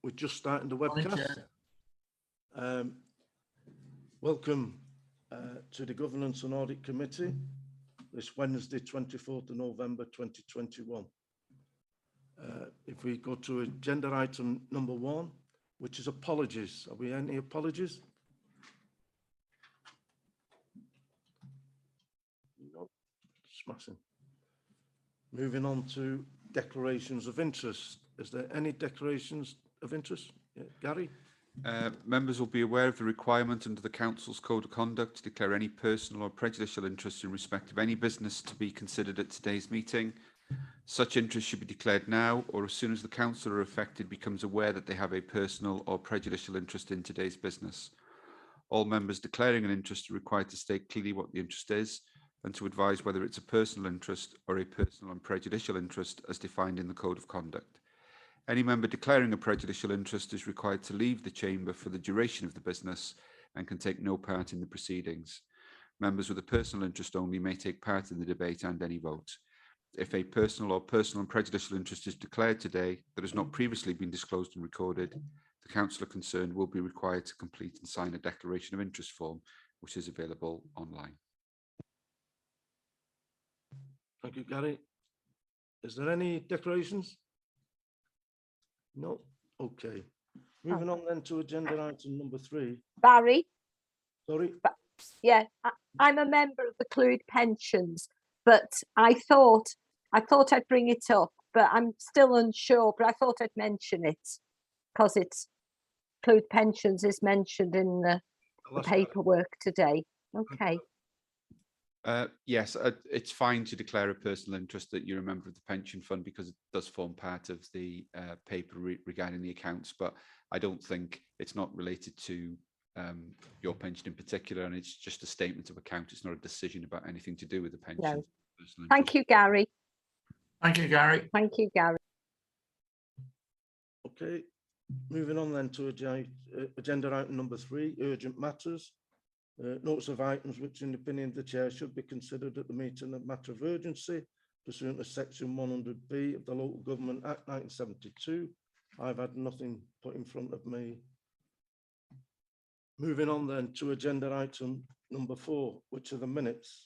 we're just starting the webcast. Welcome to the Governance and Audit Committee this Wednesday, 24th of November 2021. If we go to agenda item number 1, which is apologies. Are we any apologies? No. Smashing. Moving on to declarations of interest. Is there any declarations of interest? Yeah, Gary? Members will be aware of the requirement under the Council's Code of Conduct to declare any personal or prejudicial interest in respect of any business to be considered at today's meeting. Such interest should be declared now or as soon as the councillor affected becomes aware that they have a personal or prejudicial interest in today's business. All members declaring an interest are required to state clearly what the interest is and to advise whether it's a personal interest or a personal and prejudicial interest as defined in the Code of Conduct. Any member declaring a prejudicial interest is required to leave the chamber for the duration of the business and can take no part in the proceedings. Members with a personal interest only may take part in the debate and any vote. If a personal or personal and prejudicial interest is declared today that has not previously been disclosed and recorded, the councillor concerned will be required to complete and sign a declaration of interest form, which is available online. Thank you, Gary. Is there any declarations? No. Okay. Moving on then to agenda item number 3. Barry? Sorry? Yeah, I'm a member of the Clued Pensions, but I thought I'd bring it up, but I'm still unsure, but I thought I'd mention it because it's Clued Pensions is mentioned in the paperwork today. Okay. Yes, it's fine to declare a personal interest that you're a member of the pension fund because it does form part of the paper regarding the accounts, but I don't think it's not related to your pension in particular, and it's just a statement of account. It's not a decision about anything to do with the pension. No. Thank you, Gary. Thank you, Gary. Thank you, Gary. Okay. Moving on then to agenda item number 3, urgent matters. Notes of items which, in the opinion of the chair, should be considered at the meeting a matter of urgency pursuant to section 100B of the Local Government Act 1972. I've had nothing put in front of me. Moving on then to agenda item number 4, which are the minutes.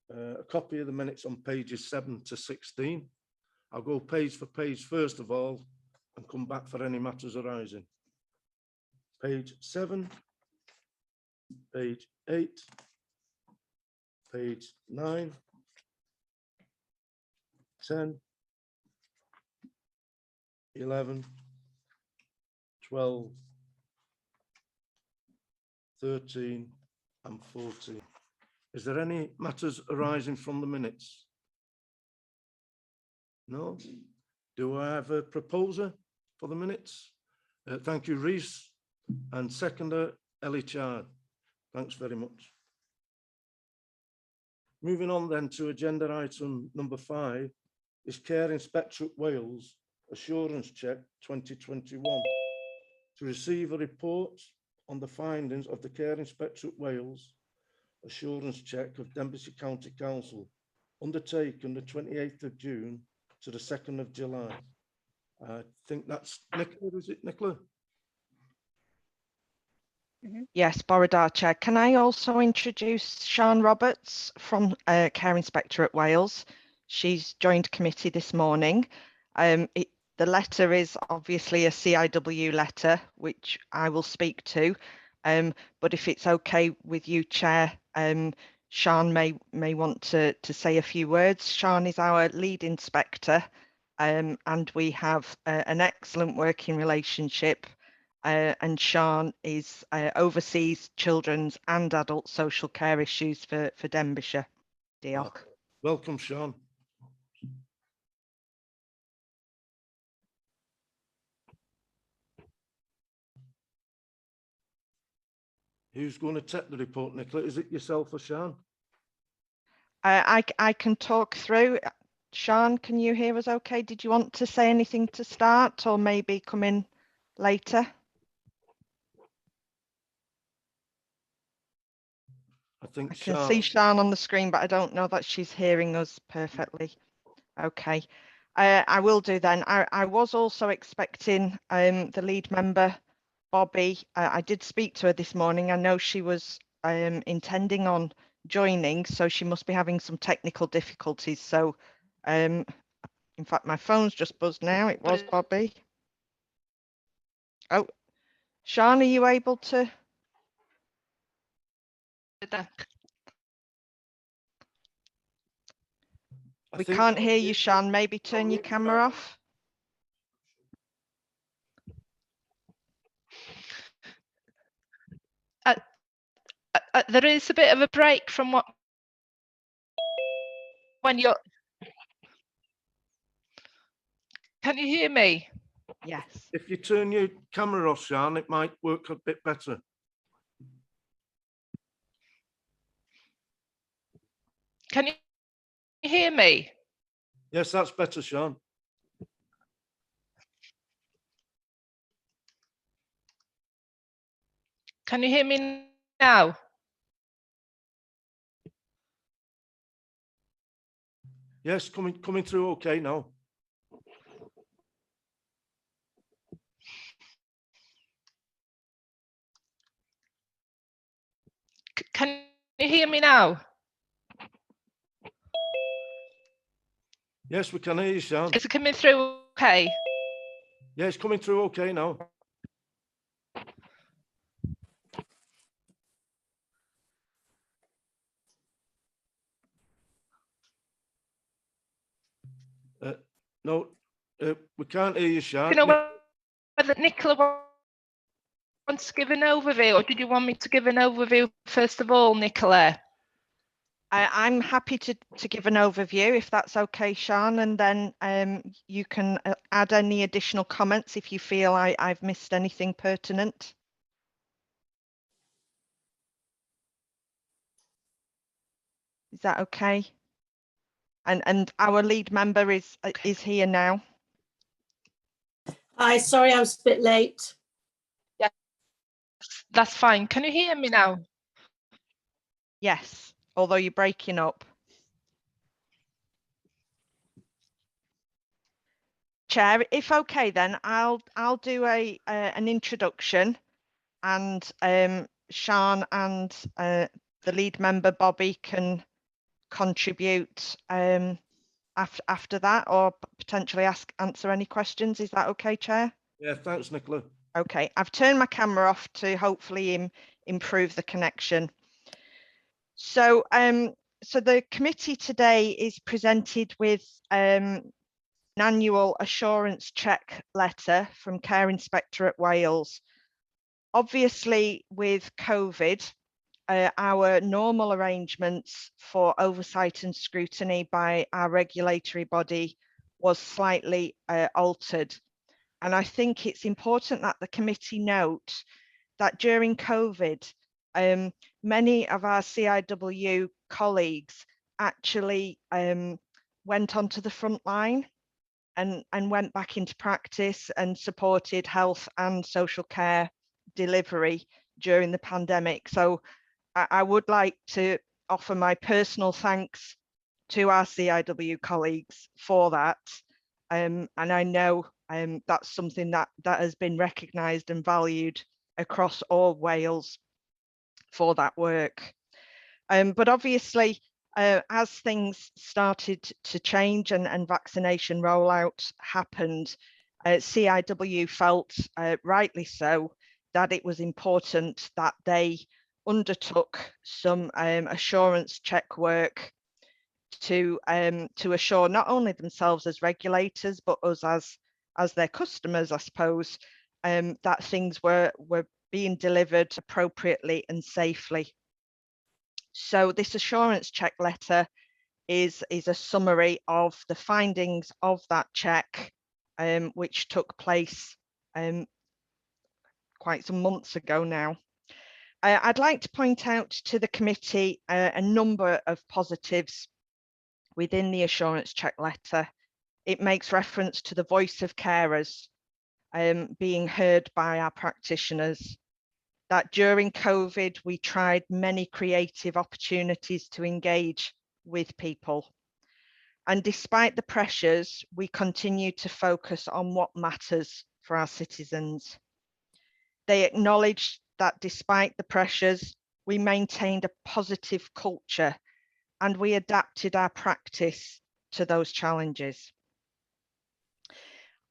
A copy of the minutes on pages 7 to 16. I'll go page for page first of all and come back for any matters arising. Page 7. Page 8, page 9, 10, 11, 12, 13, and 14. Is there any matters arising from the minutes? No? Do I have a proposer for the minutes? Thank you, Reese, and seconder, Ellie Chard. Thanks very much. Moving on then to agenda item number 5 is Care Inspectorate Wales Assurance Check 2021 to receive a report on the findings of the Care Inspectorate Wales Assurance Check of Denbighshire County Council undertaken the 28th of June to the 2nd of July. I think that's Nicola, is it Nicola? Yes, Borodar Chair. Can I also introduce Sian Roberts from Care Inspectorate Wales? She's joined committee this morning. The letter is obviously a CIW letter, which I will speak to. But if it's okay with you, Chair, Sian may want to say a few words. Sian is our lead inspector, and we have an excellent working relationship. And Sian is oversees children's and adult social care issues for Denbighshire. Diolch. Welcome, Sian. Who's going to take the report, Nicola? Is it yourself or Sian? I can talk through. Sian, can you hear us okay? Did you want to say anything to start or maybe come in later? I think I can see Sian on the screen, but I don't know that she's hearing us perfectly. Okay. I will do then. I was also expecting the lead member, Bobby. I did speak to her this morning. I know she was intending on joining, so she must be having some technical difficulties. So, in fact, my phone's just buzzed now. It was Bobby. Oh, Sian, are you able to? We can't hear you, Sian. Maybe turn your camera off. There is a bit of a break from when you're. Can you hear me? Yes. If you turn your camera off, Sian, it might work a bit better. Can you hear me? Yes, that's better, Sian. Can you hear me now? Yes, coming through okay now. Can you hear me now? Yes, we can hear you, Sian. Is it coming through okay? Yeah, it's coming through okay now. No, we can't hear you, Sian. You know whether Nicola wants to give an overview, or did you want me to give an overview first of all, Nicola? I'm happy to give an overview if that's okay, Sian, and then you can add any additional comments if you feel I've missed anything pertinent. Is that okay? And our lead member is here now. Hi, sorry I was a bit late. Yeah, that's fine. Can you hear me now? Yes, although you're breaking up. Chair, if okay, then I'll do an introduction, and Sian and the lead member Bobby can contribute after that, or potentially answer any questions. Is that okay, Chair? Yeah, thanks, Nicola. Okay, I've turned my camera off to hopefully improve the connection. So, so the committee today is presented with an annual assurance check letter from Care Inspectorate Wales. Obviously, with COVID, our normal arrangements for oversight and scrutiny by our regulatory body was slightly altered. And I think it's important that the committee note that during COVID, many of our CIW colleagues actually went onto the front line and went back into practice and supported health and social care delivery during the pandemic. So I would like to offer my personal thanks to our CIW colleagues for that. And I know that's something that has been recognised and valued across all Wales for that work. But obviously, as things started to change and vaccination rollout happened, CIW felt, rightly so, that it was important that they undertook some assurance check work to assure not only themselves as regulators, but us as their customers, I suppose, that things were being delivered appropriately and safely. So this assurance check letter is a summary of the findings of that check, which took place quite some months ago now. I'd like to point out to the committee a number of positives within the assurance check letter. It makes reference to the voice of carers being heard by our practitioners, that during COVID, we tried many creative opportunities to engage with people. And despite the pressures, we continue to focus on what matters for our citizens. They acknowledged that despite the pressures, we maintained a positive culture and we adapted our practice to those challenges.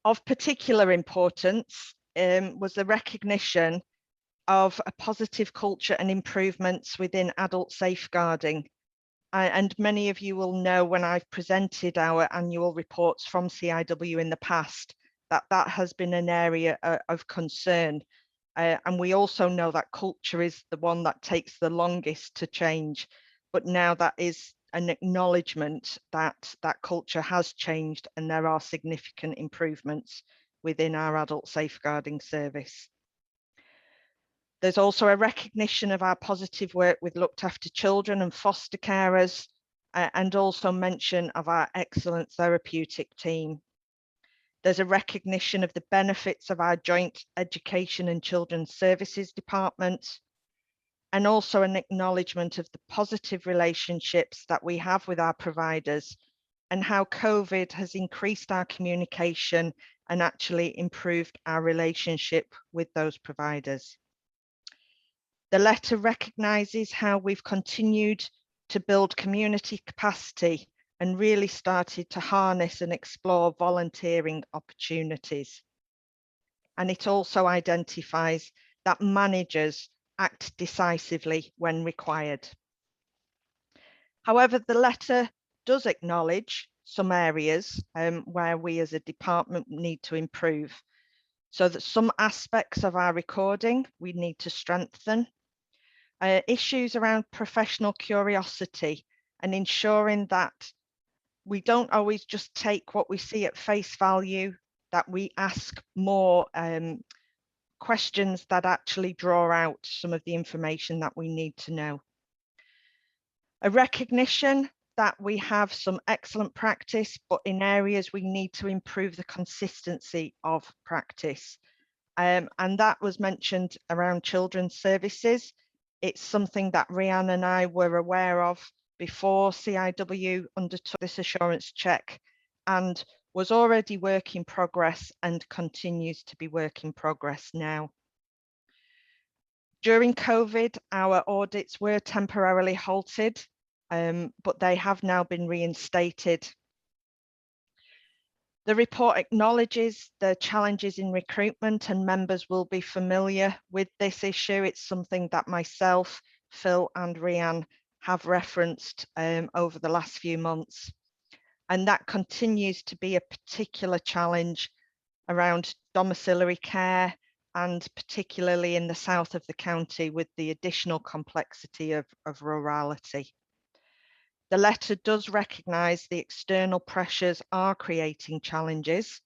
Of particular importance was the recognition of a positive culture and improvements within adult safeguarding. And many of you will know when I've presented our annual reports from CIW in the past, that has been an area of concern. And we also know that culture is the one that takes the longest to change. But now that is an acknowledgement that that culture has changed and there are significant improvements within our adult safeguarding service. There's also a recognition of our positive work with looked after children and foster carers, and also mention of our excellent therapeutic team. There's a recognition of the benefits of our joint education and children's services department, and also an acknowledgement of the positive relationships that we have with our providers and how COVID has increased our communication and actually improved our relationship with those providers. The letter recognises how we've continued to build community capacity and really started to harness and explore volunteering opportunities. And it also identifies that managers act decisively when required. However, the letter does acknowledge some areas where we as a department need to improve, so that some aspects of our recording we need to strengthen. Issues around professional curiosity and ensuring that we don't always just take what we see at face value, that we ask more questions that actually draw out some of the information that we need to know. A recognition that we have some excellent practice, but in areas we need to improve the consistency of practice. And that was mentioned around children's services. It's something that Rhiannon and I were aware of before CIW undertook this assurance check and was already work in progress and continues to be work in progress now. During COVID, our audits were temporarily halted, but they have now been reinstated. The report acknowledges the challenges in recruitment, and members will be familiar with this issue. It's something that myself, Phil and Rhiannon have referenced over the last few months. And that continues to be a particular challenge around domiciliary care, and particularly in the south of the county with the additional complexity of rurality. The letter does recognise the external pressures are creating challenges.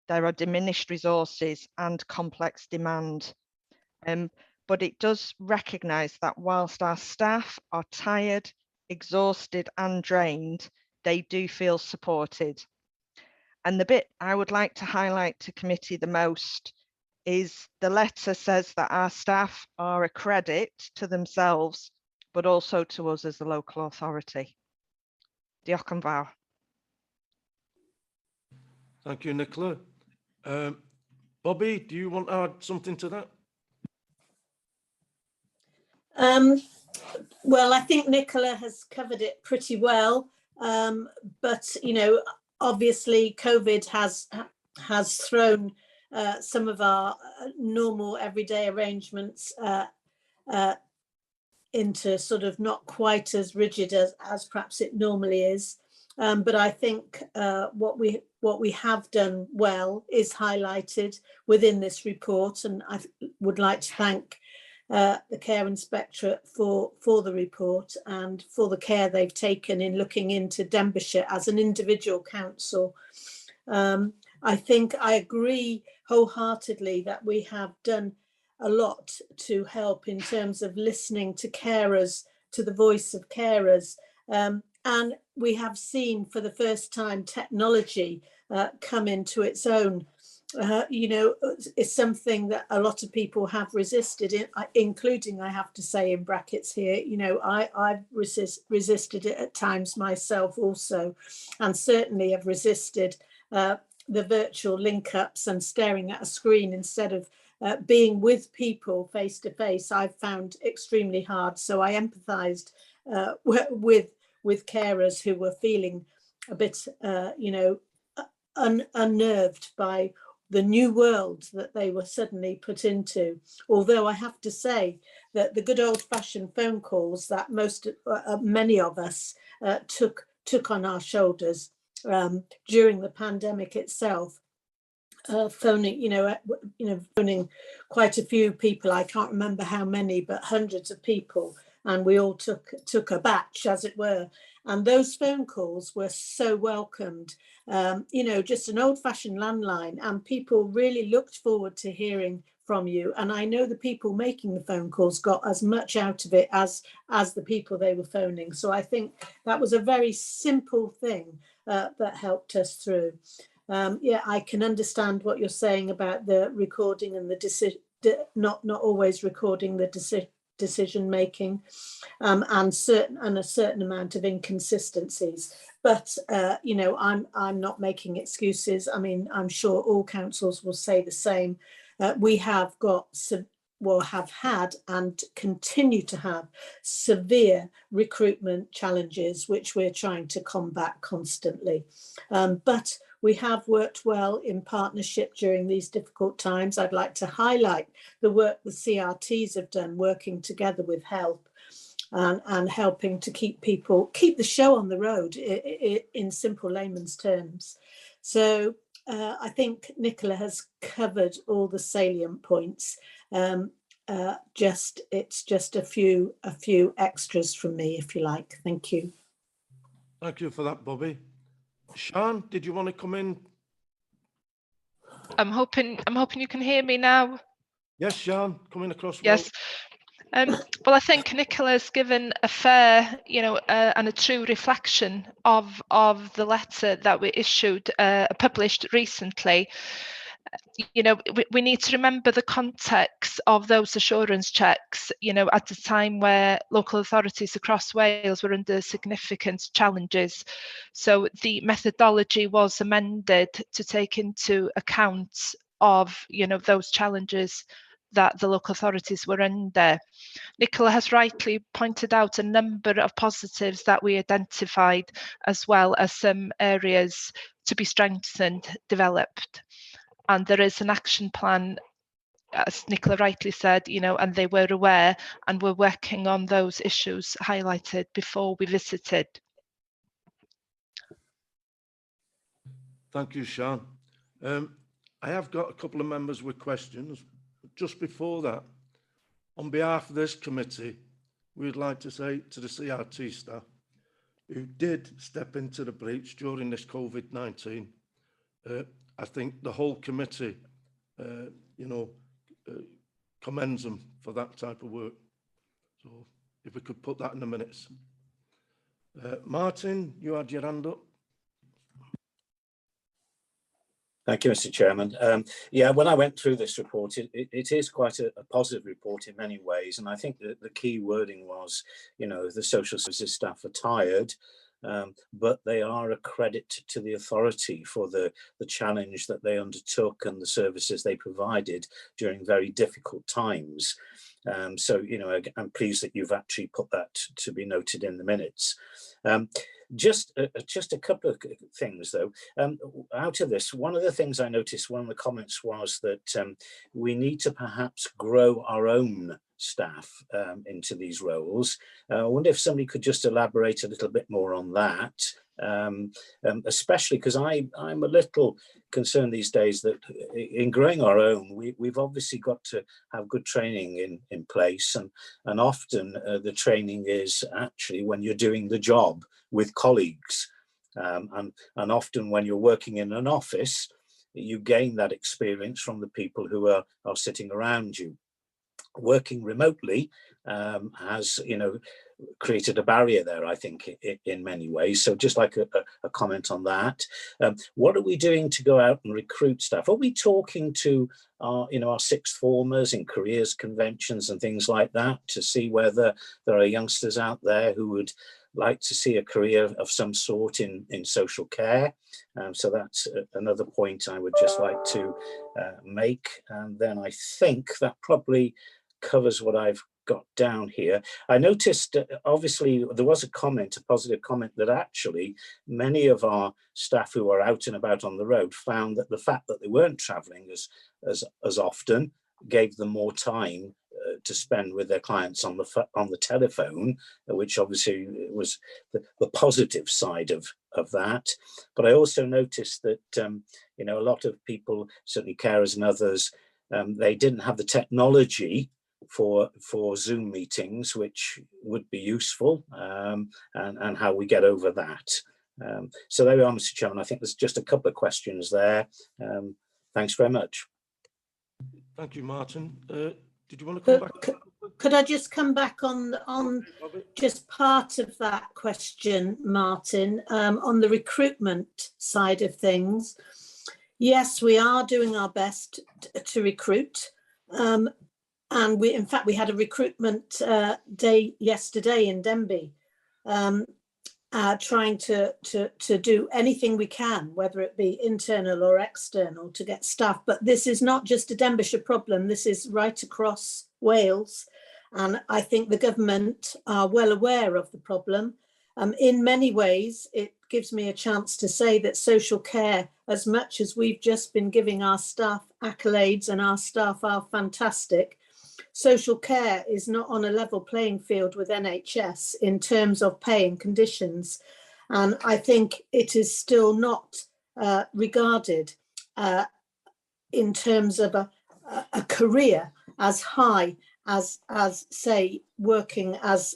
There are diminished resources and complex demand. But it does recognise that whilst our staff are tired, exhausted and drained, they do feel supported. And the bit I would like to highlight to committee the most is the letter says that our staff are a credit to themselves, but also to us as the local authority. Diolch yn fawr. Thank you, Nicola. Bobby, do you want to add something to that? Well, I think Nicola has covered it pretty well, but you know, obviously COVID has thrown some of our normal everyday arrangements into sort of not quite as rigid as perhaps it normally is. But I think what we have done well is highlighted within this report, and I would like to thank the Care Inspectorate for the report and for the care they've taken in looking into Denbighshire as an individual council. I think I agree wholeheartedly that we have done a lot to help in terms of listening to carers, to the voice of carers. And we have seen for the first time technology come into its own you know, is something that a lot of people have resisted, including, I have to say in brackets here, you know, I've resisted it at times myself also, and certainly have resisted the virtual link-ups and staring at a screen instead of being with people face to face. I've found extremely hard. So I empathised with carers who were feeling a bit, you know, unnerved by the new world that they were suddenly put into. Although I have to say that the good old-fashioned phone calls that many of us took on our shoulders during the pandemic itself, phoning, phoning quite a few people. I can't remember how many, but hundreds of people, and we all took a batch, as it were. And those phone calls were so welcomed. You know, just an old-fashioned landline, and people really looked forward to hearing from you. And I know the people making the phone calls got as much out of it as the people they were phoning. So I think that was a very simple thing that helped us through. Yeah, I can understand what you're saying about the recording and the not always recording the decision making, and a certain amount of inconsistencies. But you know, I'm not making excuses. I mean, I'm sure all councils will say the same. We have got have had and continue to have severe recruitment challenges, which we're trying to combat constantly. But we have worked well in partnership during these difficult times. I'd like to highlight the work the CRTs have done, working together with HELP and helping to keep the show on the road in simple layman's terms. So I think Nicola has covered all the salient points. It's just a few extras from me, if you like. Thank you. Thank you for that, Bobby. Sean, did you want to come in? I'm hoping you can hear me now. Yes, Sean, coming across well. Yes. Well, I think Nicola's given a fair, and a true reflection of the letter that we issued, published recently. We need to remember the context of those assurance checks, at a time where local authorities across Wales were under significant challenges. So the methodology was amended to take into account of, those challenges that the local authorities were under. Nicola has rightly pointed out a number of positives that we identified, as well as some areas to be strengthened, developed. And there is an action plan, as Nicola rightly said, and they were aware and were working on those issues highlighted before we visited. Thank you, Sean. I have got a couple of members with questions. Just before that, on behalf of this committee, we would like to say to the CRT staff who did step into the breach during this COVID-19, I think the whole committee, commends them for that type of work. So if we could put that in the minutes. Martin, you had your hand up. Thank you, Mr. Chairman. Yeah, when I went through this report, it is quite a positive report in many ways. And I think that the key wording was, the social services staff are tired, but they are a credit to the authority for the challenge that they undertook and the services they provided during very difficult times. So, I'm pleased that you've actually put that to be noted in the minutes. Just a couple of things, though. Out of this, one of the things I noticed, one of the comments was that we need to perhaps grow our own staff into these roles. I wonder if somebody could just elaborate a little bit more on that, especially because I'm a little concerned these days that in growing our own, we've obviously got to have good training in place, and often the training is actually when you're doing the job with colleagues, and often when you're working in an office, you gain that experience from the people who are sitting around you. Working remotely has, created a barrier there, I think, in many ways. So just like a comment on that. What are we doing to go out and recruit staff? Are we talking to our sixth formers in careers conventions and things like that to see whether there are youngsters out there who would like to see a career of some sort in social care? So that's another point I would just like to make. And then I think that probably covers what I've got down here. I noticed obviously there was a positive comment, that actually many of our staff who are out and about on the road found that the fact that they weren't travelling as often gave them more time to spend with their clients on the telephone, which obviously was the positive side of that. But I also noticed that a lot of people, certainly carers and others, they didn't have the technology for Zoom meetings, which would be useful, and how we get over that. So there we are, Mr. Chairman. I think there's just a couple of questions there. Thanks very much. Thank you, Martin. Did you want to come back? Could I just come back on just part of that question, Martin, on the recruitment side of things? Yes, we are doing our best to recruit. And in fact, we had a recruitment day yesterday in Denbigh, trying to do anything we can, whether it be internal or external, to get staff. But this is not just a Denbighshire problem. This is right across Wales. And I think the government are well aware of the problem. In many ways, it gives me a chance to say that social care, as much as we've just been giving our staff accolades and our staff are fantastic, social care is not on a level playing field with NHS in terms of pay and conditions. And I think it is still not regarded in terms of a career as high as say working as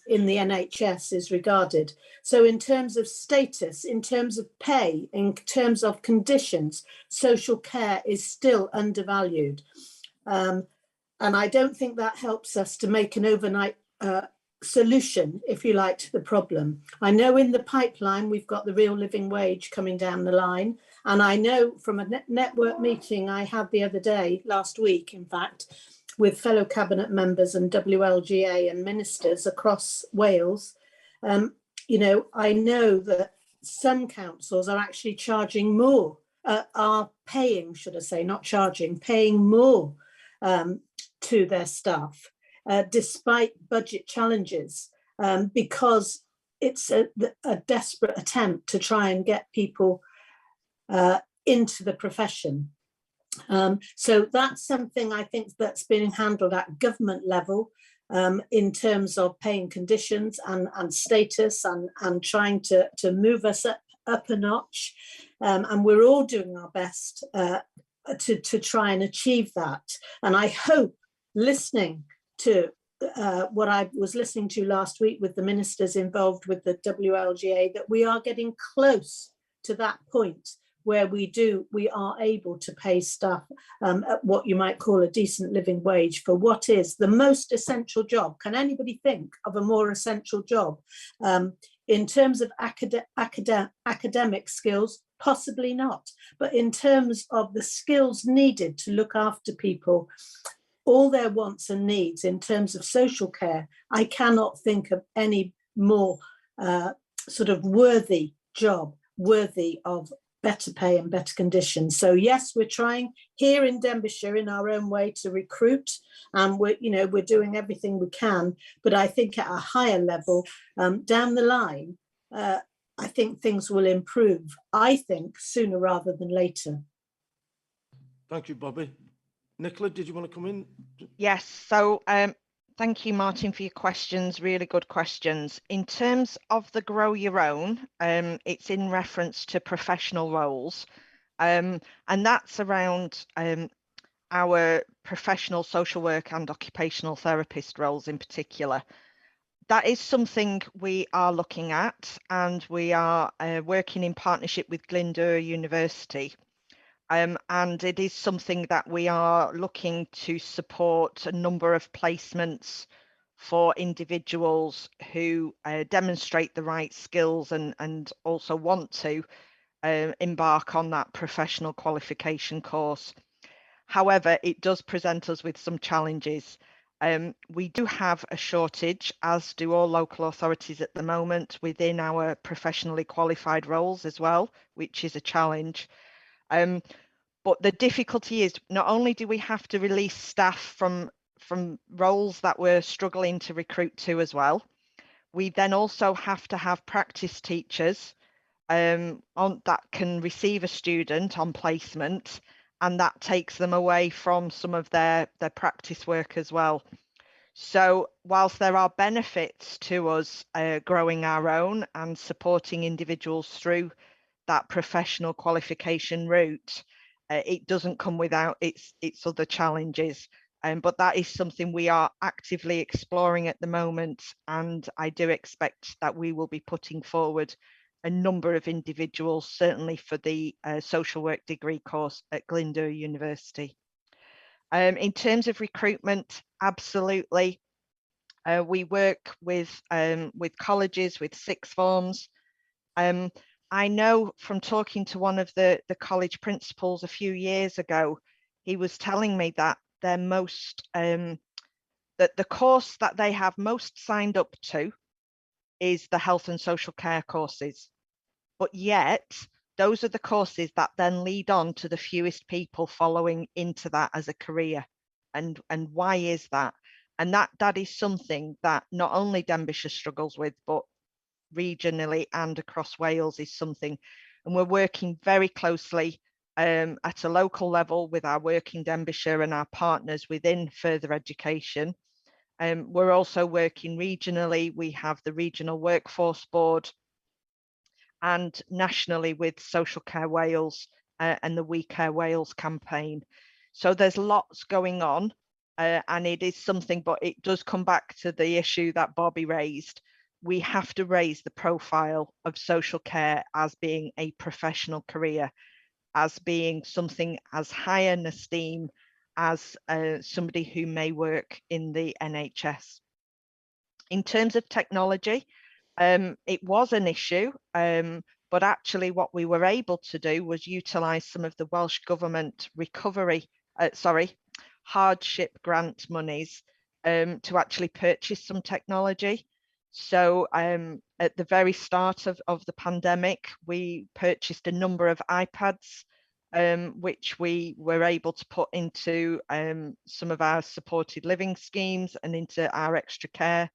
in the NHS is regarded. So in terms of status, in terms of pay, in terms of conditions, social care is still undervalued. And I don't think that helps us to make an overnight solution, if you like, to the problem. I know in the pipeline, we've got the real living wage coming down the line. And I know from a network meeting I had the other day, last week, in fact, with fellow cabinet members and WLGA and ministers across Wales, I know that some councils are actually charging more, are paying, should I say, not charging, paying more to their staff, despite budget challenges, because it's a desperate attempt to try and get people into the profession. So that's something I think that's being handled at government level, in terms of paying conditions and status and trying to move us up a notch. And we're all doing our best to try and achieve that. And I hope, listening to what I was listening to last week with the ministers involved with the WLGA, that we are getting close to that point where we are able to pay staff at what you might call a decent living wage for what is the most essential job. Can anybody think of a more essential job? In terms of academic skills, possibly not. But in terms of the skills needed to look after people, all their wants and needs in terms of social care, I cannot think of any more sort of worthy job, worthy of better pay and better conditions. So yes, we're trying here in Denbighshire in our own way to recruit, and we're doing everything we can. But I think at a higher level down the line, I think things will improve. I think sooner rather than later. Thank you, Bobby. Nicola, did you want to come in? Yes, so thank you, Martin, for your questions, really good questions. In terms of the Grow Your Own, it's in reference to professional roles, and that's around our professional social work and occupational therapist roles in particular. That is something we are looking at, and we are working in partnership with Glyndŵr University. And it is something that we are looking to support a number of placements for individuals who demonstrate the right skills and also want to embark on that professional qualification course. However, it does present us with some challenges. We do have a shortage, as do all local authorities at the moment, within our professionally qualified roles as well, which is a challenge. But the difficulty is not only do we have to release staff from roles that we're struggling to recruit to as well, we then also have to have practice teachers that can receive a student on placement, and that takes them away from some of their practice work as well. So whilst there are benefits to us growing our own and supporting individuals through that professional qualification route, it doesn't come without its other challenges. But that is something we are actively exploring at the moment, and I do expect that we will be putting forward a number of individuals, certainly for the social work degree course at Glyndŵr University. In terms of recruitment, absolutely. We work with colleges, with sixth forms. I know from talking to one of the college principals a few years ago, he was telling me that their most that the course that they have most signed up to is the health and social care courses, but yet those are the courses that then lead on to the fewest people following into that as a career. And why is that? And that is something that not only Denbighshire struggles with, but regionally and across Wales is something. And we're working very closely at a local level with our work in Denbighshire and our partners within further education. We're also working regionally. We have the Regional Workforce Board, and nationally with Social Care Wales and the We Care Wales campaign. So there's lots going on, and it is something, but it does come back to the issue that Bobby raised. We have to raise the profile of social care as being a professional career, as being something as high in esteem as somebody who may work in the NHS. In terms of technology, it was an issue, but actually what we were able to do was utilise some of the Welsh Government hardship grant monies to actually purchase some technology. So at the very start of the pandemic, we purchased a number of iPads, which we were able to put into some of our supported living schemes and into our extra care,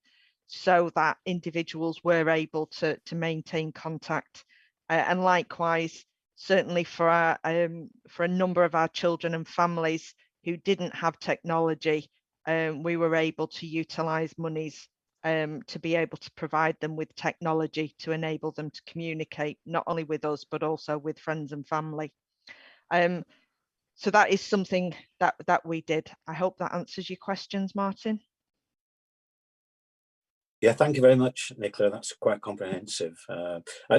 so that individuals were able to maintain contact. And likewise, certainly for a number of our children and families who didn't have technology, we were able to utilise monies to be able to provide them with technology to enable them to communicate not only with us, but also with friends and family. So that is something that we did. I hope that answers your questions, Martin. Yeah, thank you very much, Nicola. That's quite comprehensive.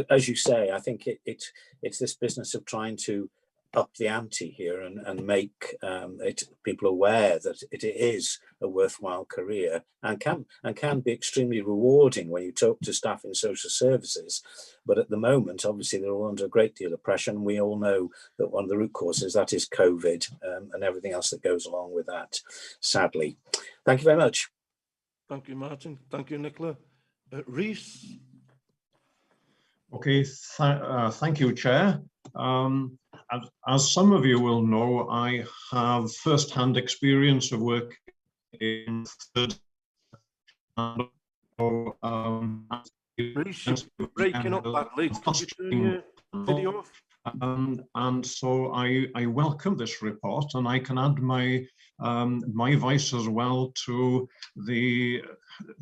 As you say, I think it's this business of trying to up the ante here and make people aware that it is a worthwhile career and can be extremely rewarding when you talk to staff in social services. But at the moment, obviously, they're all under a great deal of pressure, and we all know that one of the root causes that is COVID and everything else that goes along with that, sadly. Thank you very much. Thank you, Martin. Thank you, Nicola. Rhys? Okay, thank you, Chair. As some of you will know, I have first-hand experience of work in third. Rhys, you're breaking up badly. Could you turn your video off? And so I welcome this report, and I can add my my voice as well to the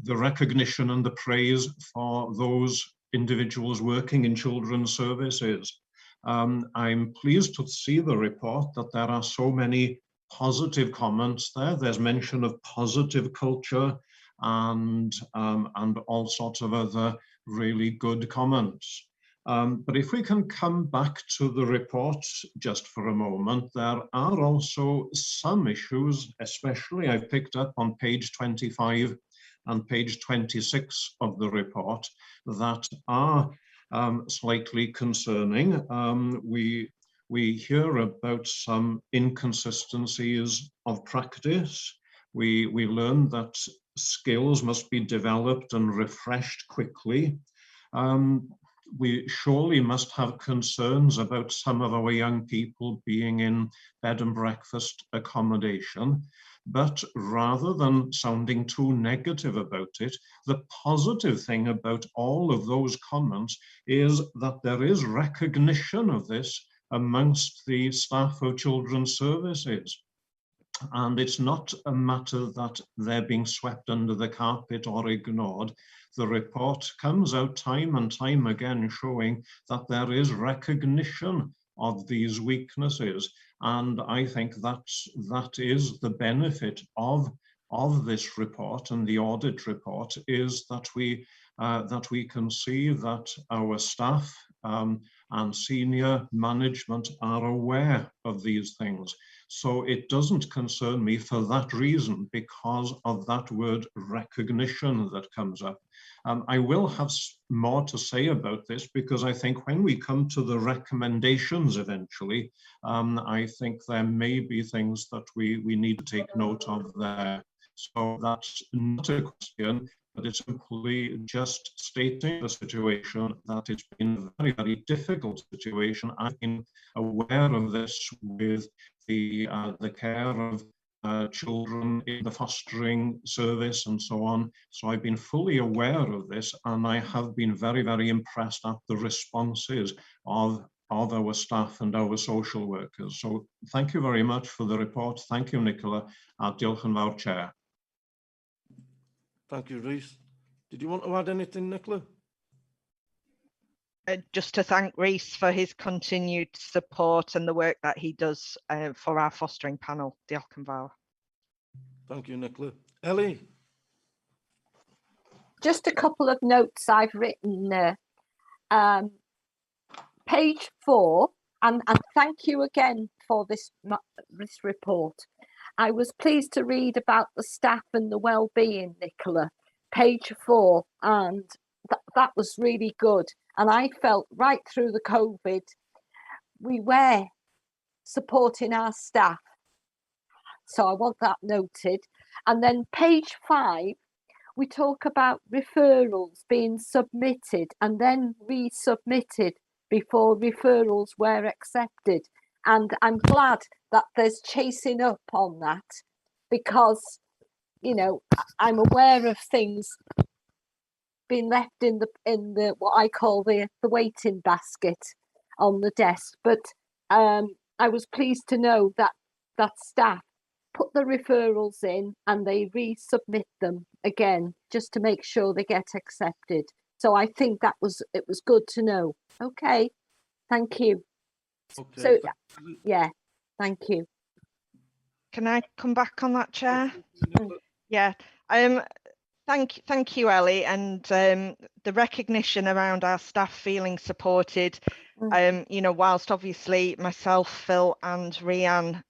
recognition and the praise for those individuals working in children's services. I'm pleased to see the report that there are so many positive comments there. There's mention of positive culture and all sorts of other really good comments. But if we can come back to the report just for a moment, there are also some issues, especially I've picked up on page 25, and page 26 of the report that are slightly concerning. We hear about some inconsistencies of practice. We learn that skills must be developed and refreshed quickly. We surely must have concerns about some of our young people being in bed and breakfast accommodation. But rather than sounding too negative about it, the positive thing about all of those comments is that there is recognition of this amongst the staff of children's services. And it's not a matter that they're being swept under the carpet or ignored. The report comes out time and time again showing that there is recognition of these weaknesses. And I think that is the benefit of this report and the audit report, is that we can see that our staff and senior management are aware of these things. So it doesn't concern me for that reason, because of that word recognition that comes up. I will have more to say about this, because I think when we come to the recommendations eventually, I think there may be things that we need to take note of there. So that's not a question, but it's simply just stating the situation, that it's been a very, very difficult situation. I've been aware of this with the care of children in the fostering service and so on. So I've been fully aware of this, and I have been very, very impressed at the responses of our staff and our social workers. So thank you very much for the report. Thank you, Nicola. Diolch yn fawr, Chair. Thank you, Rhys. Did you want to add anything, Nicola? Just to thank Rhys for his continued support and the work that he does for our fostering panel. Diolch yn fawr. Thank you, Nicola. Ellie? Just a couple of notes I've written there. Page 4, and thank you again for this report. I was pleased to read about the staff and the well-being, Nicola. Page 4, and that was really good. And I felt right through the COVID, we were supporting our staff. So I want that noted. And then page 5, we talk about referrals being submitted and then resubmitted before referrals were accepted. And I'm glad that there's chasing up on that, because, you know, I'm aware of things being left in the what I call the waiting basket on the desk. But I was pleased to know that staff put the referrals in and they resubmit them again just to make sure they get accepted. So I think it was good to know. Okay, thank you. Okay, So yeah, thank you. Can I come back on that, Chair? Yeah. Thank you, Ellie, and the recognition around our staff feeling supported. You know, whilst obviously myself, Phil, and Rhiann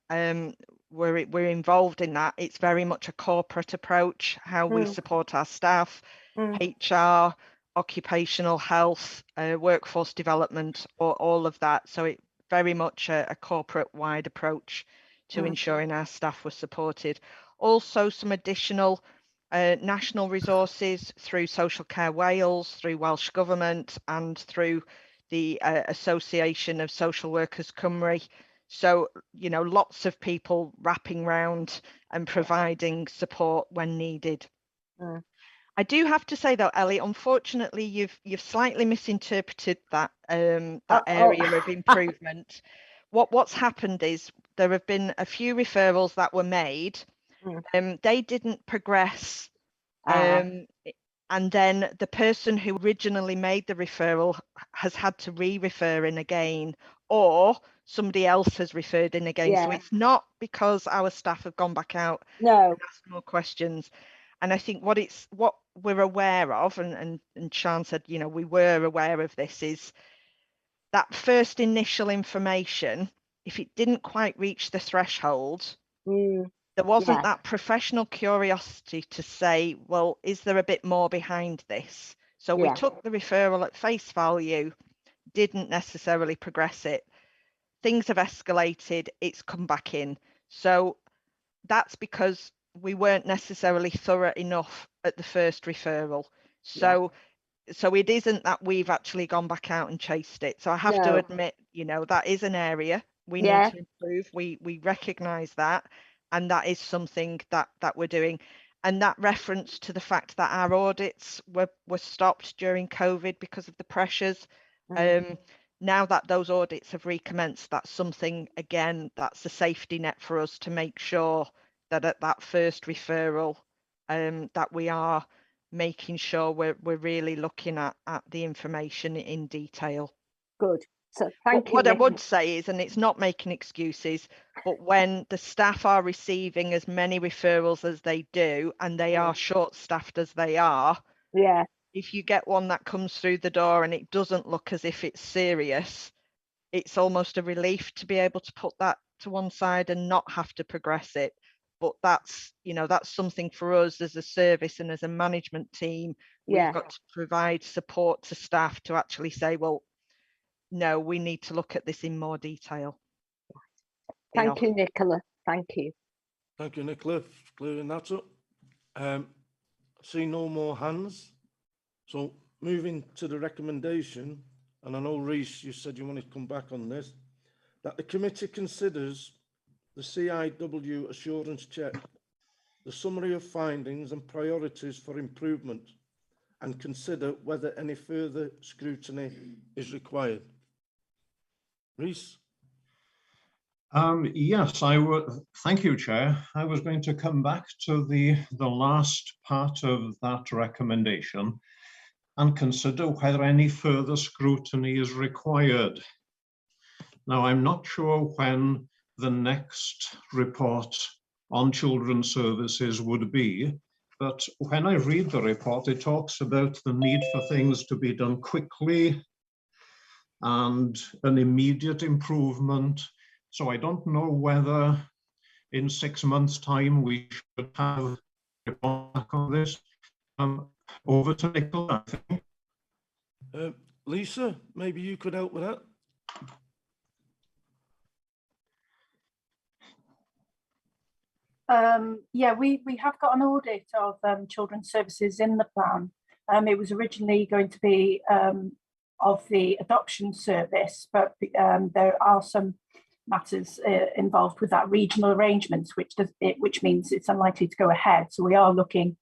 we're involved in that, it's very much a corporate approach, how we support our staff, HR, occupational health, workforce development, or all of that. So it very much a corporate-wide approach to ensuring our staff were supported. Also, some additional national resources through Social Care Wales, through Welsh Government, and through the Association of Social Workers Cymru. So, you know, lots of people wrapping round and providing support when needed. I do have to say though, Ellie, unfortunately, you've slightly misinterpreted that area of improvement. What's happened is there have been a few referrals that were made. They didn't progress. And then the person who originally made the referral has had to re-refer in again, or somebody else has referred in again. So it's not because our staff have gone back out and asked more questions. And I think what we're aware of, and Sian said, you know, we were aware of this, is that first initial information, if it didn't quite reach the threshold, there wasn't Yeah. that professional curiosity to say, well, is there a bit more behind this? So we Yeah. took the referral at face value, didn't necessarily progress it. Things have escalated, it's come back in. So that's because we weren't necessarily thorough enough at the first referral. So it isn't that we've actually gone back out and chased it. So I have to No. admit, you know, that is an area we Yeah. need to improve. We recognise that, and that is something that we're doing. And that reference to the fact that our audits were stopped during COVID because of the pressures. Now that those audits have recommenced, that's something, again, that's a safety net for us to make sure that at that first referral, that we are making sure we're really looking at the information in detail. Good. So thank you. What I Nicola. would say is, and it's not making excuses, but when the staff are receiving as many referrals as they do, and they are short-staffed as they are, Yeah. if you get one that comes through the door and it doesn't look as if it's serious, it's almost a relief to be able to put that to one side and not have to progress it. But that's, you know, that's something for us as a service and as a management team. Yeah. We've got to provide support to staff to actually say, well, no, we need to look at this in more detail. Thank you, Nicola. Thank you. Thank you, Nicola, for clearing that up. I see no more hands. So moving to the recommendation, and I know Reece, you said you wanted to come back on this, that the committee considers the CIW assurance check, the summary of findings and priorities for improvement, and consider whether any further scrutiny is required. Reece? Yes, I would. Thank you, Chair. I was going to come back to the last part of that recommendation and consider whether any further scrutiny is required. Now, I'm not sure when the next report on children's services would be, but when I read the report, it talks about the need for things to be done quickly and an immediate improvement. So I don't know whether in 6 months' time we should have a report back on this. Over to Nicola, I think. Lisa, maybe you could help with that. Yeah, we have got an audit of children's services in the plan. It was originally going to be of the adoption service, but there are some matters involved with that regional arrangements, which means it's unlikely to go ahead. So we are looking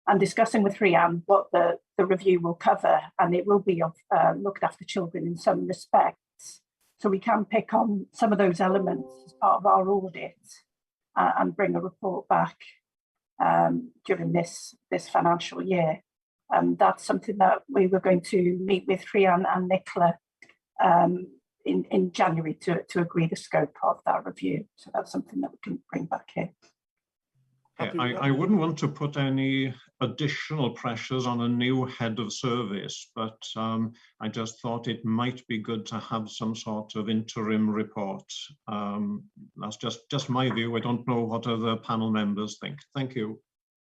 and discussing with Rhiannon what the review will cover, and it will be of looked after children in some respects. So we can pick on some of those elements as part of our audit and bring a report back during this financial year. That's something that we were going to meet with Rhiannon and Nicola in January to agree the scope of that review. So that's something that we can bring back here. I wouldn't want to put any additional pressures on a new head of service, but I just thought it might be good to have some sort of interim report. That's just my view. I don't know what other panel members think. Thank you.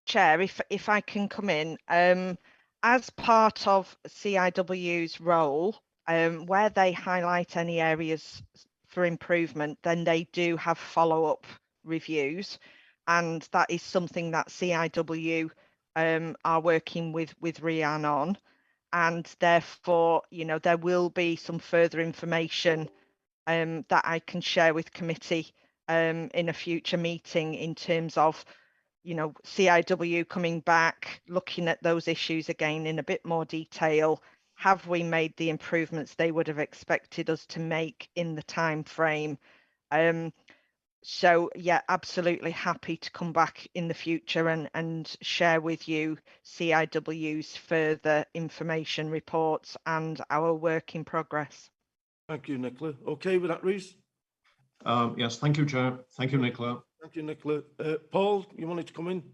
Chair, if I can come in, as part of CIW's role, where they highlight any areas for improvement, then they do have follow-up reviews. And that is something that CIW are working with Rhiannon on, and therefore, you know, there will be some further information that I can share with committee in a future meeting in terms of, you know, CIW coming back, looking at those issues again in a bit more detail. Have we made the improvements they would have expected us to make in the time frame? So yeah, absolutely happy to come back in the future and share with you CIW's further information reports and our work in progress. Thank you, Nicola. Okay with that, Reece? Yes, thank you, Chair. Thank you, Nicola. Thank you, Nicola. Paul, you wanted to come in?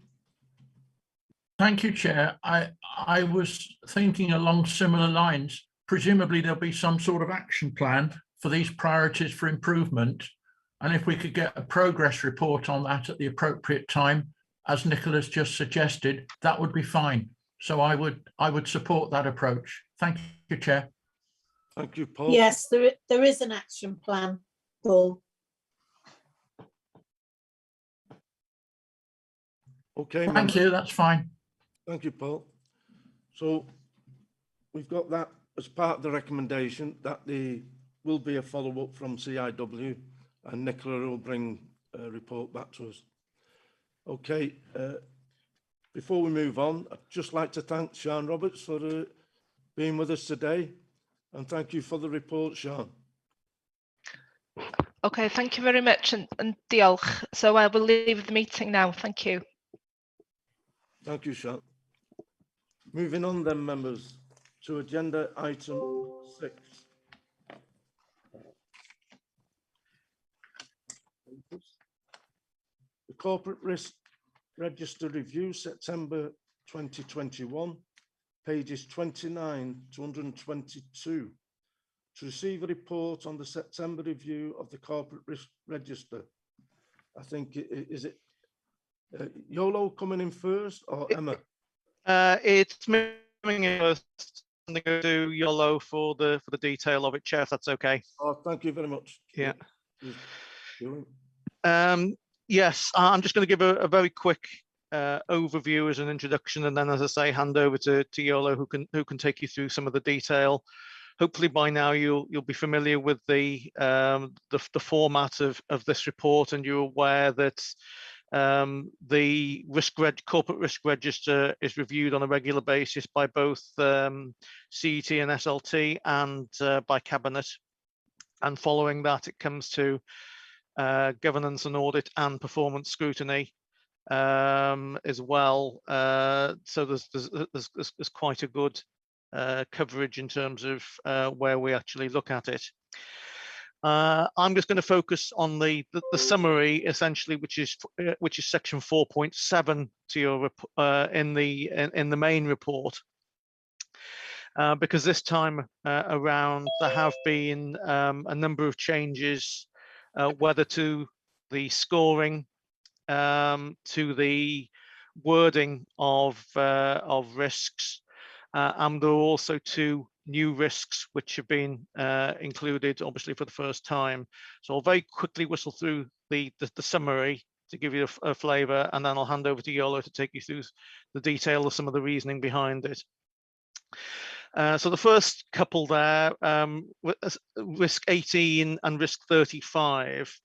Thank you, Chair. I was thinking along similar lines. Presumably there'll be some sort of action plan for these priorities for improvement. And if we could get a progress report on that at the appropriate time, as Nicola's just suggested, that would be fine. So I would support that approach. Thank you, Chair. Thank you, Paul. Yes, there is an action plan, Paul. Okay, Thank members. you, that's fine. Thank you, Paul. So we've got that as part of the recommendation that there will be a follow-up from CIW and Nicola will bring a report back to us. Okay, before we move on, I'd just like to thank Sian Roberts for being with us today, and thank you for the report, Sian. Okay, thank you very much, and diolch. So I will leave the meeting now. Thank you. Thank you, Sian. Moving on then, members, to agenda item 6. The Corporate Risk Register Review, September 2021, pages 29 to 122. To receive a report on the September review of the Corporate Risk Register. I think, is it Yolo coming in first or Emma? It's moving in first. I'm going to do Yolo for the detail of it, Chair, if that's okay. Oh, thank you very much. Yeah. Yes, I'm just going to give a very quick overview as an introduction, and then, as I say, hand over to Yolo, who can take you through some of the detail. Hopefully by now you'll be familiar with the format of this report, and you're aware that the corporate risk register is reviewed on a regular basis by both CET and SLT and by Cabinet. And following that, it comes to governance and audit and performance scrutiny as well. So there's quite a good coverage in terms of where we actually look at it. I'm just going to focus on the summary, essentially, which is section 4.7 to your in the main report, because this time around there have been a number of changes, whether to the scoring, to the wording of risks. And there are also 2 new risks which have been included, obviously, for the first time. So I'll very quickly whistle through the summary to give you a flavour, and then I'll hand over to Yolo to take you through the detail of some of the reasoning behind it. So the first couple there, risk 18 and risk 35.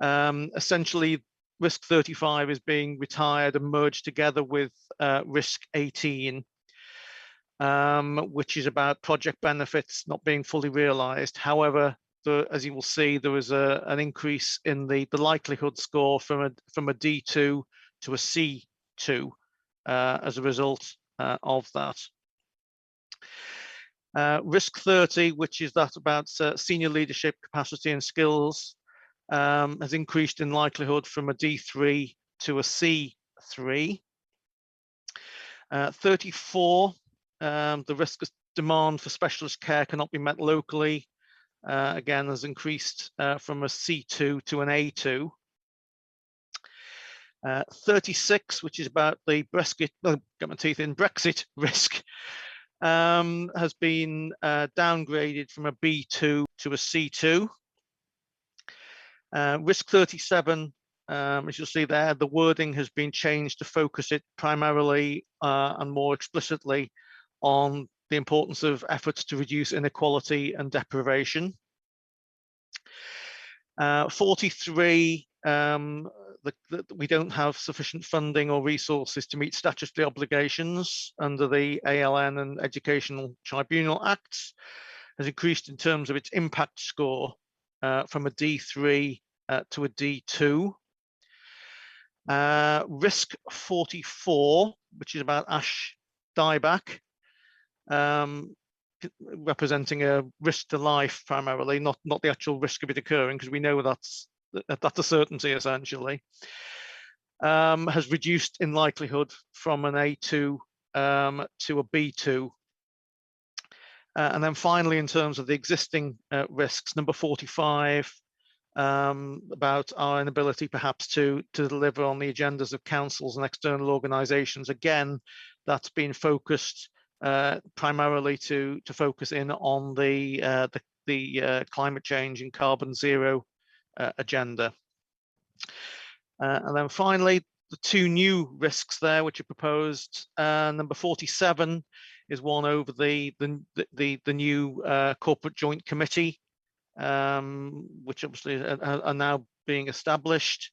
Essentially, risk 35 is being retired and merged together with risk 18. Which is about project benefits not being fully realized. However, as you will see, there was an increase in the likelihood score from a D2 to a C2 as a result of that. Risk 30, which is that about senior leadership capacity and skills, has increased in likelihood from a D3 to a C3. 34, the risk of demand for specialist care cannot be met locally, again, has increased from a C2 to an A2. 36, which is about the Brexit risk, has been downgraded from a B2 to a C2. Risk 37, as you'll see there, the wording has been changed to focus it primarily and more explicitly on the importance of efforts to reduce inequality and deprivation. 43, we don't have sufficient funding or resources to meet statutory obligations under the ALN and Educational Tribunal Acts, has increased in terms of its impact score from a D3 to a D2. Risk 44, which is about ash dieback, representing a risk to life primarily, not the actual risk of it occurring, because we know that's a certainty essentially, has reduced in likelihood from an A2 to a B2. And then finally, in terms of the existing risks, number 45, about our inability perhaps to deliver on the agendas of councils and external organisations. Again, that's been focused primarily to focus in on the climate change and carbon zero agenda. And then finally, the two new risks there which are proposed. Number 47 is one over the new corporate joint committee, which obviously are now being established.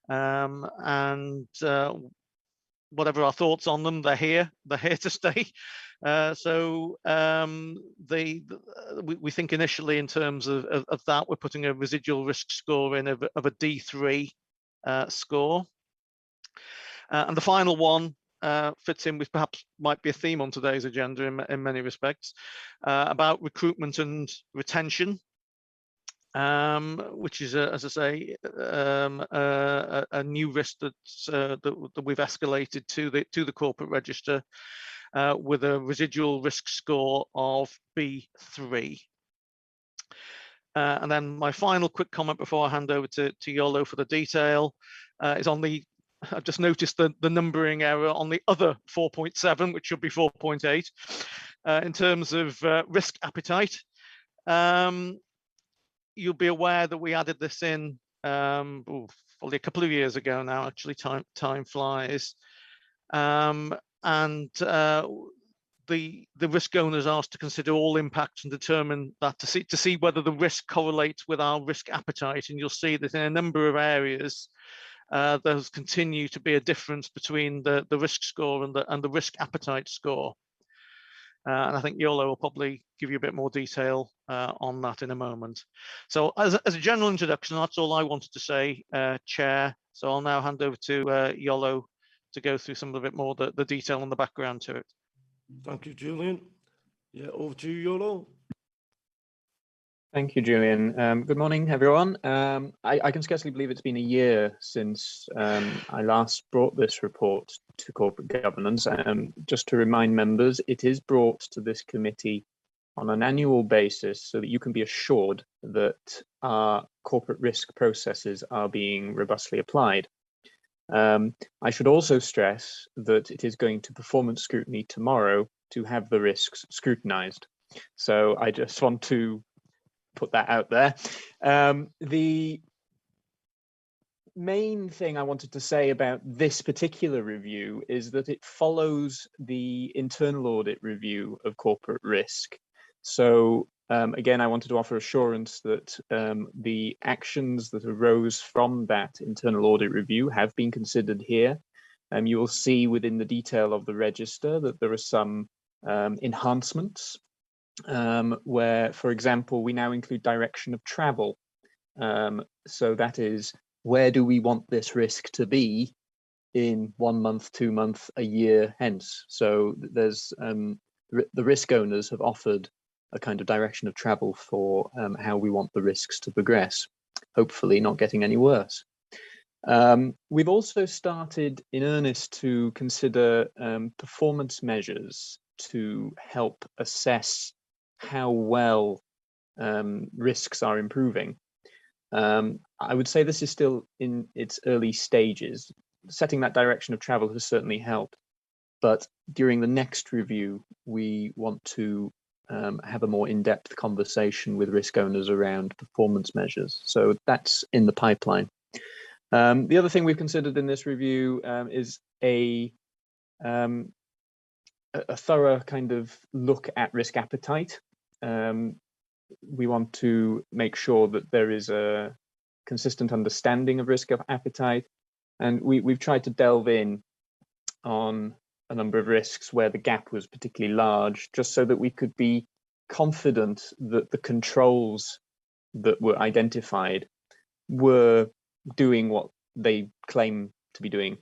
And whatever our thoughts on them, they're here to stay. We think initially in terms of that, we're putting a residual risk score in of a D3 score. And the final one fits in with perhaps might be a theme on today's agenda in many respects, about recruitment and retention, which is, as I say, a new risk that we've escalated to the corporate register with a residual risk score of B3. And then my final quick comment before I hand over to Yolo for the detail is on the, I've just noticed the numbering error on the other 4.7, which should be 4.8, in terms of risk appetite. You'll be aware that we added this in probably a couple of years ago now. Actually, time flies, and the risk owners asked to consider all impacts and determine that to see whether the risk correlates with our risk appetite. And you'll see that in a number of areas, there's continued to be a difference between the risk score and the risk appetite score. And I think Yolo will probably give you a bit more detail on that in a moment. So as a general introduction, that's all I wanted to say, Chair. So I'll now hand over to Yolo to go through some of the bit more the detail and the background to it. Thank you, Julian. Yeah, over to you, Yolo. Thank you, Julian. Good morning, everyone. I can scarcely believe it's been a year since I last brought this report to corporate governance. Just to remind members, it is brought to this committee on an annual basis so that you can be assured that our corporate risk processes are being robustly applied. I should also stress that it is going to performance scrutiny tomorrow to have the risks scrutinized. So I just want to put that out there. The main thing I wanted to say about this particular review is that it follows the internal audit review of corporate risk. So again, I wanted to offer assurance that the actions that arose from that internal audit review have been considered here. You will see within the detail of the register that there are some enhancements where, for example, we now include direction of travel. So that is, where do we want this risk to be in 1 month, 2 months, a year hence? So there's the risk owners have offered a kind of direction of travel for how we want the risks to progress, hopefully not getting any worse. We've also started in earnest to consider performance measures to help assess how well risks are improving. I would say this is still in its early stages. Setting that direction of travel has certainly helped, but during the next review, we want to have a more in-depth conversation with risk owners around performance measures. So that's in the pipeline. The other thing we've considered in this review is a thorough kind of look at risk appetite. We want to make sure that there is a consistent understanding of risk appetite, and we've tried to delve in on a number of risks where the gap was particularly large, just so that we could be confident that the controls that were identified were doing what they claim to be doing.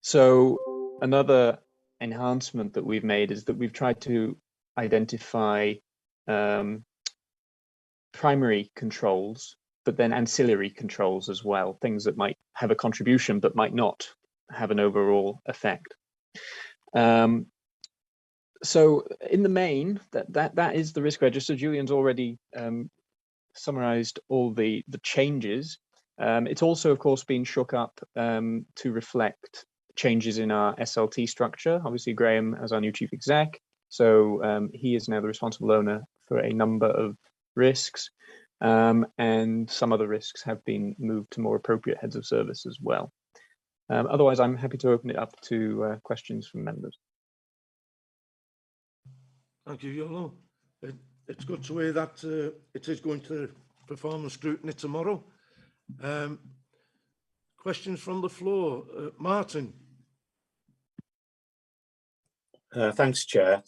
So another enhancement that we've made is that we've tried to identify primary controls, but then ancillary controls as well, things that might have a contribution but might not have an overall effect. So in the main, that is the risk register. Julian's already summarised all the changes. It's also, of course, been shook up to reflect changes in our SLT structure. Obviously, Graham as our new chief exec, so he is now the responsible owner for a number of risks, and some other risks have been moved to more appropriate heads of service as well. Otherwise, I'm happy to open it up to questions from members. Thank you, Yolo. It's good to hear that it is going to performance scrutiny tomorrow. Questions from the floor. Martin. Thanks, Chair.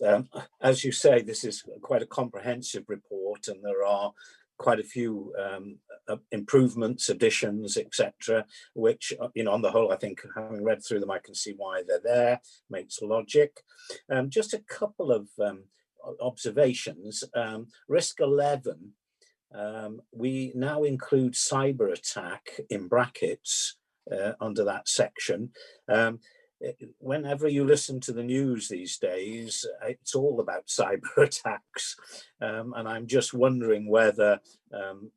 As you say, this is quite a comprehensive report, and there are quite a few improvements, additions, etc., which, on the whole, I think, having read through them, I can see why they're there, makes logic. Just a couple of observations. Risk 11, we now include cyber attack in brackets under that section. Whenever you listen to the news these days, it's all about cyber attacks, and I'm just wondering whether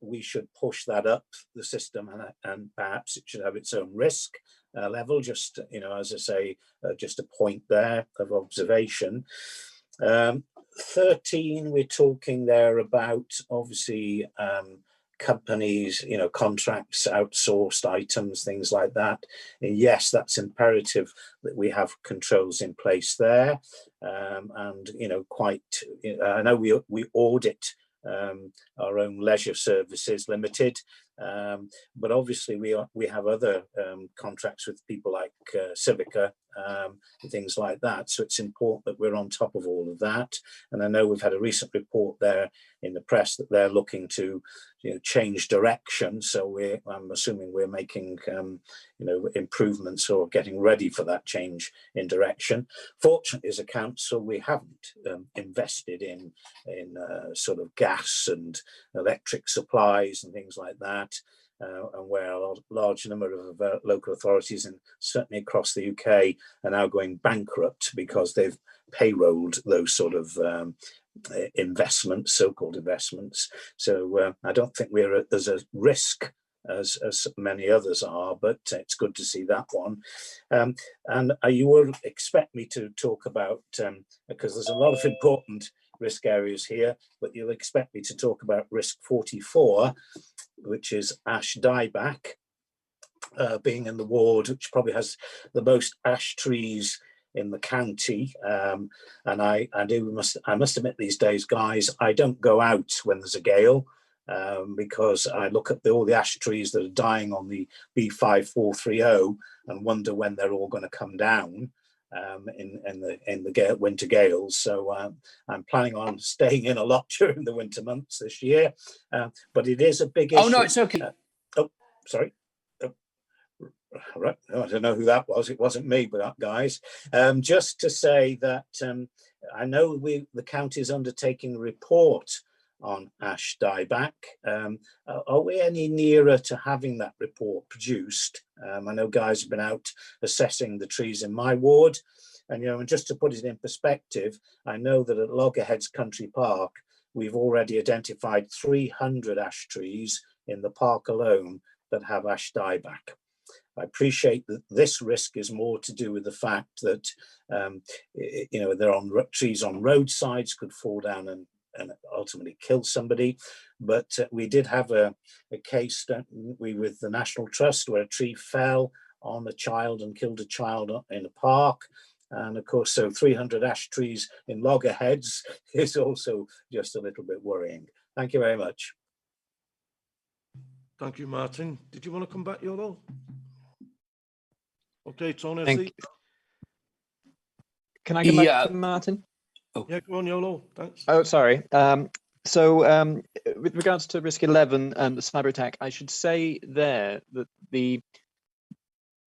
we should push that up the system, and perhaps it should have its own risk level. Just, as I say, just a point there of observation. 13, we're talking there about, obviously, companies, contracts, outsourced items, things like that. And yes, that's imperative that we have controls in place there. And, I know we audit our own leisure services limited, but obviously we have other contracts with people like Civica and things like that. So it's important that we're on top of all of that. And I know we've had a recent report there in the press that they're looking to change direction. So I'm assuming we're making improvements or getting ready for that change in direction. Fortunately, as a council, we haven't invested in sort of gas and electric supplies and things like that. And where a large number of local authorities, and certainly across the UK, are now going bankrupt because they've payrolled those sort of investments, so-called investments. So I don't think we're as a risk as many others are, but it's good to see that one. And you will expect me to talk about, because there's a lot of important risk areas here, but you'll expect me to talk about risk 44, which is ash dieback, being in the ward, which probably has the most ash trees in the county. And I must admit these days, guys, I don't go out when there's a gale, because I look at all the ash trees that are dying on the B5430 and wonder when they're all going to come down in the winter gales. So I'm planning on staying in a lot during the winter months this year, but it is a big issue. Oh no, it's okay. Oh, sorry. Right. Oh, I don't know who that was. It wasn't me, but guys, just to say that I know the county is undertaking a report on ash dieback. Are we any nearer to having that report produced? I know guys have been out assessing the trees in my ward, and and just to put it in perspective, I know that at Loggerheads Country Park, we've already identified 300 ash trees in the park alone that have ash dieback. I appreciate that this risk is more to do with the fact that they're on trees on roadsides, could fall down and ultimately kill somebody. But we did have a case with the National Trust where a tree fell on a child and killed a child in a park. And of course, so 300 ash trees in Loggerheads is also just a little bit worrying. Thank you very much. Thank you, Martin. Did you want to come back, Yolo? Okay, Tony. Can I come back to Martin? Oh. Yeah, go on, Yolo. Thanks. Oh, sorry. So with regards to risk 11 and the cyber attack, I should say there that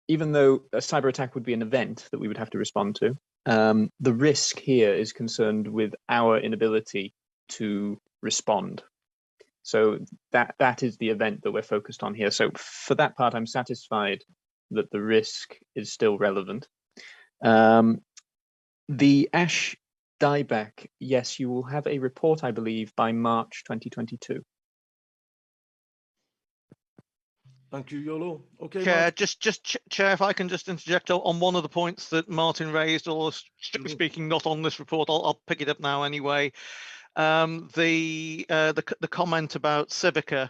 even though a cyber attack would be an event that we would have to respond to, the risk here is concerned with our inability to respond. So that is the event that we're focused on here. So for that part, I'm satisfied that the risk is still relevant. The ash dieback, yes, you will have a report, I believe, by March 2022. Thank you, Yolo. Okay, Chair, Martin. Chair, if I can just interject on one of the points that Martin raised, or strictly speaking, not on this report, I'll pick it up now anyway. The comment about Civica.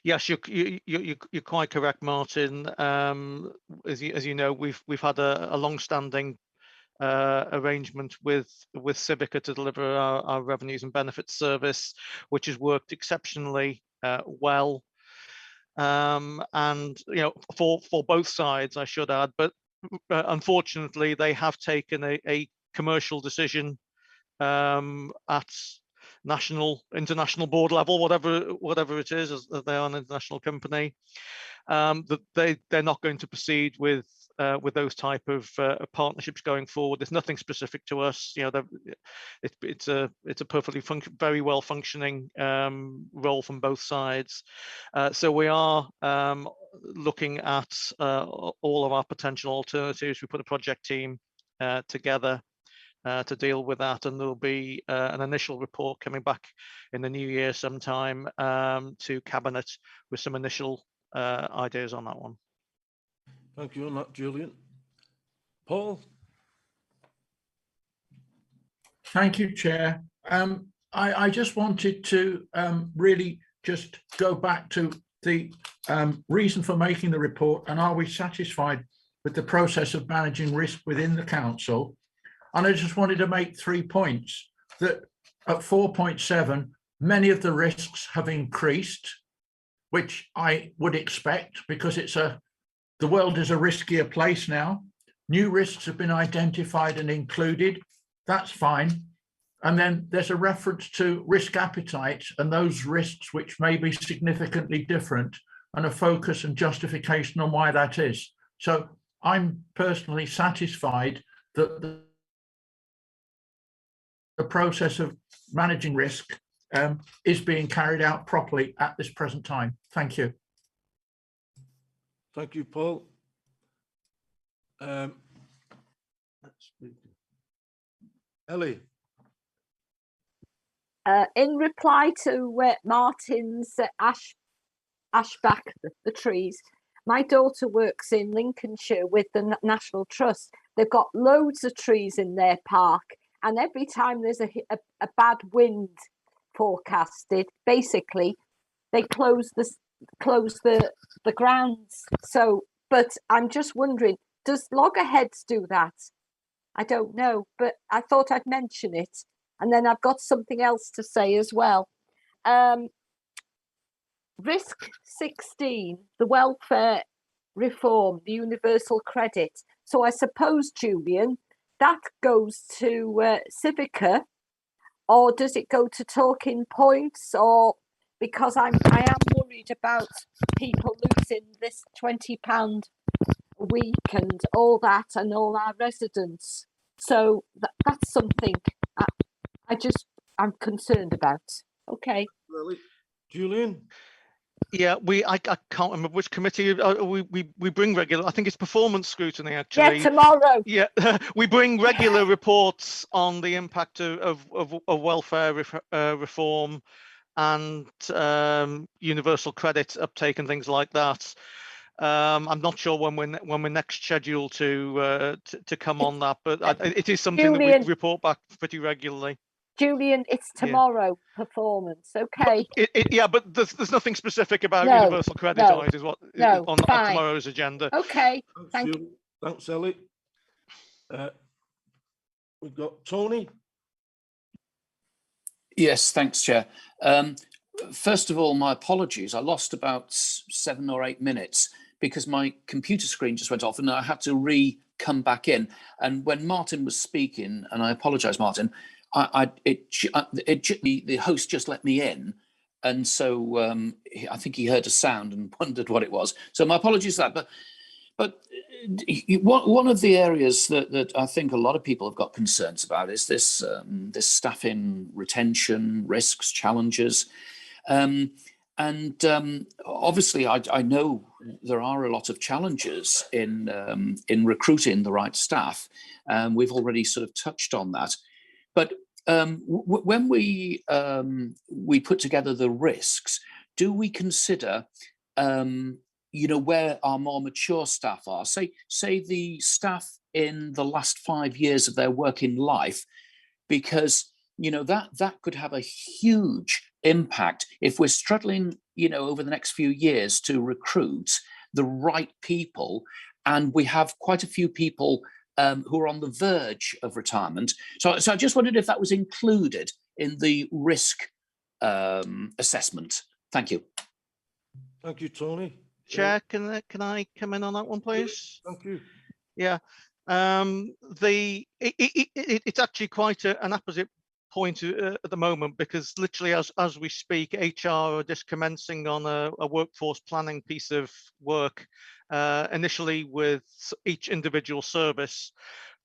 Yes, you're quite correct, Martin. As you know, we've had a long-standing arrangement with Civica to deliver our revenues and benefits service, which has worked exceptionally well. And for both sides, I should add, but unfortunately, they have taken a commercial decision at international board level, whatever it is, as they are an international company, that they're not going to proceed with those type of partnerships going forward. There's nothing specific to us. It's a perfectly very well functioning role from both sides. So we are looking at all of our potential alternatives. We put a project team together to deal with that, and there'll be an initial report coming back in the new year sometime to Cabinet with some initial ideas on that one. Thank you on that, Julian. Paul? Thank you, Chair. I just wanted to really just go back to the reason for making the report, and are we satisfied with the process of managing risk within the council? And I just wanted to make 3 points. That at 4.7, many of the risks have increased, which I would expect because the world is a riskier place now. New risks have been identified and included. That's fine. And then there's a reference to risk appetite and those risks which may be significantly different, and a focus and justification on why that is. So I'm personally satisfied that the process of managing risk is being carried out properly at this present time. Thank you. Thank you, Paul. Ellie? In reply to Martin's ashback, the trees, my daughter works in Lincolnshire with the National Trust. They've got loads of trees in their park, and every time there's a bad wind forecasted, basically they close the grounds. So, but I'm just wondering, does Loggerheads do that? I don't know, but I thought I'd mention it. And then I've got something else to say as well. Risk 16, the welfare reform, the universal credit. So I suppose, Julian, that goes to Civica, or does it go to Talking Points? Or because I am worried about people losing this £20 a week and all that, and all our residents. So that's something I'm concerned about. Okay. Really? Julian? Yeah, I can't remember which committee we bring regular. I think it's performance scrutiny, actually. Yeah, tomorrow. Yeah, we bring regular reports on the impact of welfare reform and universal credit uptake and things like that. I'm not sure when we're next scheduled to come on that, but it is something that we report back pretty regularly. Julian, it's tomorrow, performance, okay? Yeah, but there's nothing specific about universal credit is what on tomorrow's agenda. Okay, thank you. Thanks, Ellie. We've got Tony. Yes, thanks, Chair. First of all, my apologies. I lost about 7 or 8 minutes because my computer screen just went off and I had to come back in. And when Martin was speaking, and I apologise, Martin, the host just let me in, and so I think he heard a sound and wondered what it was. So my apologies for that. But one of the areas that I think a lot of people have got concerns about is this staffing retention risks, challenges, and obviously I know there are a lot of challenges in recruiting the right staff. We've already sort of touched on that. But when we put together the risks, do we consider, you know, where our more mature staff are? Say the staff in the last 5 years of their working life, because you know that could have a huge impact if we're struggling, you know, over the next few years to recruit the right people, and we have quite a few people who are on the verge of retirement. So I just wondered if that was included in the risk assessment. Thank you. Thank you, Tony. Chair, can I come in on that one, please? Thank you. Yeah, it's actually quite an opposite point at the moment, because literally as we speak, HR are just commencing on a workforce planning piece of work, initially with each individual service,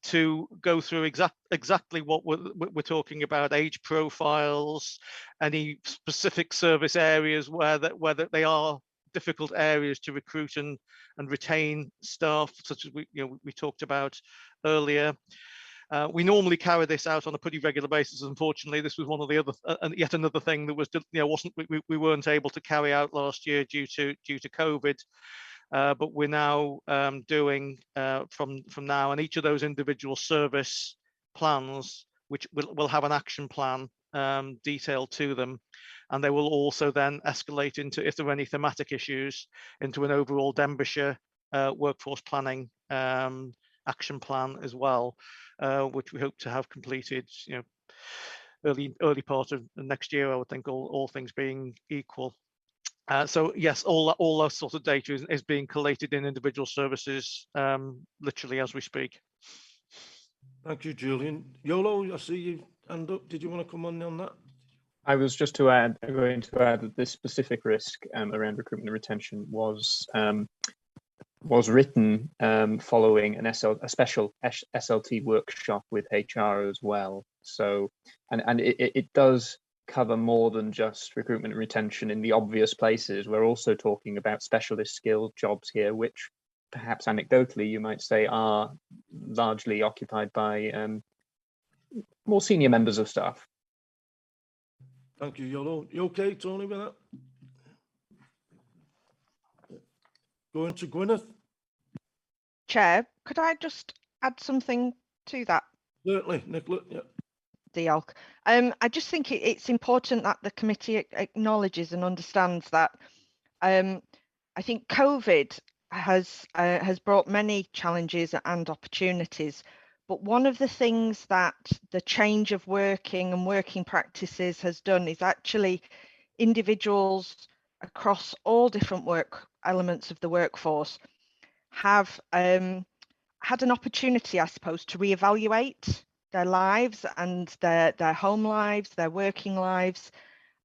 to go through exactly what we're talking about: age profiles, any specific service areas where they are difficult areas to recruit and retain staff, such as we talked about earlier. We normally carry this out on a pretty regular basis. Unfortunately, this was one of the other yet another thing that was, we weren't able to carry out last year due to COVID. But we're now doing from now, and each of those individual service plans, which will have an action plan detailed to them, and they will also then escalate into, if there are any thematic issues, into an overall Denbighshire workforce planning action plan as well, which we hope to have completed, you know, early part of next year, I would think, all things being equal. So yes, all that sort of data is being collated in individual services, literally as we speak. Thank you, Julian. Yolo, I see you hand up. Did you want to come on that? I was just going to add that this specific risk around recruitment and retention was written following a special SLT workshop with HR as well. So, and it does cover more than just recruitment and retention in the obvious places. We're also talking about specialist skill jobs here, which perhaps anecdotally you might say are largely occupied by more senior members of staff. Thank you, Yolo. You okay, Tony, with that? Going to Gwyneth. Chair, could I just add something to that? Certainly, Nicola. Yeah. Diolch. I just think it's important that the committee acknowledges and understands that I think COVID has brought many challenges and opportunities, but one of the things that the change of working and working practices has done is actually individuals across all different work elements of the workforce have had an opportunity, I suppose, to reevaluate their lives and their home lives, their working lives.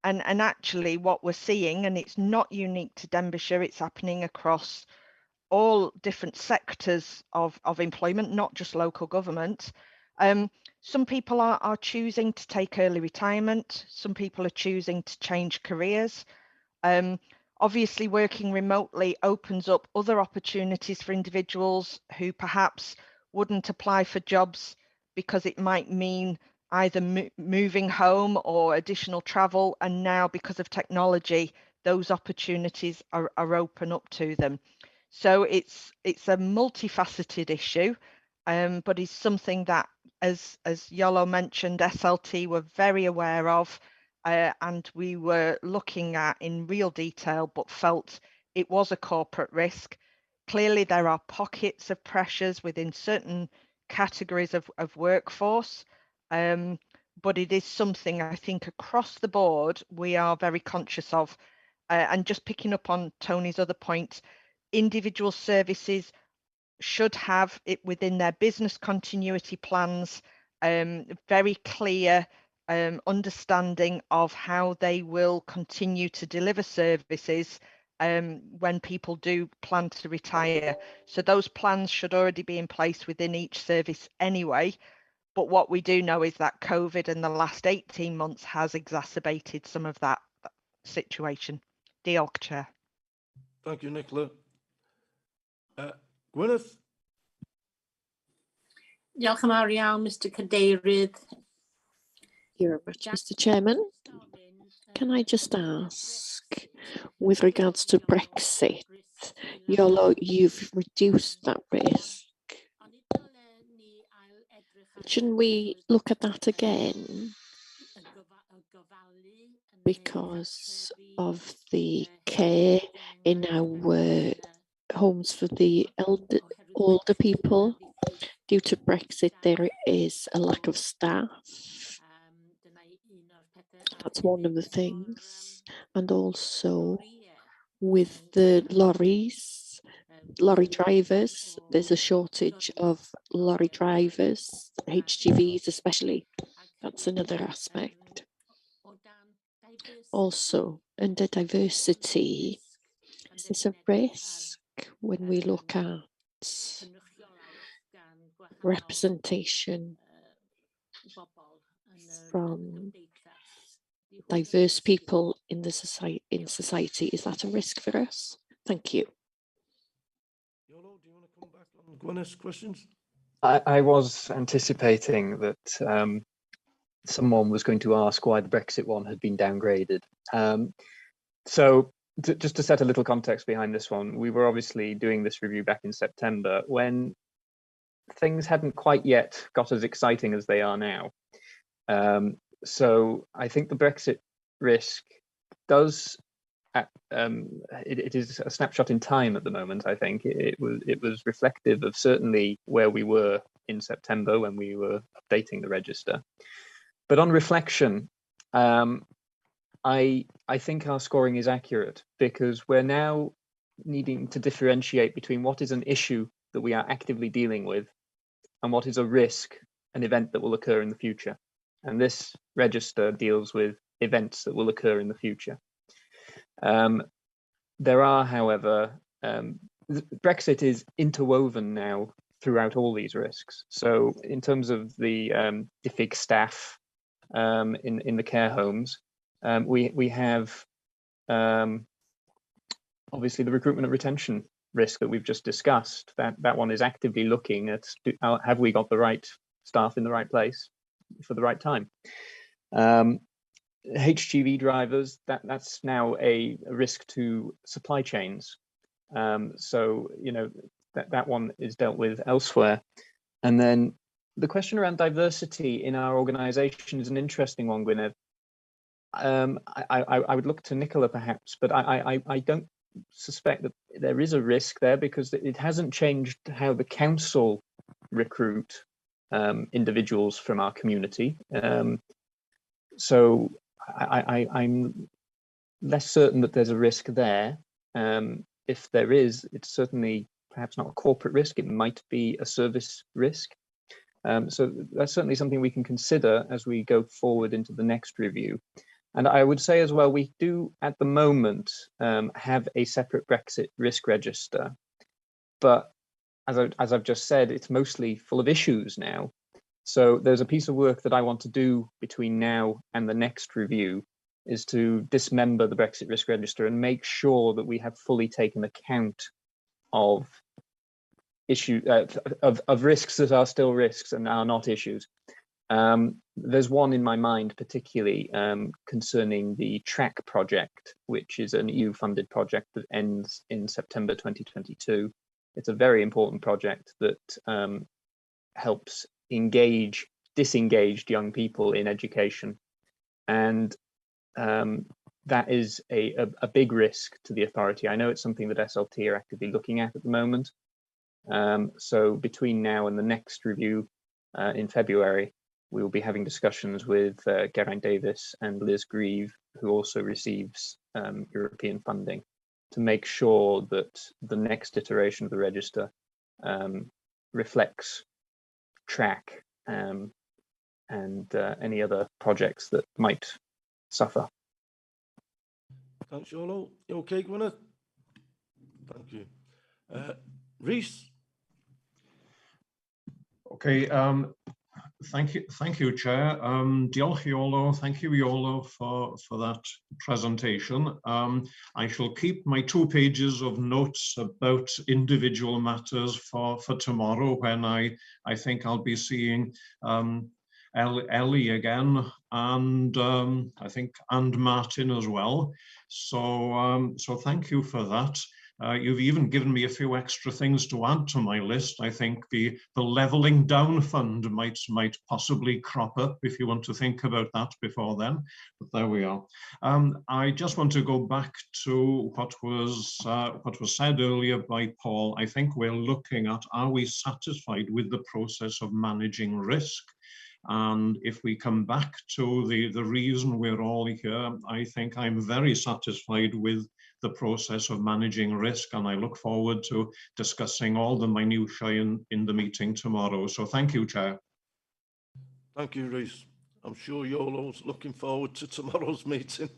And actually what we're seeing, and it's not unique to Denbighshire, it's happening across all different sectors of employment, not just local government. Some people are choosing to take early retirement. Some people are choosing to change careers. Obviously, working remotely opens up other opportunities for individuals who perhaps wouldn't apply for jobs because it might mean either moving home or additional travel. And now, because of technology, those opportunities are open up to them. So it's a multifaceted issue, but it's something that, as Yolo mentioned, SLT were very aware of, and we were looking at in real detail, but felt it was a corporate risk. Clearly, there are pockets of pressures within certain categories of workforce, but it is something I think across the board we are very conscious of. And just picking up on Tony's other point, individual services should have it within their business continuity plans, very clear understanding of how they will continue to deliver services when people do plan to retire. So those plans should already be in place within each service anyway. But what we do know is that COVID in the last 18 months has exacerbated some of that situation. Diolch, Chair. Thank you, Nicola. Gwyneth. Diolch yn fawr iawn, Mr Cadeirydd. Thank you very much, Mr Chairman. Can I just ask, with regards to Brexit, Iolo, you've reduced that risk. Shouldn't we look at that again? Because of the care in our homes for the older people. Due to Brexit, there is a lack of staff. That's one of the things. And also with the lorry drivers, there's a shortage of lorry drivers, HGVs especially. That's another aspect. Also, under diversity, is this a risk when we look at representation from diverse people in the society? Is that a risk for us? Thank you. Iolo, do you want to come back on Gwyneth's questions? I was anticipating that someone was going to ask why the Brexit one had been downgraded. So just to set a little context behind this one, we were obviously doing this review back in September when things hadn't quite yet got as exciting as they are now. So I think the Brexit risk does, it is a snapshot in time at the moment. I think it was reflective of certainly where we were in September when we were updating the register. But on reflection, I think our scoring is accurate because we're now needing to differentiate between what is an issue that we are actively dealing with and what is a risk, an event that will occur in the future. And this register deals with events that will occur in the future. There are, however, Brexit is interwoven now throughout all these risks. So in terms of the DFIG staff in the care homes, we have obviously the recruitment and retention risk that we've just discussed. That one is actively looking at have we got the right staff in the right place for the right time. HGV drivers, that's now a risk to supply chains. So you know that one is dealt with elsewhere. And then the question around diversity in our organisation is an interesting one, Gwyneth. I would look to Nicola perhaps, but I don't suspect that there is a risk there because it hasn't changed how the council recruit individuals from our community. So I'm less certain that there's a risk there. If there is, it's certainly perhaps not a corporate risk, it might be a service risk. So that's certainly something we can consider as we go forward into the next review. And I would say as well, we do at the moment have a separate Brexit risk register, but as I've just said, it's mostly full of issues now. So there's a piece of work that I want to do between now and the next review is to dismember the Brexit risk register and make sure that we have fully taken account of of risks that are still risks and are not issues. There's one in my mind particularly concerning the TRACK project, which is an EU-funded project that ends in September 2022. It's a very important project that helps engage disengaged young people in education, and that is a big risk to the authority. I know it's something that SLT are actively looking at the moment. So between now and the next review in February, we will be having discussions with Geraint Davis and Liz Grieve, who also receives European funding, to make sure that the next iteration of the register reflects TRACK and any other projects that might suffer. Thanks, Iolo. You okay, Gwyneth? Thank you. Rhys? Okay, thank you, Chair. Diolch Iolo, thank you Iolo for that presentation. I shall keep my 2 pages of notes about individual matters for tomorrow, when I think I'll be seeing Ellie again, and I think and Martin as well. So thank you for that. You've even given me a few extra things to add to my list. I think the levelling down fund might possibly crop up if you want to think about that before then. But there we are. I just want to go back to what was said earlier by Paul. I think we're looking at, are we satisfied with the process of managing risk? And if we come back to the reason we're all here, I think I'm very satisfied with the process of managing risk, and I look forward to discussing all the minutiae in the meeting tomorrow. So thank you, Chair. Thank you, Rhys. I'm sure Yolo's looking forward to tomorrow's meeting.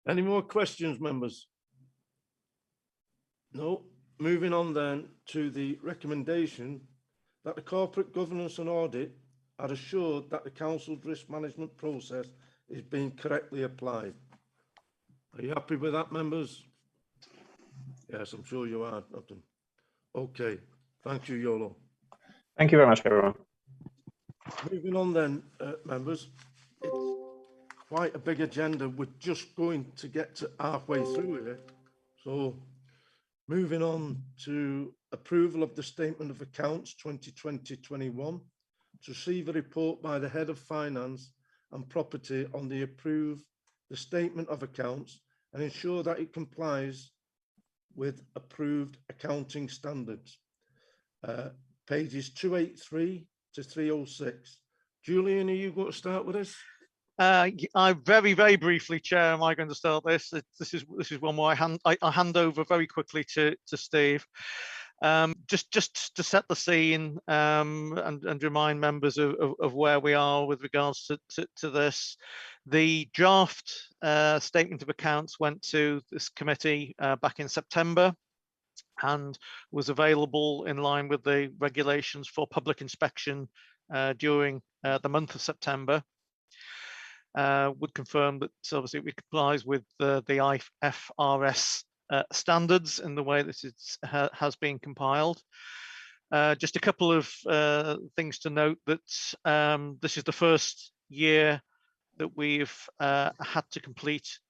Any more questions, members? No. Moving on then to the recommendation that the Corporate Governance and Audit are assured that the Council's risk management process is being correctly applied. Are you happy with that, members? Yes, I'm sure you are, Upton. Okay, thank you, Yolo. Thank you very much, everyone. Moving on then, members, it's quite a big agenda. We're just going to get to halfway through here. So moving on to approval of the Statement of Accounts 2020-21, to receive a report by the Head of Finance and Property on the Statement of Accounts and ensure that it complies with approved accounting standards. Pages 283 to 306. Julian, are you going to start with this? I very briefly, Chair, am I going to start this? This is one where I hand over very quickly to Steve. Just to set the scene and remind members of where we are with regards to this. The draft Statement of Accounts went to this committee back in September and was available in line with the regulations for public inspection during the month of September. Would confirm that obviously it complies with the IFRS standards in the way that it has been compiled. Just a couple of things to note that this is the first year that we've had to complete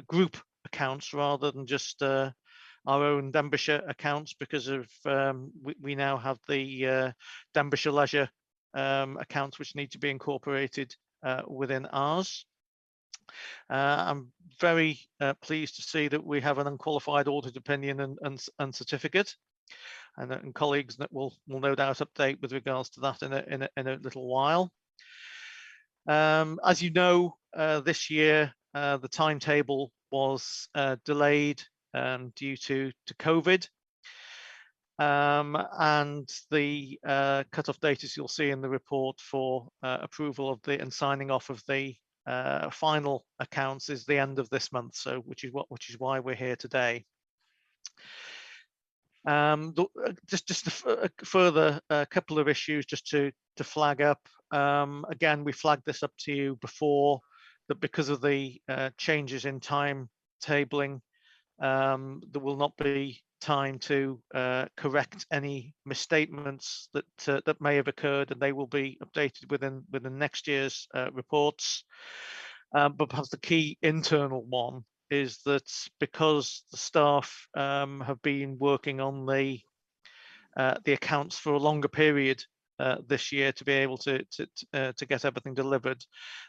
group accounts rather than just our own Denbighshire accounts, because of we now have the Denbighshire Leisure accounts which need to be incorporated within ours. I'm very pleased to see that we have an unqualified audit opinion and certificate, and colleagues that will no doubt update with regards to that in a little while. As you know, this year the timetable was delayed due to COVID. And the cut-off date, as you'll see in the report, for approval of and signing off of the final accounts is the end of this month. So, which is why we're here today. Just a further couple of issues just to flag up. Again, we flagged this up to you before, that because of the changes in timetabling, there will not be time to correct any misstatements that may have occurred, and they will be updated within next year's reports. But perhaps the key internal one is that because the staff have been working on the accounts for a longer period this year to be able to get everything delivered,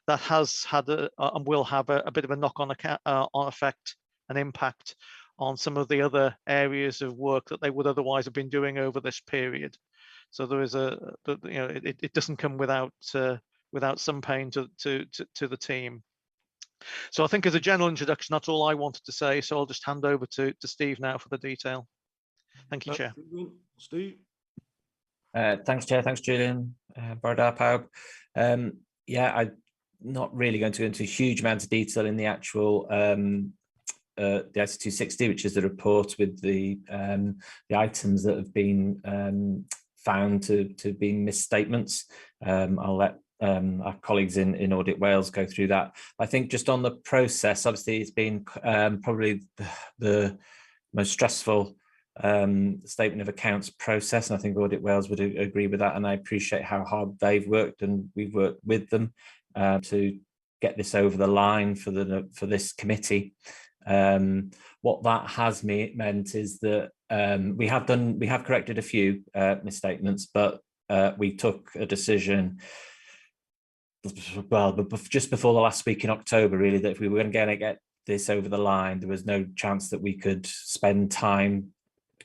that has had and will have a bit of a knock-on effect and impact on some of the other areas of work that they would otherwise have been doing over this period. So there is it doesn't come without some pain to the team. So I think as a general introduction, that's all I wanted to say. So I'll just hand over to Steve now for the detail. Thank you, Chair. Steve. Thanks, Chair. Thanks, Julian. Bardar Paub. Yeah, I'm not really going to go into a huge amount of detail in the actual the IC 260, which is the report with the items that have been found to be misstatements. I'll let our colleagues in Audit Wales go through that. I think just on the process, obviously it's been probably the most stressful statement of accounts process, and I think Audit Wales would agree with that, and I appreciate how hard they've worked and we've worked with them to get this over the line for this committee. What that has meant is that we have corrected a few misstatements, but we took a decision, well, just before the last week in October, really, that if we were going to get this over the line, there was no chance that we could spend time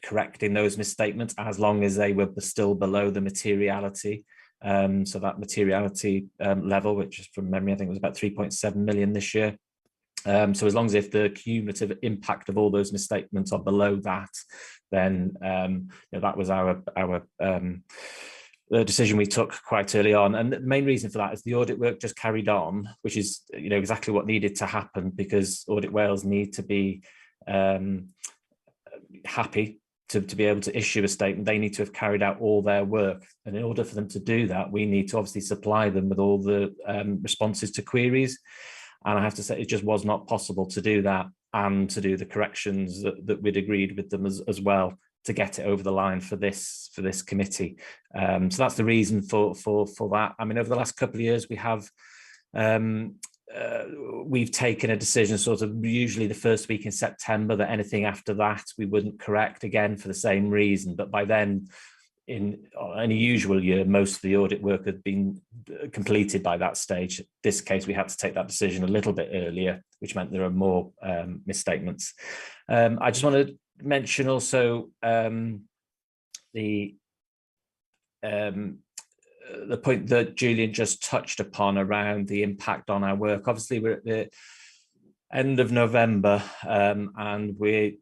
correcting those misstatements as long as they were still below the materiality. So that materiality level, which is from memory, I think it was about 3.7 million this year. So as long as if the cumulative impact of all those misstatements are below that, then that was the decision we took quite early on. And the main reason for that is the audit work just carried on, which is exactly what needed to happen, because Audit Wales need to be happy to be able to issue a statement. They need to have carried out all their work, and in order for them to do that, we need to obviously supply them with all the responses to queries. And I have to say, it just was not possible to do that and to do the corrections that we'd agreed with them as well, to get it over the line for this committee. So that's the reason for that. I mean, over the last couple of years, we've taken a decision sort of usually the first week in September that anything after that we wouldn't correct, again for the same reason. But by then, in any usual year, most of the audit work had been completed by that stage. In this case, we had to take that decision a little bit earlier, which meant there are more misstatements. I just want to mention also the point that Julian just touched upon around the impact on our work. Obviously, we're at the end of November, and we're,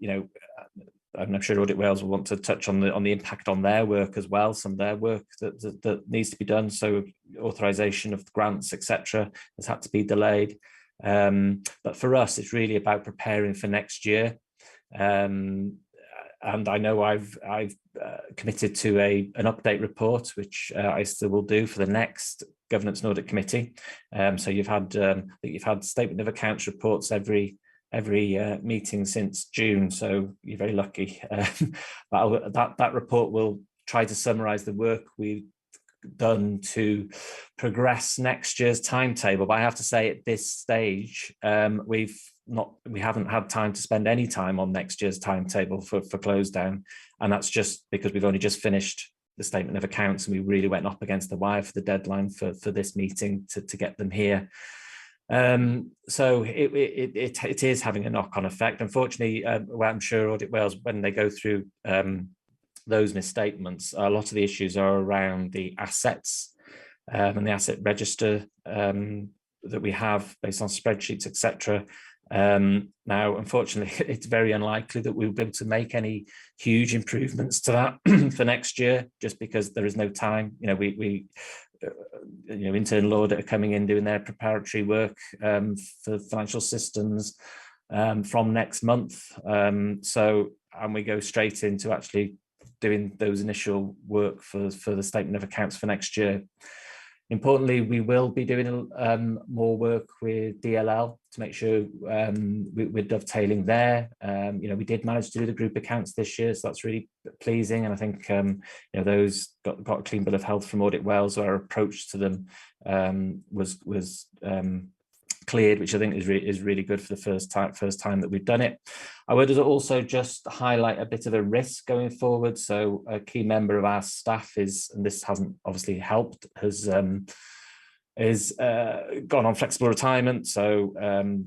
I'm sure Audit Wales will want to touch on the impact on their work as well, some of their work that needs to be done. So authorization of grants, etc., has had to be delayed. But for us, it's really about preparing for next year. And I know I've committed to an update report, which I still will do for the next Governance and Audit Committee. So you've had statement of accounts reports every meeting since June, so you're very lucky. That report will try to summarise the work we've done to progress next year's timetable. But I have to say, at this stage, we haven't had time to spend any time on next year's timetable for close down, and that's just because we've only just finished the statement of accounts, and we really went up against the wire for the deadline for this meeting to get them here. So it is having a knock-on effect. Unfortunately, well, I'm sure Audit Wales, when they go through those misstatements, a lot of the issues are around the assets and the asset register that we have based on spreadsheets, etc. Now, unfortunately, it's very unlikely that we'll be able to make any huge improvements to that for next year, just because there is no time. Internal audit are coming in doing their preparatory work for financial systems from next month. And we go straight into actually doing those initial work for the statement of accounts for next year. Importantly, we will be doing more work with DLL to make sure we're dovetailing there. We did manage to do the group accounts this year, so that's really pleasing. And I think those got a clean bill of health from Audit Wales. So our approach to them was cleared, which I think is really good for the first time that we've done it. I would also just highlight a bit of a risk going forward. So a key member of our staff is, and this hasn't obviously helped, has gone on flexible retirement. So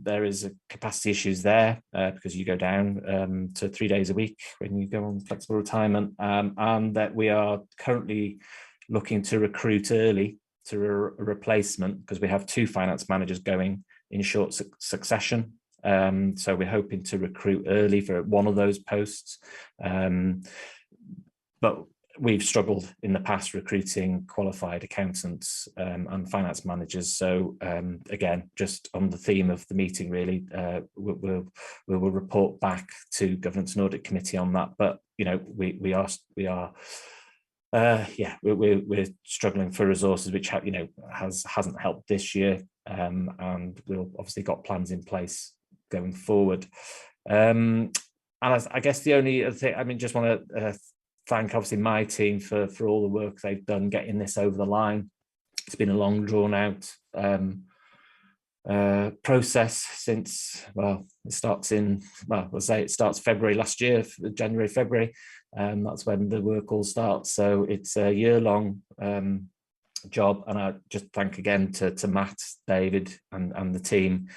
there is capacity issues there because you go down to 3 days a week when you go on flexible retirement, and that we are currently looking to recruit early to a replacement, because we have 2 finance managers going in short succession. So we're hoping to recruit early for one of those posts. But we've struggled in the past recruiting qualified accountants and finance managers. So again, just on the theme of the meeting, really, we will report back to Governance and Audit Committee on that. But we're struggling for resources, which hasn't helped this year, and we've obviously got plans in place going forward. And I guess the only other thing, just want to thank obviously my team for all the work they've done getting this over the line. It's been a long, drawn out process since, well, it starts in, well, we'll say it starts February last year, January, February. That's when the work all starts. So it's a year-long job, and I just thank again to Matt, David, and the team,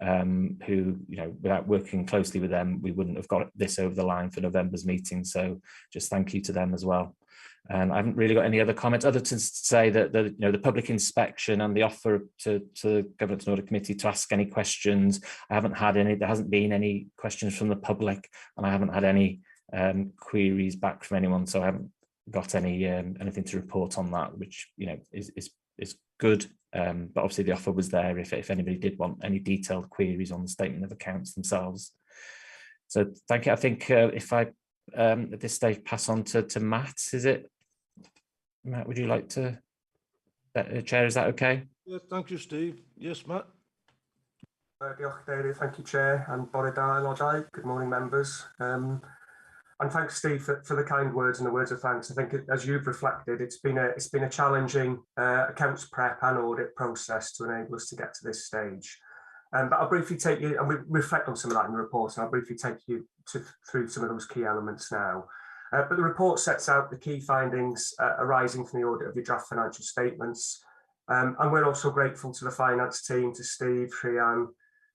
who, you know, without working closely with them, we wouldn't have got this over the line for November's meeting. So just thank you to them as well. And I haven't really got any other comments other than to say that the public inspection and the offer to the Governance and Audit Committee to ask any questions. I haven't had any. There hasn't been any questions from the public, and I haven't had any queries back from anyone. So I haven't got any anything to report on that, which, you know, is good. But obviously the offer was there if anybody did want any detailed queries on the statement of accounts themselves. So thank you. I think if I at this stage pass on to Matt, is it? Matt, would you like to, Chair, is that okay? Yeah, thank you, Steve. Yes, Matt. Thank you, Chair, and bore da aelodau. Good morning, members. And thanks, Steve, for the kind words and the words of thanks. I think, as you've reflected, it's been a challenging accounts prep and audit process to enable us to get to this stage. But I'll briefly take you, and we reflect on some of that in the report, and I'll briefly take you through some of those key elements now. But the report sets out the key findings arising from the audit of the draft financial statements. And we're also grateful to the finance team, to Steve, Rhian,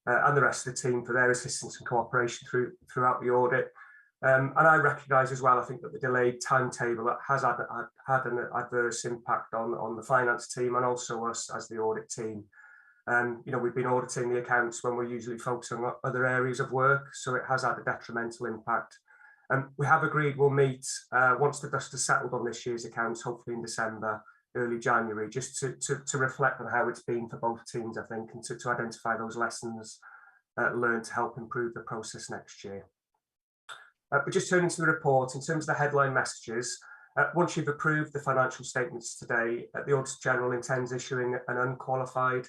and the rest of the team for their assistance and cooperation throughout the audit. And I recognise as well, I think that the delayed timetable that has had an adverse impact on the finance team and also us as the audit team. You know, we've been auditing the accounts when we're usually focusing on other areas of work, so it has had a detrimental impact. We have agreed we'll meet once the dust has settled on this year's accounts, hopefully in December, early January, just to reflect on how it's been for both teams, I think, and to identify those lessons learned to help improve the process next year. But just turning to the report, in terms of the headline messages, once you've approved the financial statements today, the Auditor General intends issuing an unqualified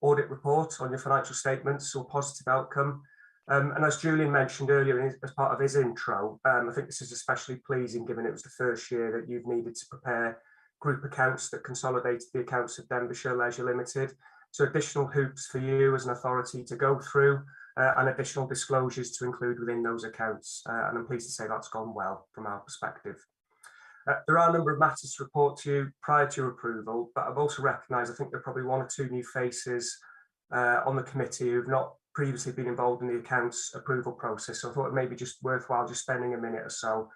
audit report on your financial statements, so a positive outcome. And as Julian mentioned earlier as part of his intro, I think this is especially pleasing given it was the first year that you've needed to prepare group accounts that consolidated the accounts of Denbighshire Leisure Limited. So additional hoops for you as an authority to go through and additional disclosures to include within those accounts. And I'm pleased to say that's gone well from our perspective. There are a number of matters to report to you prior to your approval, but I've also recognised I think there are probably one or two new faces on the committee who've not previously been involved in the accounts approval process. So I thought it may be just worthwhile just spending a minute or so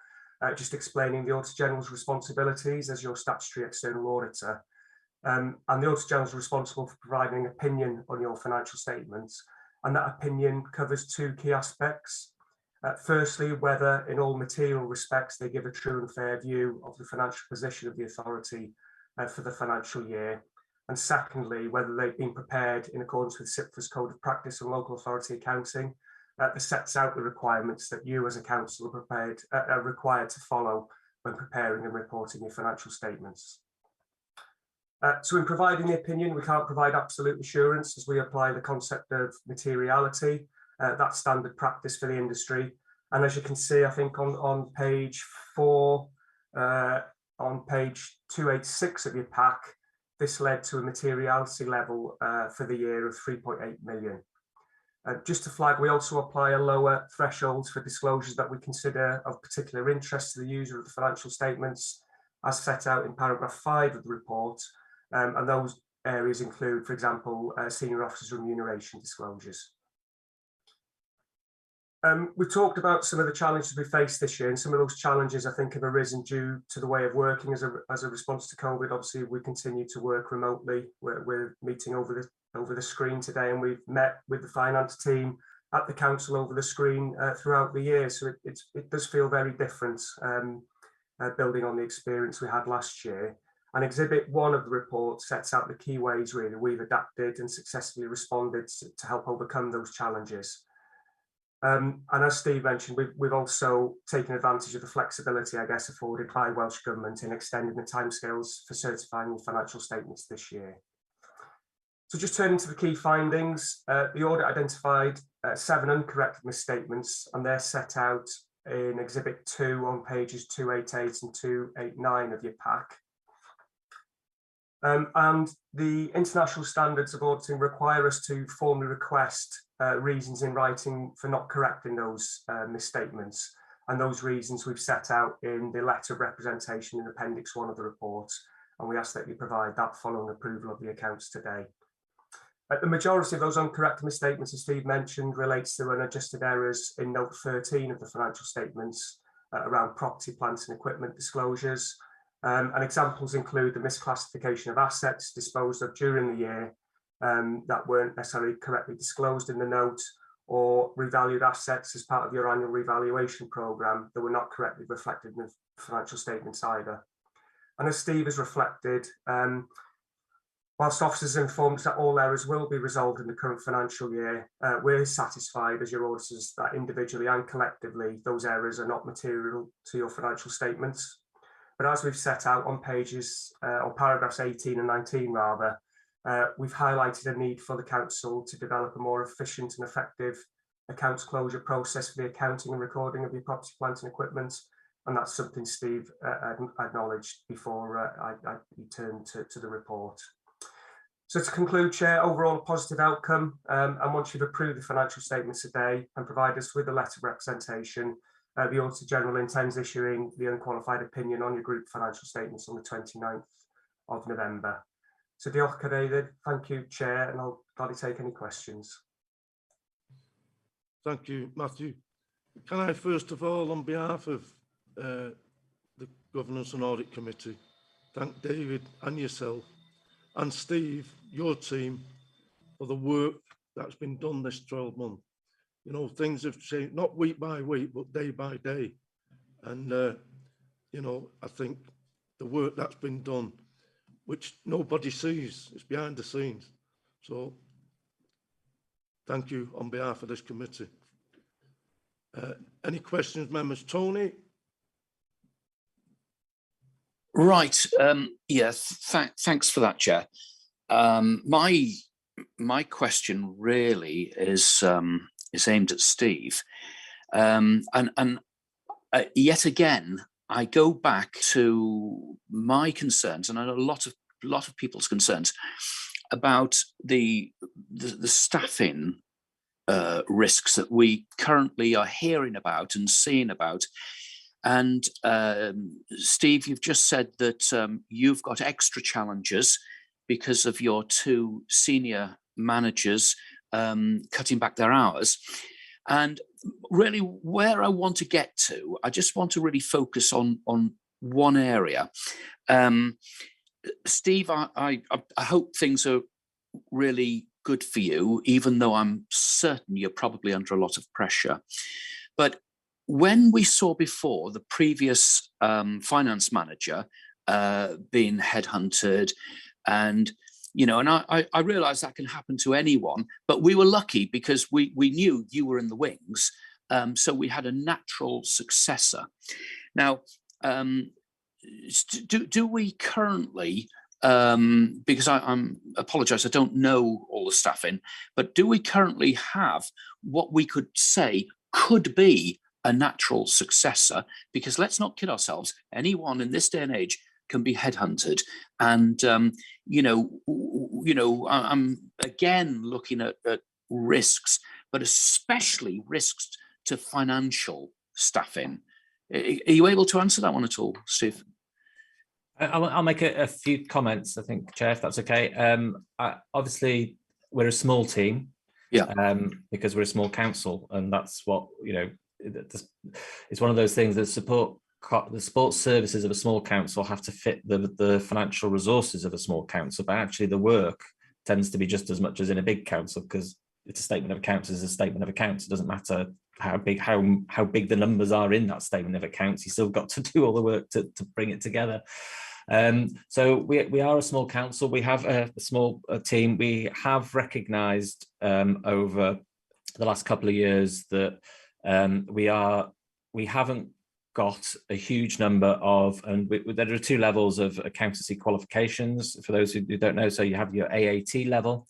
just explaining the Auditor General's responsibilities as your statutory external auditor. And the Auditor General is responsible for providing an opinion on your financial statements, and that opinion covers two key aspects. Firstly, whether in all material respects they give a true and fair view of the financial position of the authority for the financial year. And secondly, whether they've been prepared in accordance with SIPFA's Code of Practice on Local Authority Accounting that sets out the requirements that you as a council are required to follow when preparing and reporting your financial statements. So in providing the opinion, we can't provide absolute assurance as we apply the concept of materiality. That's standard practice for the industry. And as you can see, I think on page 4, on page 286 of your pack, this led to a materiality level for the year of 3.8 million. Just to flag, we also apply a lower threshold for disclosures that we consider of particular interest to the user of the financial statements, as set out in paragraph 5 of the report. And those areas include, for example, senior officers' remuneration disclosures. We've talked about some of the challenges we faced this year, and some of those challenges I think have arisen due to the way of working as a response to COVID. Obviously, we continue to work remotely. We're meeting over the screen today, and we've met with the finance team at the council over the screen throughout the year. So it does feel very different, building on the experience we had last year. And Exhibit 1 of the report sets out the key ways really we've adapted and successfully responded to help overcome those challenges. And as Steve mentioned, we've also taken advantage of the flexibility, I guess, afforded by Welsh Government in extending the timescales for certifying financial statements this year. So just turning to the key findings, the audit identified 7 uncorrected misstatements, and they're set out in Exhibit 2 on pages 288 and 289 of your pack. And the international standards of auditing require us to formally request reasons in writing for not correcting those misstatements. And those reasons we've set out in the letter of representation in Appendix 1 of the report. And we ask that you provide that following approval of the accounts today. The majority of those uncorrected misstatements, as Steve mentioned, relates to unadjusted errors in note 13 of the financial statements around property, plants and equipment disclosures. And examples include the misclassification of assets disposed of during the year that weren't necessarily correctly disclosed in the note, or revalued assets as part of your annual revaluation programme that were not correctly reflected in the financial statements either. And as Steve has reflected, whilst officers informed us that all errors will be resolved in the current financial year, we're satisfied as your auditors that individually and collectively those errors are not material to your financial statements. But as we've set out on pages, or paragraphs 18 and 19 rather, we've highlighted a need for the council to develop a more efficient and effective accounts closure process for the accounting and recording of your property, plant and equipment. And that's something Steve acknowledged before I turned to the report. So to conclude, Chair, overall a positive outcome, and once you've approved the financial statements today and provide us with a letter of representation, the Auditor General intends issuing the unqualified opinion on your group financial statements on the 29th of November. So diolch Cadeirydd, thank you, Chair, and I'll gladly take any questions. Thank you, Matthew. Can I first of all, on behalf of the Governance and Audit Committee, thank David and yourself and Steve, your team, for the work that's been done this 12 months. You know, things have changed, not week by week, but day by day. And, you know, I think the work that's been done, which nobody sees, it's behind the scenes. So thank you on behalf of this committee. Any questions, members? Tony? Right. Thanks for that, Chair. My question really is aimed at Steve, and yet again I go back to my concerns, and I know a lot of people's concerns about the staffing risks that we currently are hearing about and seeing about. And Steve, you've just said that you've got extra challenges because of your two senior managers cutting back their hours. And really where I want to get to, I just want to really focus on one area. Steve, I hope things are really good for you, even though I'm certain you're probably under a lot of pressure. But when we saw before the previous finance manager being headhunted, and you know, and I realize that can happen to anyone, but we were lucky because we knew you were in the wings, so we had a natural successor. Now, do we currently, because I'm apologize, I don't know all the staffing, but do we currently have what we could say could be a natural successor? Because let's not kid ourselves, anyone in this day and age can be headhunted. And you know, I'm again looking at risks, but especially risks to financial staffing. Are you able to answer that one at all, Steve? I'll make a few comments, I think, Chair, if that's okay. Obviously, we're a small team, because we're a small council, and that's what, you know, it's one of those things that the support services of a small council have to fit the financial resources of a small council, but actually the work tends to be just as much as in a big council, because it's a statement of accounts is a statement of accounts. It doesn't matter how big the numbers are in that statement of accounts, you still got to do all the work to bring it together. So we are a small council, we have a small team. We have recognised over the last couple of years that we haven't got a huge number of, and there are two levels of accountancy qualifications for those who don't know. So you have your AAT level,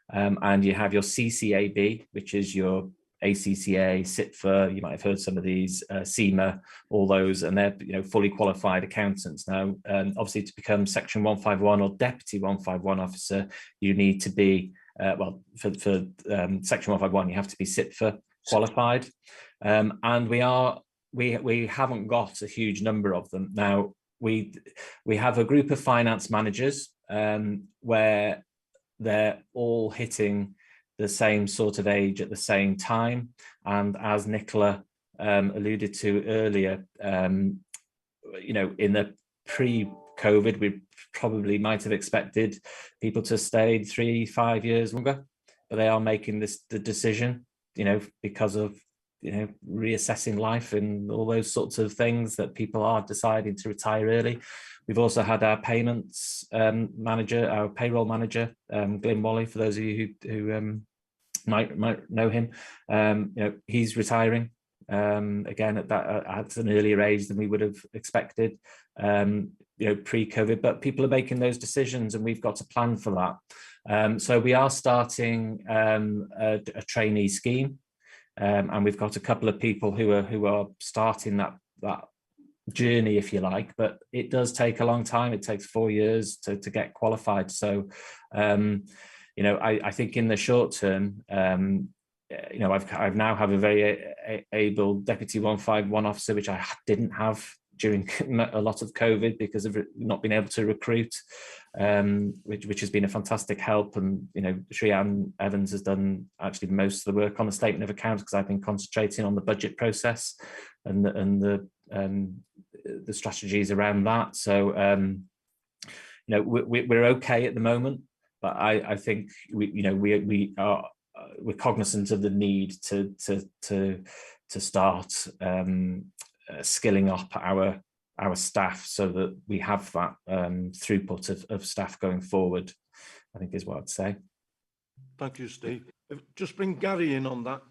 and you have your CCAB, which is your ACCA, SITFA, you might have heard some of these, SEMA, all those, and they're fully qualified accountants. Now, obviously, to become Section 151 or Deputy 151 officer, you need to be well, for Section 151, you have to be SITFA qualified, and we haven't got a huge number of them now. We have a group of finance managers where they're all hitting the same sort of age at the same time, and as Nicola alluded to earlier, in the pre-COVID, we probably might have expected people to stay 3-5 years longer, but they are making the decision, because of reassessing life and all those sorts of things, that people are deciding to retire early. We've also had our payments manager, our payroll manager, Glyn Wally, for those of you who might know him. He's retiring again at an earlier age than we would have expected, pre-COVID, but people are making those decisions and we've got to plan for that. So we are starting a trainee scheme, and we've got a couple of people who are starting that journey, if you like, but it does take a long time. It takes 4 years to get qualified. So I think in the short term, I've now have a very able Deputy 151 officer, which I didn't have during a lot of COVID because of not being able to recruit, which has been a fantastic help. And Sri-Ann Evans has done actually most of the work on the statement of accounts, because I've been concentrating on the budget process and the strategies around that. So we're okay at the moment, but I think we're cognizant of the need to start skilling up our staff so that we have that throughput of staff going forward, I think is what I'd say. Thank you, Steve. Just bring Gary in on that,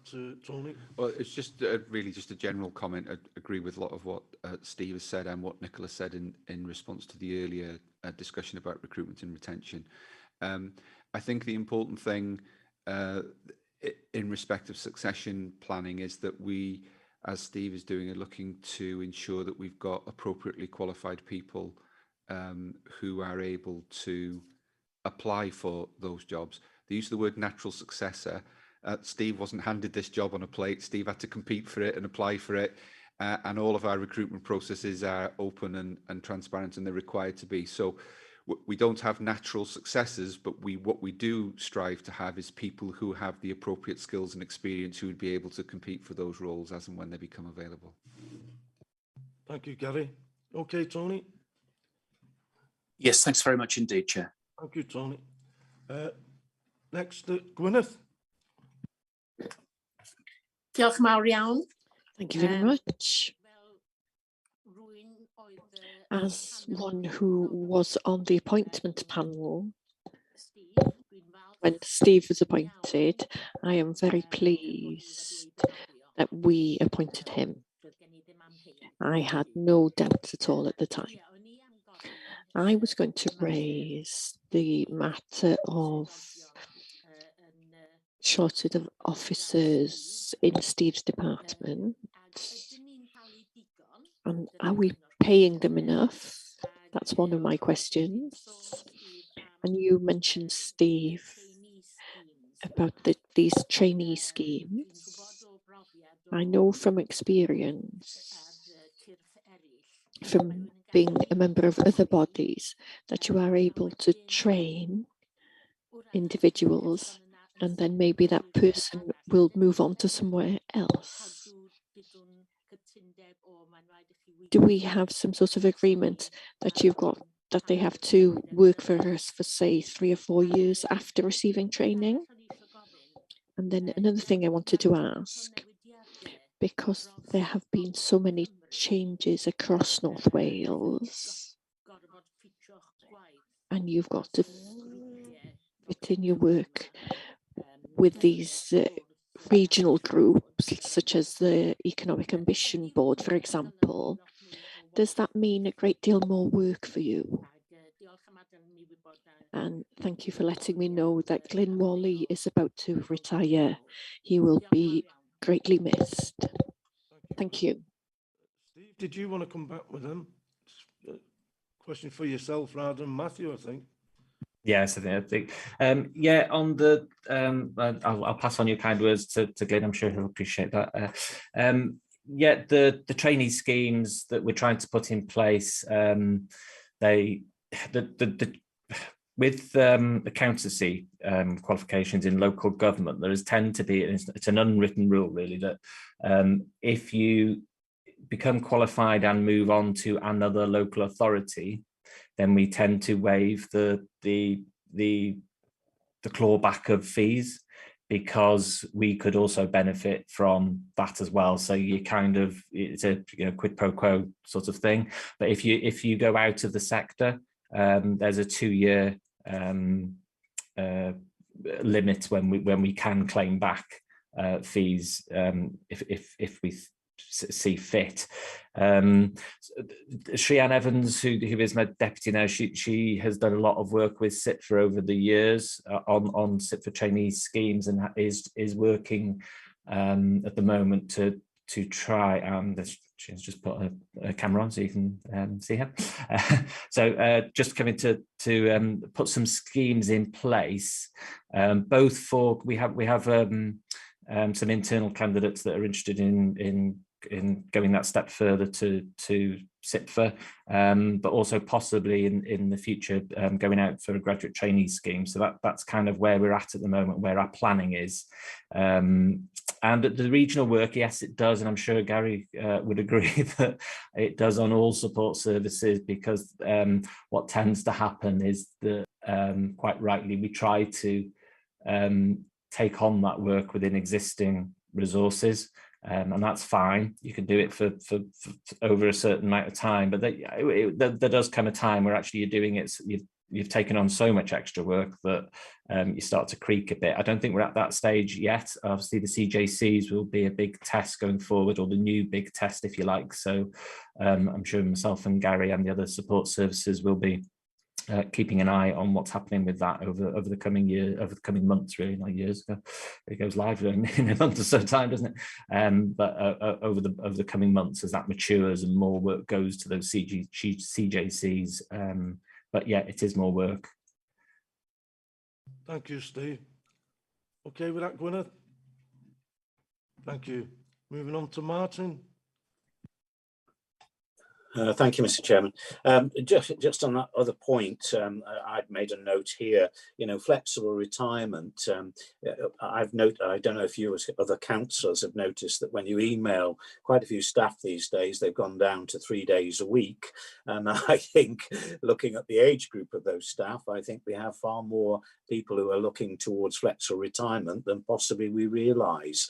Tony. Well, it's just really just a general comment. I agree with a lot of what Steve has said and what Nicola said in response to the earlier discussion about recruitment and retention. I think the important thing in respect of succession planning is that we, as Steve is doing, are looking to ensure that we've got appropriately qualified people who are able to apply for those jobs. The use of the word natural successor, Steve wasn't handed this job on a plate. Steve had to compete for it and apply for it. And all of our recruitment processes are open and transparent, and they're required to be. So we don't have natural successors, but what we do strive to have is people who have the appropriate skills and experience who would be able to compete for those roles as and when they become available. Thank you, Gary. Okay, Tony. Yes, thanks very much indeed, Chair. Thank you, Tony. Next, Gwyneth. Diolch yn fawr iawn. Thank you very much. As one who was on the appointment panel when Steve was appointed, I am very pleased that we appointed him. I had no doubts at all at the time. I was going to raise the matter of shortage of officers in Steve's department. And are we paying them enough? That's one of my questions. And you mentioned, Steve, about these trainee schemes. I know from experience, from being a member of other bodies, that you are able to train individuals and then maybe that person will move on to somewhere else. Do we have some sort of agreement that you've got that they have to work for us for, say, 3 or 4 years after receiving training? And then another thing I wanted to ask, because there have been so many changes across North Wales, and you've got to fit in your work with these regional groups, such as the Economic Ambition Board, for example. Does that mean a great deal more work for you? And thank you for letting me know that Glyn Wally is about to retire. He will be greatly missed. Thank you. Steve, did you want to come back with them? Question for yourself rather than Matthew, I think. Yes, I think. Yeah, on the, I'll pass on your kind words to Glyn. I'm sure he'll appreciate that. Yeah, the trainee schemes that we're trying to put in place, with accountancy qualifications in local government, there is tend to be, it's an unwritten rule really, that if you become qualified and move on to another local authority, then we tend to waive the clawback of fees, because we could also benefit from that as well. So you kind of, it's a quid pro quo sort of thing. But if you go out of the sector, there's a 2-year limit when we can claim back fees if we see fit. Shreyanne Evans, who is my deputy now, she has done a lot of work with SITFA over the years on SITFA trainee schemes, and is working at the moment to try, she's just put a camera on so you can see her. So just coming to put some schemes in place, both for, we have some internal candidates that are interested in going that step further to SITFA, but also possibly in the future going out for a graduate trainee scheme. So that's kind of where we're at the moment, where our planning is. And the regional work, yes, it does, and I'm sure Gary would agree that it does on all support services, because what tends to happen is that, quite rightly, we try to take on that work within existing resources. And that's fine. You can do it for over a certain amount of time, but there does come a time where actually you're doing it, you've taken on so much extra work that you start to creak a bit. I don't think we're at that stage yet. Obviously, the CJCs will be a big test going forward, or the new big test, if you like. So I'm sure myself and Gary and the other support services will be keeping an eye on what's happening with that over the coming months, really, not years ago. It goes live in a month or so time, doesn't it? But over the coming months, as that matures and more work goes to those CJCs. But yeah, it is more work. Thank you, Steve. Okay with that, Gwyneth? Thank you. Moving on to Martin. Thank you, Mr. Chairman. Just on that other point, I'd made a note here, flexible retirement. I don't know if you as other councillors have noticed that when you email quite a few staff these days, they've gone down to 3 days a week. And I think, looking at the age group of those staff, I think we have far more people who are looking towards flexible retirement than possibly we realise.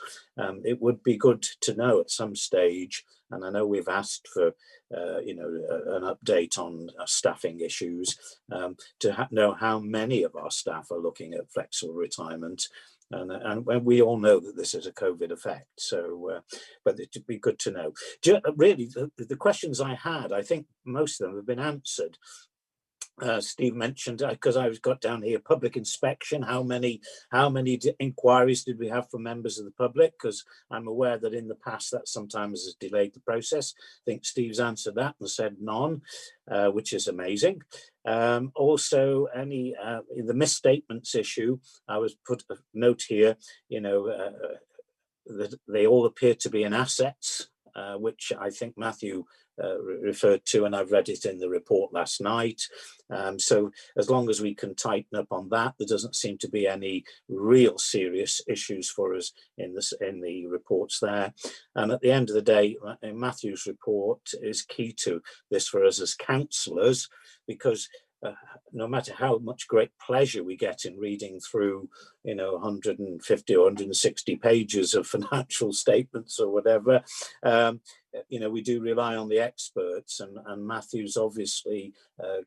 It would be good to know at some stage, and I know we've asked for an update on staffing issues, to know how many of our staff are looking at flexible retirement. And we all know that this is a COVID effect, so but it'd be good to know. Really, the questions I had, I think most of them have been answered. Steve mentioned, because I've got down here, public inspection. How many inquiries did we have from members of the public? Because I'm aware that in the past that sometimes has delayed the process. I think Steve's answered that and said none, which is amazing. Also, the misstatements issue, I was put a note here, that they all appear to be in assets, which I think Matthew referred to, and I've read it in the report last night. So as long as we can tighten up on that, there doesn't seem to be any real serious issues for us in the reports there. And at the end of the day, Matthew's report is key to this for us as councillors, because no matter how much great pleasure we get in reading through, 150 or 160 pages of financial statements or whatever, we do rely on the experts, and Matthew's obviously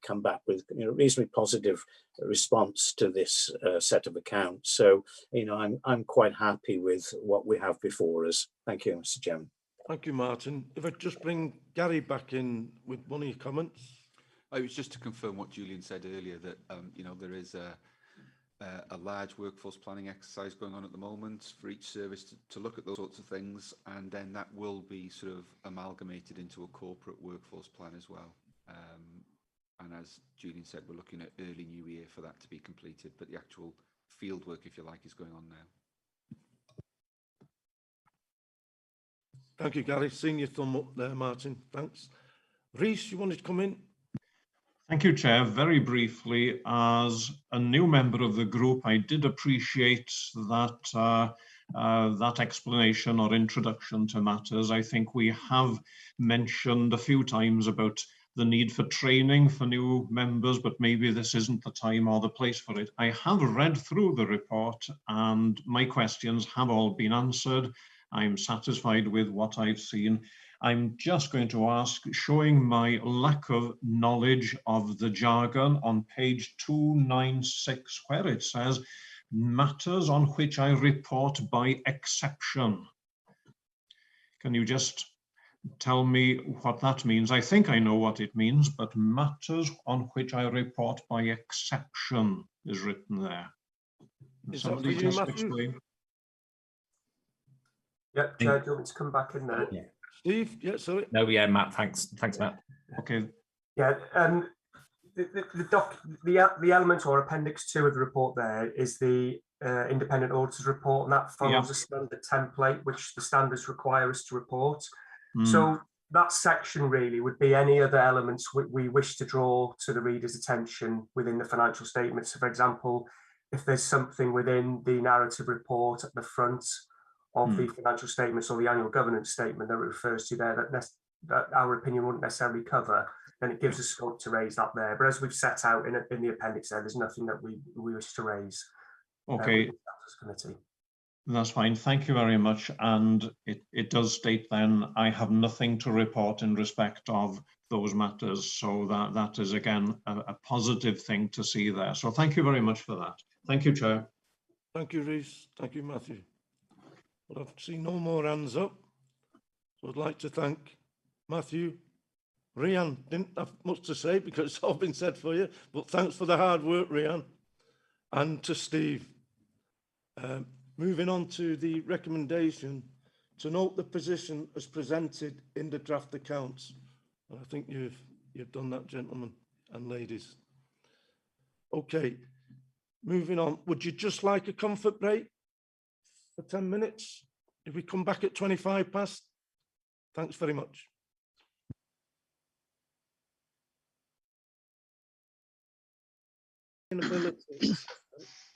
come back with reasonably positive response to this set of accounts. So, I'm quite happy with what we have before us. Thank you, Mr. Chairman. Thank you, Martin. If I just bring Gary back in with one of your comments. It was just to confirm what Julian said earlier, that there is a large workforce planning exercise going on at the moment for each service to look at those sorts of things, and then that will be sort of amalgamated into a corporate workforce plan as well. And as Julian said, we're looking at early new year for that to be completed, but the actual field work, if you like, is going on now. Thank you, Gary. Seeing your thumb up there, Martin. Thanks. Rhys, you wanted to come in? Thank you, Chair. Very briefly, as a new member of the group, I did appreciate that that explanation or introduction to matters. I think we have mentioned a few times about the need for training for new members, but maybe this isn't the time or the place for it. I have read through the report and my questions have all been answered. I'm satisfied with what I've seen. I'm just going to ask, showing my lack of knowledge of the jargon on page 296, where it says, matters on which I report by exception. Can you just tell me what that means? I think I know what it means, but matters on which I report by exception is written there. Is that for Somebody you, just Matthew? explain. Yep, Chair, do you want me to come back in there? Yeah. Steve, yeah, sorry. No, yeah, Matt, thanks, Matt. Okay. Yeah, the element or appendix 2 of the report there is the independent auditor's report, and that follows a standard template which the standards require us to report. So that section really would be any other elements we wish to draw to the reader's attention within the financial statements. So for example, if there's something within the narrative report at the front of the financial statements or the annual governance statement that it refers to there that our opinion wouldn't necessarily cover, then it gives us scope to raise that there. But as we've set out in the appendix there's nothing that we wish to raise. Okay. Committee. That's fine. Thank you very much. And it does state then, I have nothing to report in respect of those matters. So that is, again, a positive thing to see there. So thank you very much for that. Thank you, Chair. Thank you, Rhys. Thank you, Matthew. But I've seen no more hands up. So I'd like to thank Matthew. Rhian didn't have much to say because it's all been said for you, but thanks for the hard work, Rhian. And to Steve. Moving on to the recommendation to note the position as presented in the draft accounts. And I think you've done that, gentlemen and ladies. Okay, moving on. Would you just like a comfort break for 10 minutes? If we come back at 25 past? Thanks very much.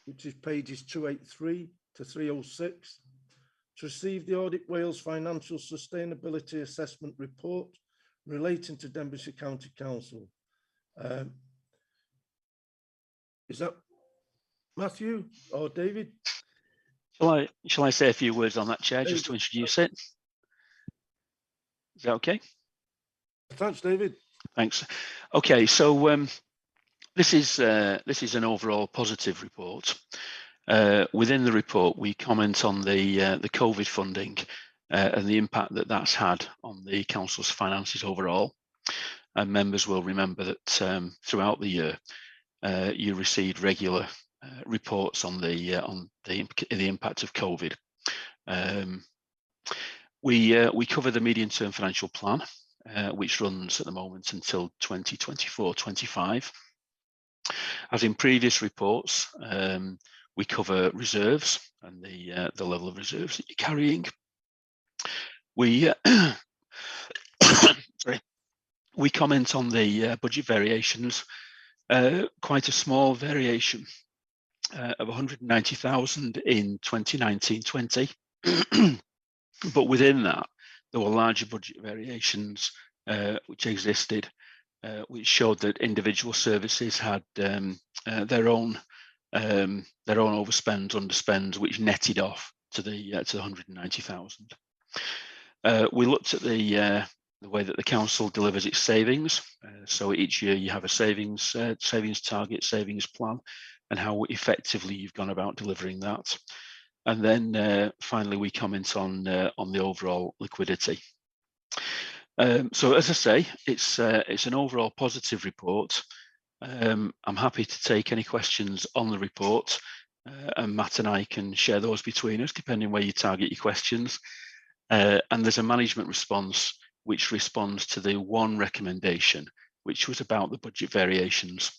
Which is pages 283 to 306, to receive the Audit Wales Financial Sustainability Assessment Report relating to Denbighshire County Council. Is that Matthew or David? Shall I say a few words on that, Chair, just to introduce it? Is that okay? Thanks, David. Thanks. Okay, so this is an overall positive report. Within the report, we comment on the COVID funding and the impact that that's had on the council's finances overall. And members will remember that throughout the year, you received regular reports on the impact of COVID. We cover the medium-term financial plan, which runs at the moment until 2024-25. As in previous reports, we cover reserves and the level of reserves that you're carrying. We sorry, we comment on the budget variations. Quite a small variation of 190,000 in 2019-20, but within that there were larger budget variations which existed, which showed that individual services had their own overspends, underspends, which netted off to the 190,000. We looked at the way that the council delivers its savings. So each year you have a savings target, savings plan, and how effectively you've gone about delivering that. And then finally we comment on the overall liquidity. So as I say, it's an overall positive report. I'm happy to take any questions on the report, and Matt and I can share those between us, depending where you target your questions. And there's a management response which responds to the one recommendation, which was about the budget variations.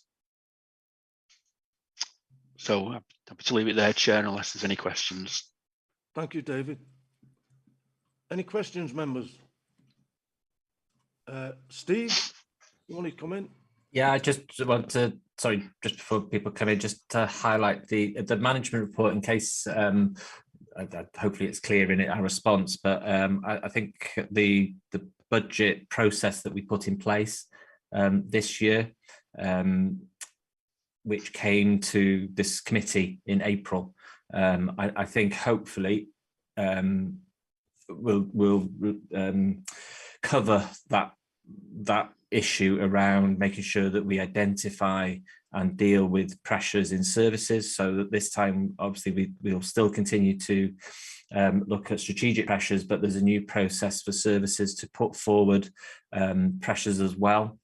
So I'm happy to leave it there, Chair, unless there's any questions. Thank you, David. Any questions, members? Steve, you want to come in? Yeah, I just want to, sorry, just before people come in, just to highlight the management report in case, hopefully it's clear in our response, but I think the budget process that we put in place this year, which came to this committee in April, I think hopefully will cover that issue around making sure that we identify and deal with pressures in services, so that this time obviously we'll still continue to look at strategic pressures, but there's a new process for services to put forward pressures as well,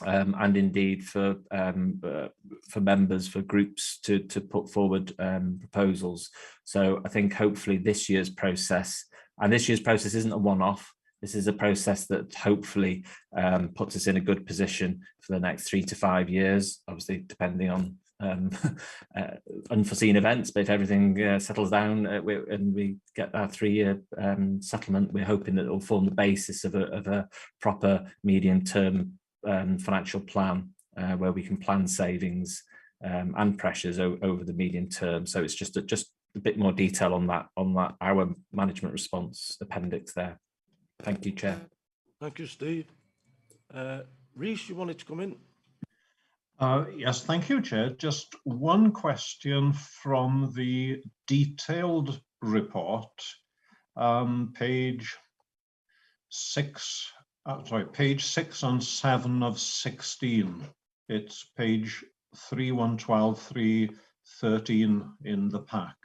and indeed for members, for groups to put forward proposals. So I think hopefully this year's process, and this year's process isn't a one-off, this is a process that hopefully puts us in a good position for the next 3 to 5 years, obviously depending on unforeseen events, but if everything settles down and we get our 3-year settlement, we're hoping that it will form the basis of a proper medium-term financial plan where we can plan savings and pressures over the medium term. So it's just a bit more detail on that our management response appendix there. Thank you, Chair. Thank you, Steve. Rhys, you wanted to come in? Yes, thank you, Chair. Just one question from the detailed report, page 6 and 7 of 16. It's page 3112, 313 in the pack.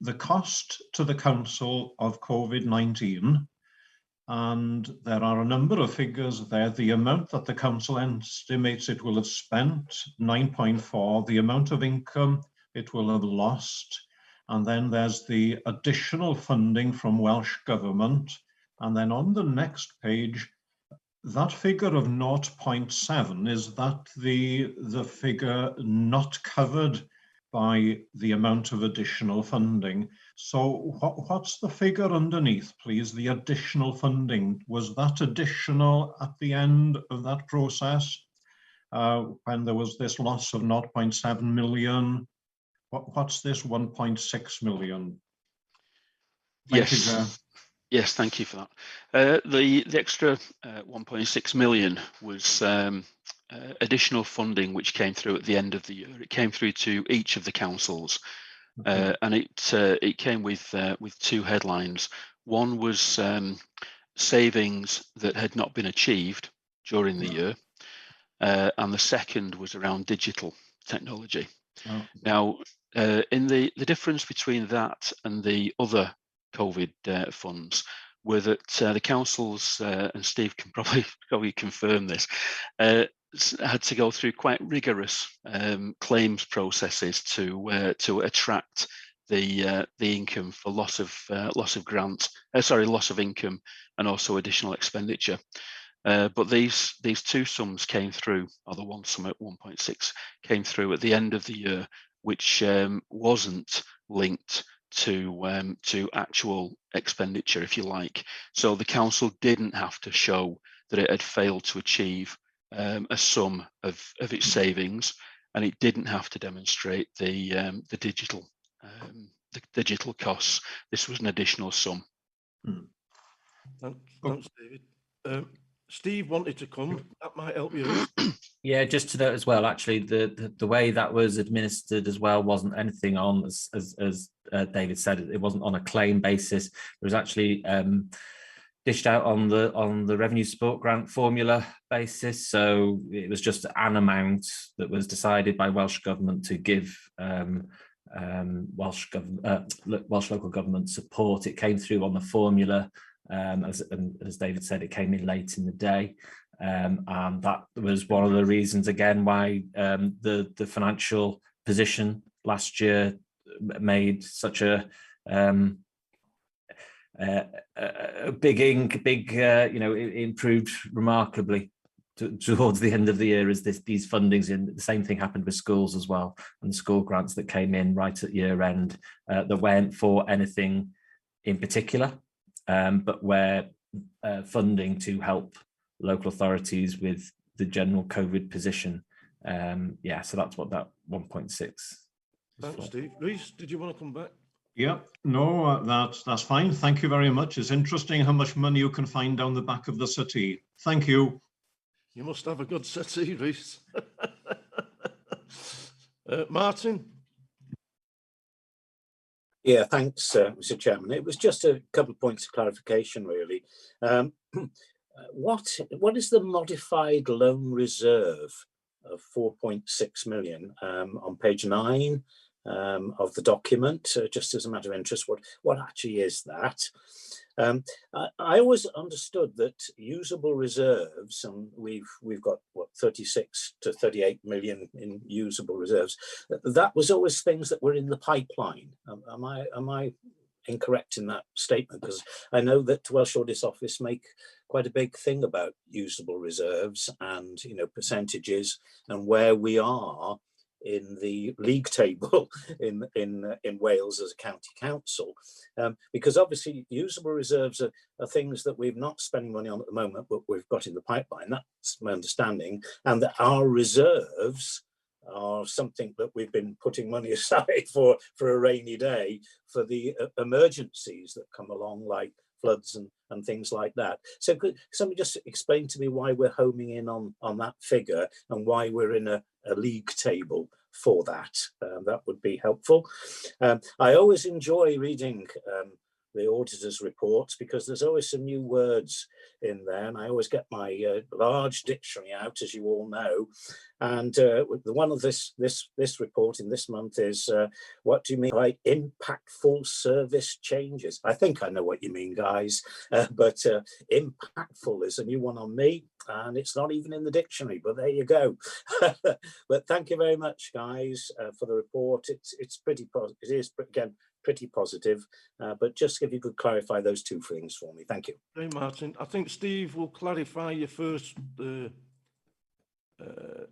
The cost to the council of COVID-19, and there are a number of figures there. The amount that the council estimates it will have spent, 9.4, the amount of income it will have lost, and then there's the additional funding from Welsh Government. And then on the next page, that figure of 0.7, is that the figure not covered by the amount of additional funding? So what's the figure underneath, please? The additional funding, was that additional at the end of that process when there was this loss of 0.7 million? What's this 1.6 million? Thank you, Chair. Yes, thank you for that. The extra 1.6 million was additional funding which came through at the end of the year. It came through to each of the councils, and it came with 2 headlines. One was savings that had not been achieved during the year, and the second was around digital technology. Now, in the difference between that and the other COVID funds were that the councils, and Steve can probably confirm this, had to go through quite rigorous claims processes to attract the income for loss of income and also additional expenditure. But these 2 sums came through, or the one sum at 1.6 came through at the end of the year, which wasn't linked to actual expenditure, if you like. So the council didn't have to show that it had failed to achieve a sum of its savings, and it didn't have to demonstrate the digital costs. This was an additional sum. Thanks, David. Steve wanted to come. That might help you. Yeah, just to note as well, actually, the way that was administered as well wasn't anything on, as David said, it wasn't on a claim basis. It was actually dished out on the revenue support grant formula basis. So it was just an amount that was decided by Welsh Government to give Welsh local government support. It came through on the formula. As David said, it came in late in the day. And that was one of the reasons, again, why the financial position last year made such a big, improved remarkably towards the end of the year as these fundings in. The same thing happened with schools as well, and the school grants that came in right at year end that weren't for anything in particular, but were funding to help local authorities with the general COVID position. Yeah, so that's what that 1.6. Thanks, Steve. Rhys, did you want to come back? Yeah, no, that's fine. Thank you very much. It's interesting how much money you can find down the back of the settee. Thank you. You must have a good settee, Rhys. Martin? Yeah, thanks, Mr. Chairman. It was just a couple of points of clarification, really. What is the modified loan reserve of 4.6 million on page 9 of the document? Just as a matter of interest, what actually is that? I always understood that usable reserves, and we've got what 36 to 38 million in usable reserves. That was always things that were in the pipeline. Am I incorrect in that statement? Because I know that Welsh Audit Office make quite a big thing about usable reserves and percentages and where we are in the league table in Wales as a county council, because obviously usable reserves are things that we're not spending money on at the moment, but we've got in the pipeline. That's my understanding, and that our reserves are something that we've been putting money aside for a rainy day, for the emergencies that come along, like floods and things like that. So could somebody just explain to me why we're homing in on that figure and why we're in a league table for that? That would be helpful. I always enjoy reading the auditor's reports because there's always some new words in there, and I always get my large dictionary out, as you all know. And the one of this report in this month is what do you mean by impactful service changes? I think I know what you mean, guys, but impactful is a new one on me, and it's not even in the dictionary, but there you go. But thank you very much, guys, for the report. It's pretty positive. It is, again, pretty positive, but just if you could clarify those two things for me. Thank you. Hey, Martin. I think Steve will clarify your first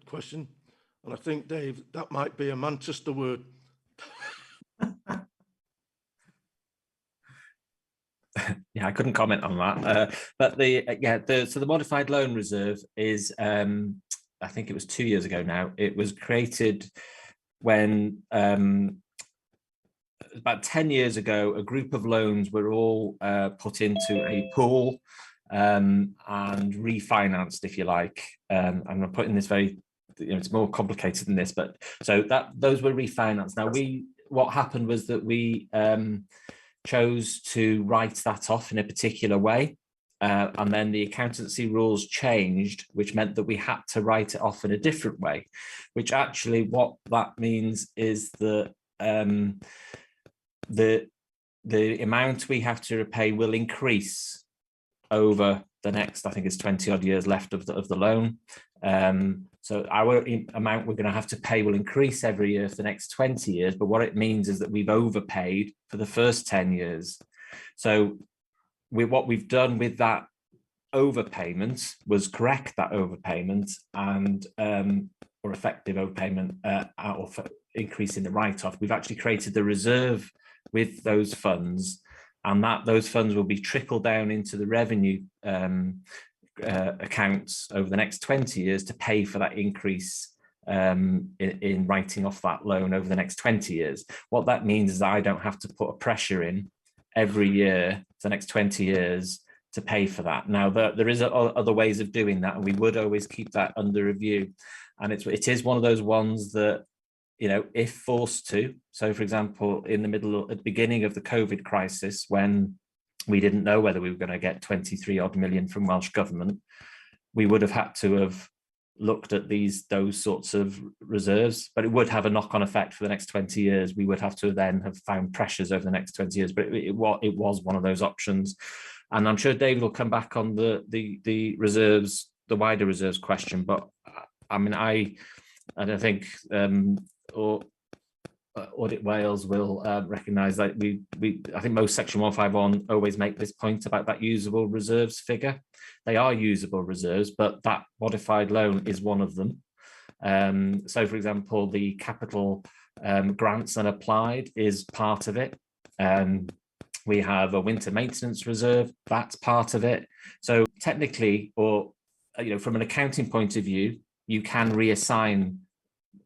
question. And I think, Dave, that might be a Manchester word. Yeah, I couldn't comment on that. But so the modified loan reserve is, I think it was 2 years ago now. It was created when about 10 years ago, a group of loans were all put into a pool and refinanced, if you like. I'm putting this very, it's more complicated than this, but so those were refinanced. Now what happened was that we chose to write that off in a particular way. And then the accountancy rules changed, which meant that we had to write it off in a different way, which actually what that means is that the amount we have to repay will increase over the next, I think it's 20 odd years left of the loan. So our amount we're going to have to pay will increase every year for the next 20 years. But what it means is that we've overpaid for the first 10 years. So what we've done with that overpayment was correct that overpayment and or effective overpayment or increase in the write-off. We've actually created the reserve with those funds, and those funds will be trickled down into the revenue accounts over the next 20 years to pay for that increase in writing off that loan over the next 20 years. What that means is I don't have to put a pressure in every year for the next 20 years to pay for that. Now, there is other ways of doing that, and we would always keep that under review. And it is one of those ones that, if forced to. So, for example, at the beginning of the COVID crisis, when we didn't know whether we were going to get 23 odd million from Welsh government, we would have had to have looked at those sorts of reserves, but it would have a knock-on effect for the next 20 years. We would have to then have found pressures over the next 20 years, but it was one of those options. And I'm sure David will come back on the reserves the wider reserves question, but I mean, I don't think Audit Wales will recognise that I think most Section 151 always make this point about that usable reserves figure. They are usable reserves, but that modified loan is one of them. So, for example, the capital grants unapplied is part of it. We have a winter maintenance reserve, that's part of it. So technically, or from an accounting point of view, you can reassign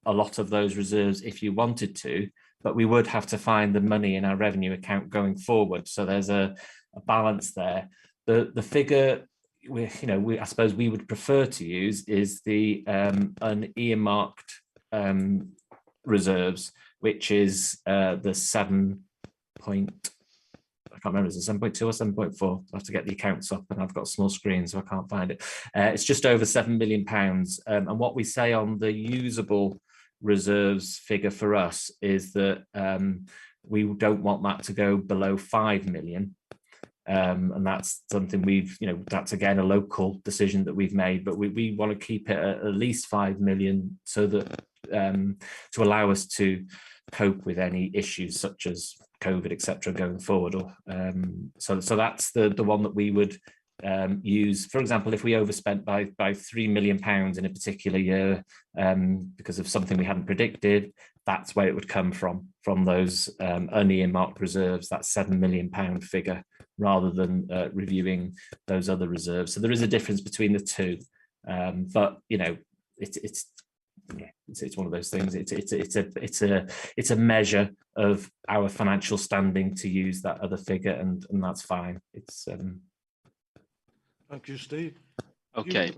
a lot of those reserves if you wanted to, but we would have to find the money in our revenue account going forward. So there's a balance there. The figure I suppose we would prefer to use is the unearmarked reserves, which is the 7 point, I can't remember, is it 7.2 or 7.4? I have to get the accounts up, and I've got a small screen, so I can't find it. It's just over £7 million. And what we say on the usable reserves figure for us is that we don't want that to go below 5 million. And that's something that's again a local decision that we've made, but we want to keep it at least 5 million so that to allow us to cope with any issues such as COVID, etc., going forward. So that's the one that we would use. For example, if we overspent by £3 million in a particular year because of something we hadn't predicted, that's where it would come from those unearmarked reserves, that £7 million figure, rather than reviewing those other reserves. So there is a difference between the two, but it's one of those things. It's a measure of our financial standing to use that other figure, and that's fine. Thank you, Steve. Okay.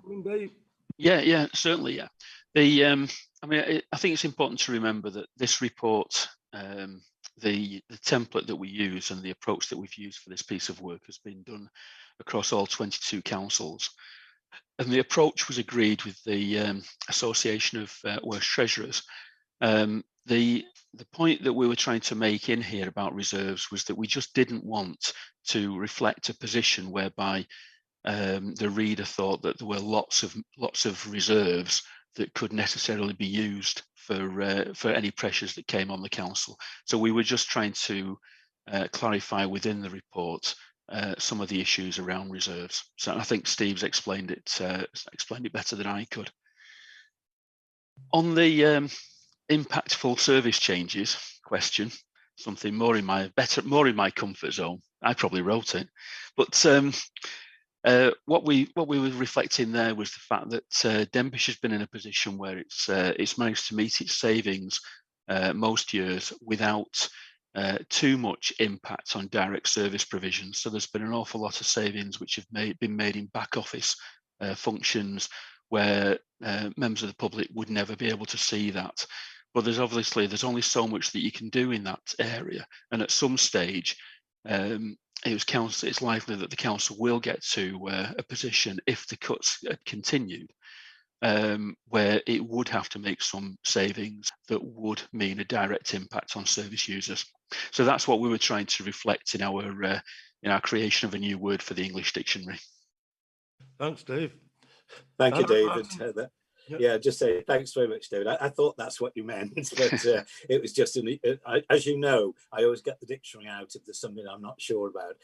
Yeah, certainly. Yeah. I think it's important to remember that this report, the template that we use and the approach that we've used for this piece of work has been done across all 22 councils. And the approach was agreed with the Association of Worst Treasurers. The point that we were trying to make in here about reserves was that we just didn't want to reflect a position whereby the reader thought that there were lots of reserves that could necessarily be used for any pressures that came on the council. So we were just trying to clarify within the report some of the issues around reserves. So I think Steve's explained it better than I could. On the impactful service changes question, something more in my comfort zone. I probably wrote it, but what we were reflecting there was the fact that Denbighshire has been in a position where it's managed to meet its savings most years without too much impact on direct service provisions. So there's been an awful lot of savings which have been made in back office functions where members of the public would never be able to see that. But there's only so much that you can do in that area, and at some stage it's likely that the council will get to a position, if the cuts had continued, where it would have to make some savings that would mean a direct impact on service users. So that's what we were trying to reflect in our creation of a new word for the English dictionary. Thanks, Dave. Thank you, David. Yeah, just say thanks very much, David. I thought that's what you meant, but it was just, as you know, I always get the dictionary out if there's something I'm not sure about.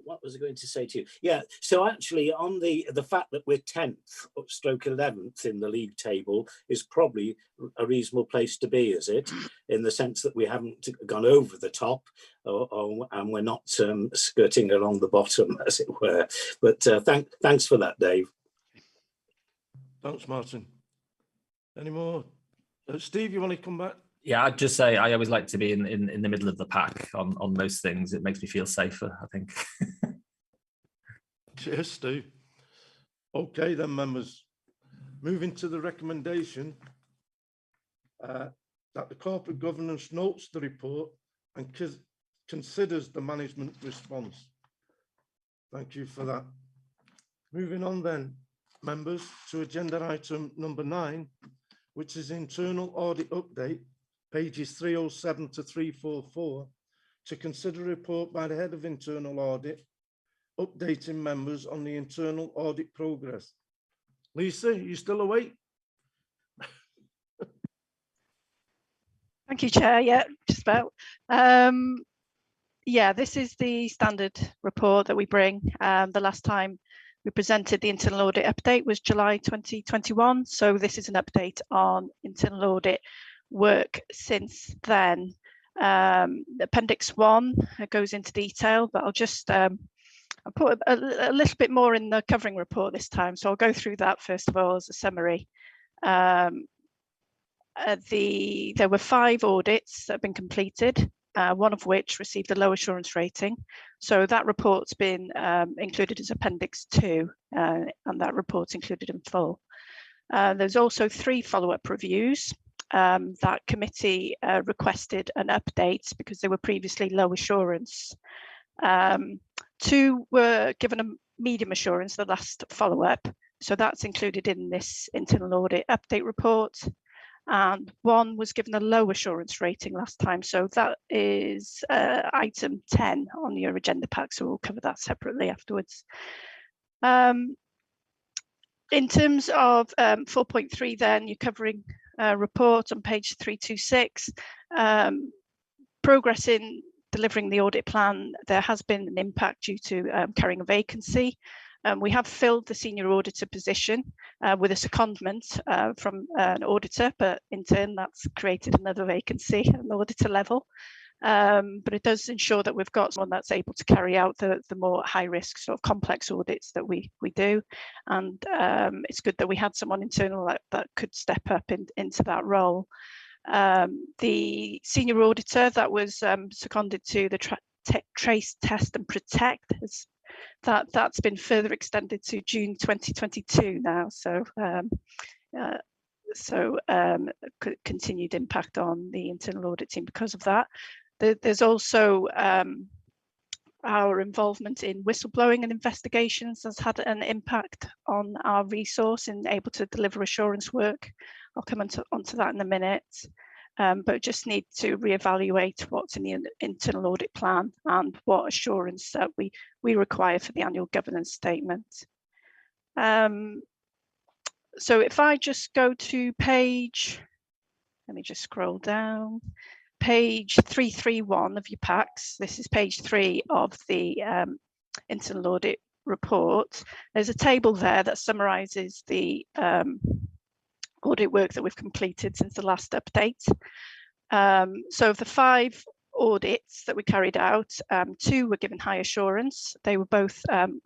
What was I going to say to you? Yeah, so actually on the fact that we're 10th stroke 11th in the league table is probably a reasonable place to be, is it? In the sense that we haven't gone over the top and we're not skirting along the bottom, as it were. But thanks for that, Dave. Thanks, Martin. Any more? Steve, you want to come back? Yeah, I'd just say I always like to be in the middle of the pack on most things. It makes me feel safer, I think. Cheers, Steve. Okay, then, members. Moving to the recommendation that the corporate governance notes the report and considers the management response. Thank you for that. Moving on then, members, to agenda item number 9, which is internal audit update, pages 307 to 344, to consider a report by the head of internal audit updating members on the internal audit progress. Lisa, you still awake? Thank you, Chair. Yeah, just about. Yeah, this is the standard report that we bring. The last time we presented the internal audit update was July 2021. So this is an update on internal audit work since then. Appendix 1 goes into detail, but I'll just I'll put a little bit more in the covering report this time. So I'll go through that first of all as a summary. There were 5 audits that have been completed, one of which received a low assurance rating. So that report's been included as Appendix 2, and that report's included in full. There's also 3 follow-up reviews. That committee requested an update because they were previously low assurance. 2 were given a medium assurance, the last follow-up. So that's included in this internal audit update report. And 1 was given a low assurance rating last time. So that is item 10 on your agenda pack. So we'll cover that separately afterwards. In terms of 4.3 then, you're covering report on page 326. Progress in delivering the audit plan, there has been an impact due to carrying a vacancy. We have filled the senior auditor position with a secondment from an auditor, but in turn that's created another vacancy at an auditor level. But it does ensure that we've got someone that's able to carry out the more high risk sort of complex audits that we do. And it's good that we had someone internal that could step up into that role. The senior auditor that was seconded to the trace, test and protect that's been further extended to June 2022 now. So continued impact on the internal audit team because of that. There's also our involvement in whistleblowing and investigations has had an impact on our resource and able to deliver assurance work. I'll come onto that in a minute. But just need to reevaluate what's in the internal audit plan and what assurance that we require for the annual governance statement. So if I just go to page, let me just scroll down, page 331 of your packs. This is page 3 of the internal audit report. There's a table there that summarises the audit work that we've completed since the last update. So of the 5 audits that we carried out, 2 were given high assurance. They were both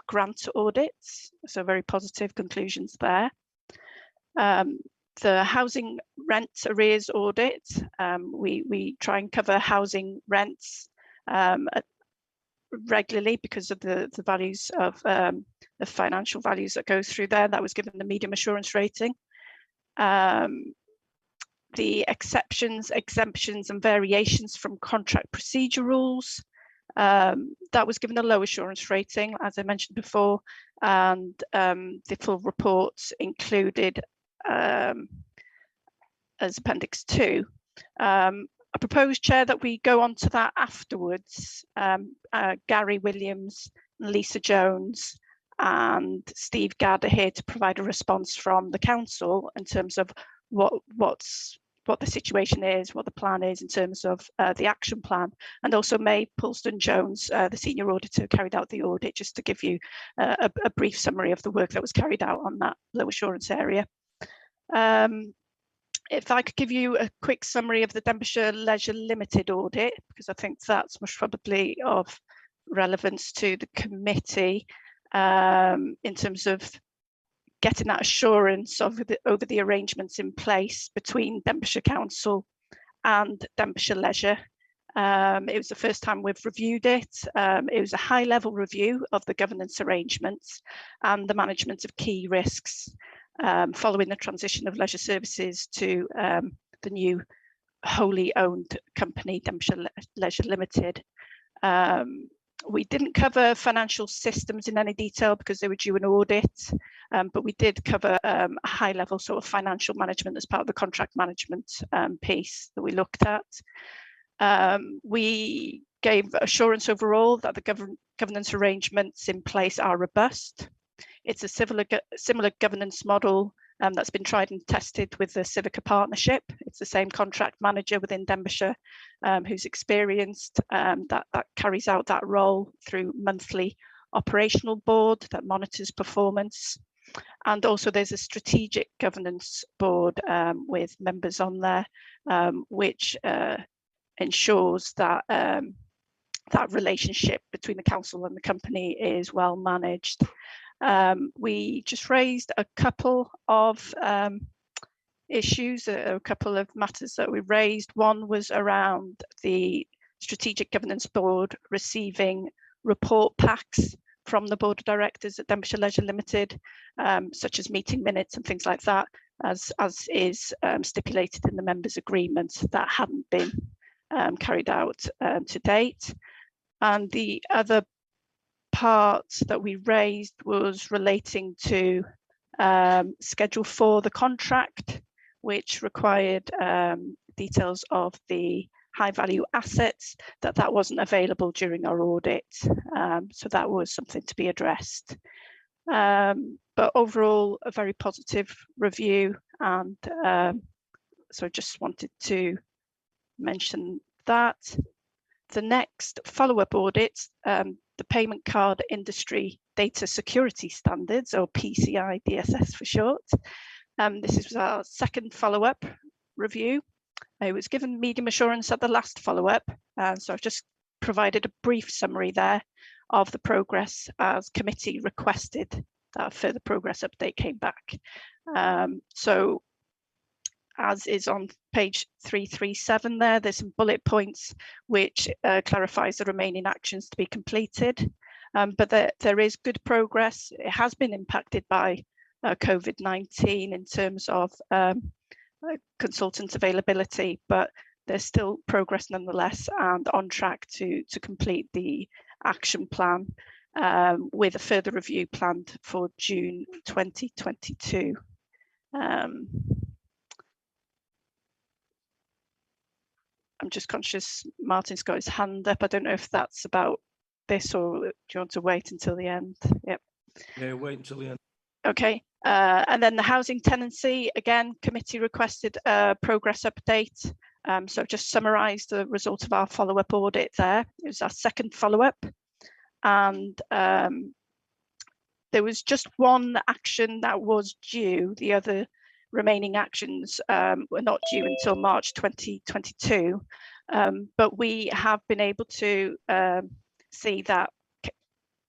grant audits, so very positive conclusions there. The housing rent arrears audit, we try and cover housing rents regularly because of the values of the financial values that go through there. That was given the medium assurance rating. The exceptions, exemptions and variations from contract procedure rules, that was given a low assurance rating, as I mentioned before, and the full reports included as Appendix 2. I propose, Chair, that we go on to that afterwards. Gary Williams, Lisa Jones and Steve Gadd are here to provide a response from the council in terms of what the situation is, what the plan is in terms of the action plan, and also May Poulston-Jones, the senior auditor who carried out the audit, just to give you a brief summary of the work that was carried out on that low assurance area. If I could give you a quick summary of the Denbighshire Leisure Limited audit, because I think that's most probably of relevance to the committee in terms of getting that assurance over the arrangements in place between Denbighshire Council and Denbighshire Leisure. It was the first time we've reviewed it. It was a high-level review of the governance arrangements and the management of key risks following the transition of leisure services to the new wholly owned company, Denbighshire Leisure Limited. We didn't cover financial systems in any detail because they were due an audit, but we did cover a high level sort of financial management as part of the contract management piece that we looked at. We gave assurance overall that the governance arrangements in place are robust. It's a similar governance model that's been tried and tested with the Civica partnership. It's the same contract manager within Denbighshire who's experienced that carries out that role through monthly operational board that monitors performance. And also there's a strategic governance board with members on there, which ensures that that relationship between the council and the company is well managed. We just raised a couple of issues, a couple of matters that we raised. One was around the Strategic Governance Board receiving report packs from the Board of Directors at Denbighshire Leisure Limited, such as meeting minutes and things like that, as is stipulated in the members' agreement. That hadn't been carried out to date. And the other part that we raised was relating to Schedule 4, the contract, which required details of the high value assets, that wasn't available during our audit. So that was something to be addressed. But overall, a very positive review. And so I just wanted to mention that. The next follow-up audit, the Payment Card Industry Data Security Standards, or PCI DSS for short. This is our second follow-up review. It was given medium assurance at the last follow-up, so I've just provided a brief summary there of the progress as committee requested. That further progress update came back. So as is on page 337 there's some bullet points which clarifies the remaining actions to be completed. But there is good progress. It has been impacted by COVID-19 in terms of consultant availability, but there's still progress nonetheless, and on track to complete the action plan with a further review planned for June 2022. I'm just conscious Martin's got his hand up. I don't know if that's about this, or do you want to wait until the end? Yep. Yeah, wait until the end. Okay. And then the housing tenancy, again, committee requested a progress update. So I've just summarised the result of our follow-up audit there. It was our second follow-up. And there was just one action that was due. The other remaining actions were not due until March 2022. But we have been able to see that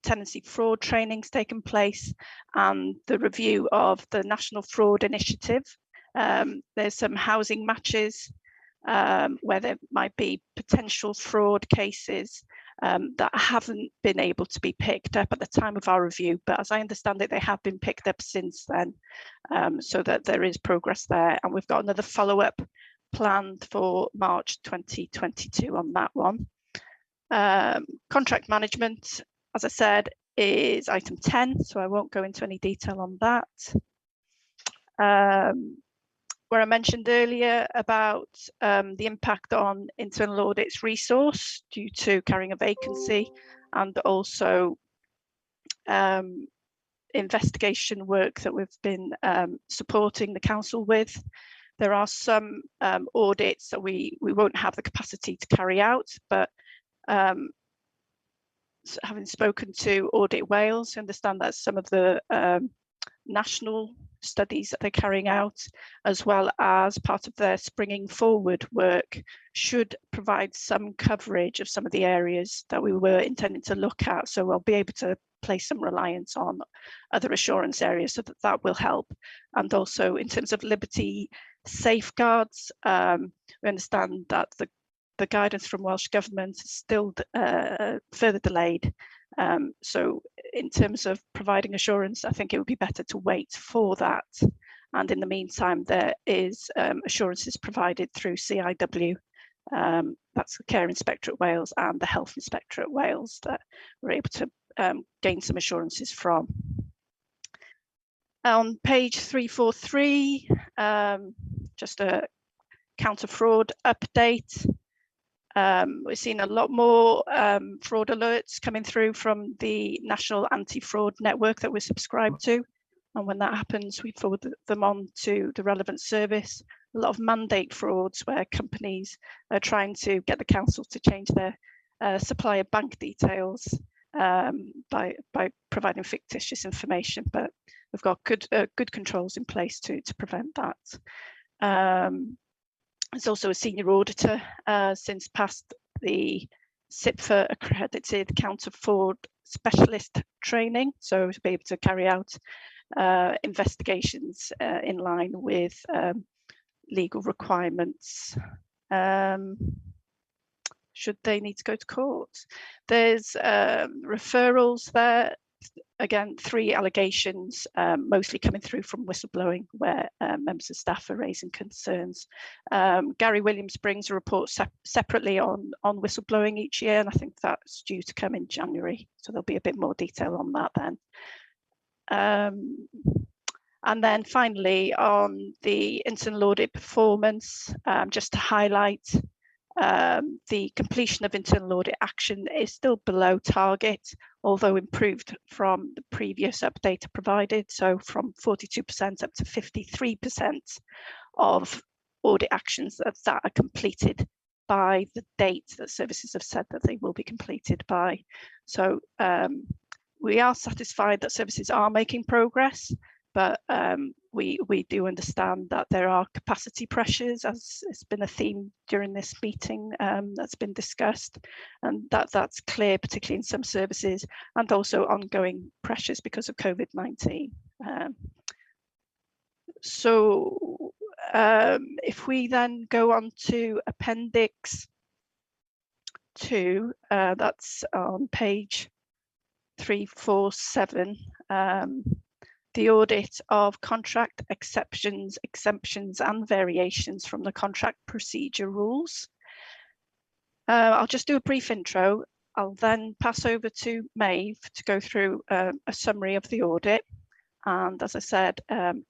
tenancy fraud training's taken place, and the review of the National Fraud Initiative. There's some housing matches where there might be potential fraud cases that haven't been able to be picked up at the time of our review, but as I understand it, they have been picked up since then, so that there is progress there. And we've got another follow-up planned for March 2022 on that one. Contract management, as I said, is item 10, so I won't go into any detail on that. Where I mentioned earlier about the impact on internal audit's resource due to carrying a vacancy, and also investigation work that we've been supporting the council with. There are some audits that we won't have the capacity to carry out, but having spoken to Audit Wales, I understand that some of the national studies that they're carrying out, as well as part of their springing forward work, should provide some coverage of some of the areas that we were intending to look at. So we'll be able to place some reliance on other assurance areas, so that will help. And also in terms of liberty safeguards, we understand that the guidance from Welsh Government is still further delayed. So in terms of providing assurance, I think it would be better to wait for that. And in the meantime, there is assurances provided through CIW, that's the Care Inspectorate Wales and the Health Inspectorate Wales, that we're able to gain some assurances from. On page 343, just a counter fraud update. We're seeing a lot more fraud alerts coming through from the National Anti-Fraud Network that we're subscribed to. And when that happens, we forward them on to the relevant service. A lot of mandate frauds where companies are trying to get the council to change their supplier bank details by providing fictitious information. But we've got good controls in place to prevent that. There's also a senior auditor since passed the SIPFA accredited counter fraud specialist training, so to be able to carry out investigations in line with legal requirements should they need to go to court. There's referrals there. Again, 3 allegations, mostly coming through from whistleblowing, where members of staff are raising concerns. Gary Williams brings a report separately on whistleblowing each year, and I think that's due to come in January. So there'll be a bit more detail on that then. And then finally, on the internal audit performance, just to highlight, the completion of internal audit action is still below target, although improved from the previous update provided. So from 42% up to 53% of audit actions that are completed by the date that services have said that they will be completed by. So we are satisfied that services are making progress, but we do understand that there are capacity pressures, as it's been a theme during this meeting that's been discussed, and that's clear, particularly in some services, and also ongoing pressures because of COVID-19. So if we then go on to Appendix 2, that's on page 347. The audit of contract exceptions, exemptions and variations from the contract procedure rules. I'll just do a brief intro. I'll then pass over to Maeve to go through a summary of the audit. And as I said,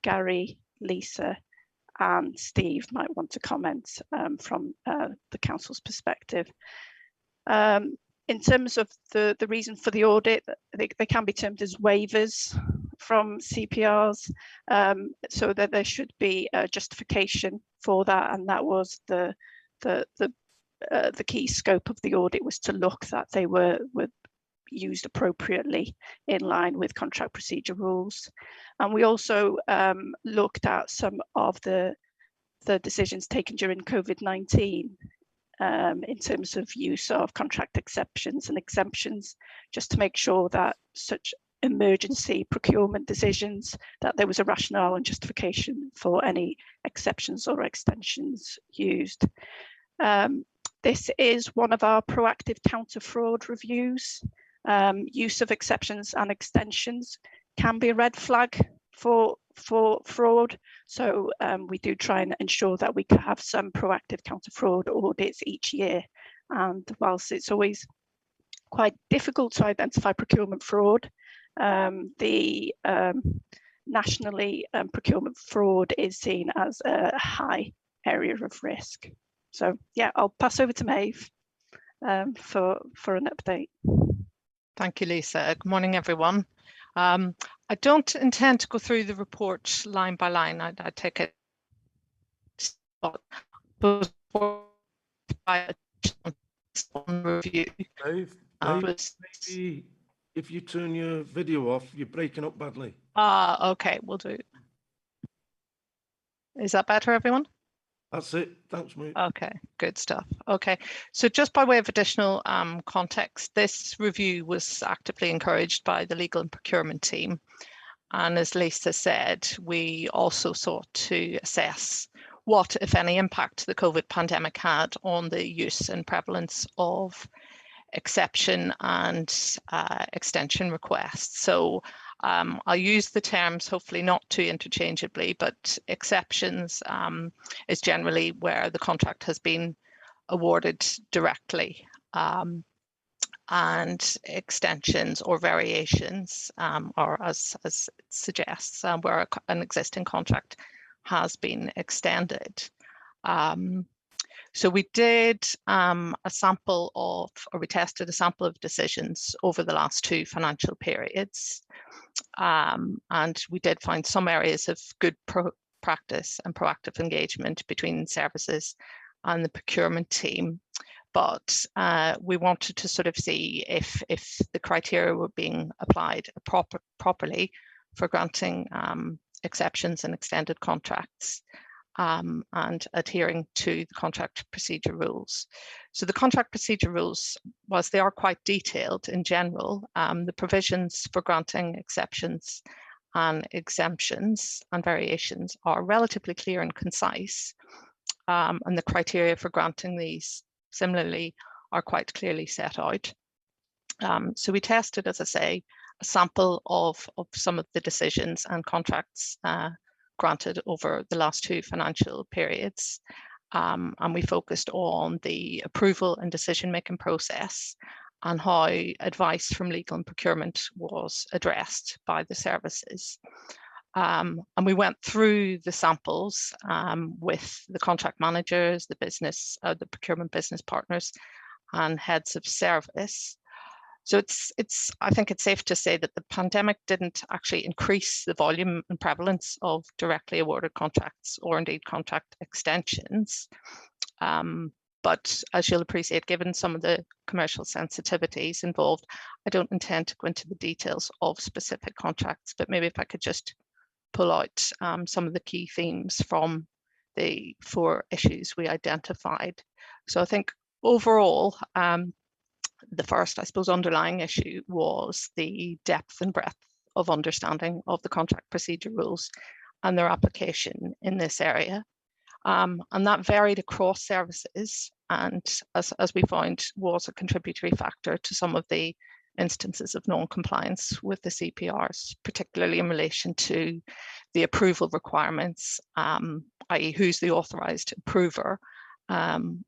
Gary, Lisa and Steve might want to comment from the council's perspective. In terms of the reason for the audit, they can be termed as waivers from CPRs, so that there should be a justification for that, and that was the key scope of the audit, was to look that they were used appropriately in line with contract procedure rules. And we also looked at some of the decisions taken during COVID-19 in terms of use of contract exceptions and exemptions, just to make sure that such emergency procurement decisions, that there was a rationale and justification for any exceptions or extensions used. This is one of our proactive counter fraud reviews. Use of exceptions and extensions can be a red flag for fraud. So we do try and ensure that we can have some proactive counter fraud audits each year. And whilst it's always quite difficult to identify procurement fraud, the nationally procurement fraud is seen as a high area of risk. So yeah, I'll pass over to Maeve for an update. Thank you, Lisa. Good morning, everyone. I don't intend to go through the report line by line. I take it by review. Dave, maybe if you turn your video off, you're breaking up badly. Okay, we'll do. Is that better, everyone? That's it. Thanks, mate. Okay, good stuff. Okay, so just by way of additional context, this review was actively encouraged by the legal and procurement team. And as Lisa said, we also sought to assess what, if any, impact the COVID pandemic had on the use and prevalence of exception and extension requests. So I'll use the terms, hopefully not too interchangeably, but exceptions is generally where the contract has been awarded directly, and extensions or variations, or as it suggests, where an existing contract has been extended. So we did a sample of, or we tested a sample of decisions over the last 2 financial periods. And we did find some areas of good practice and proactive engagement between services and the procurement team. But we wanted to sort of see if the criteria were being applied properly for granting exceptions and extended contracts, and adhering to the contract procedure rules. So the contract procedure rules, whilst they are quite detailed in general, the provisions for granting exceptions and exemptions and variations are relatively clear and concise, and the criteria for granting these similarly are quite clearly set out. So we tested, as I say, a sample of some of the decisions and contracts granted over the last 2 financial periods, and we focused on the approval and decision-making process and how advice from legal and procurement was addressed by the services. And we went through the samples with the contract managers, the procurement business partners, and heads of service. So I think it's safe to say that the pandemic didn't actually increase the volume and prevalence of directly awarded contracts or indeed contract extensions. But as you'll appreciate, given some of the commercial sensitivities involved, I don't intend to go into the details of specific contracts, but maybe if I could just pull out some of the key themes from the 4 issues we identified. So I think overall, the first, I suppose, underlying issue was the depth and breadth of understanding of the contract procedure rules and their application in this area. And that varied across services, and as we found, was a contributory factor to some of the instances of non-compliance with the CPRs, particularly in relation to the approval requirements, i.e. who's the authorised approver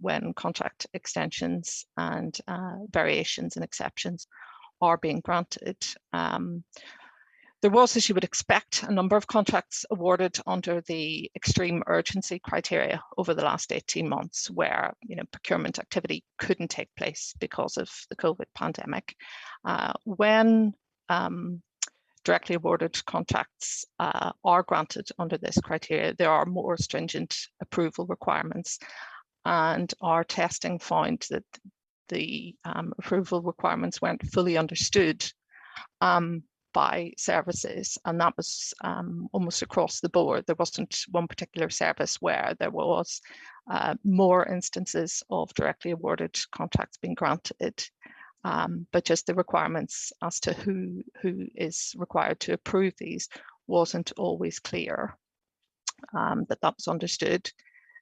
when contract extensions and variations and exceptions are being granted. There was, as you would expect, a number of contracts awarded under the extreme urgency criteria over the last 18 months where procurement activity couldn't take place because of the COVID pandemic. When directly awarded contracts are granted under this criteria, there are more stringent approval requirements, and our testing found that the approval requirements weren't fully understood by services, and that was almost across the board. There wasn't one particular service where there was more instances of directly awarded contracts being granted, but just the requirements as to who is required to approve these wasn't always clear, that was understood.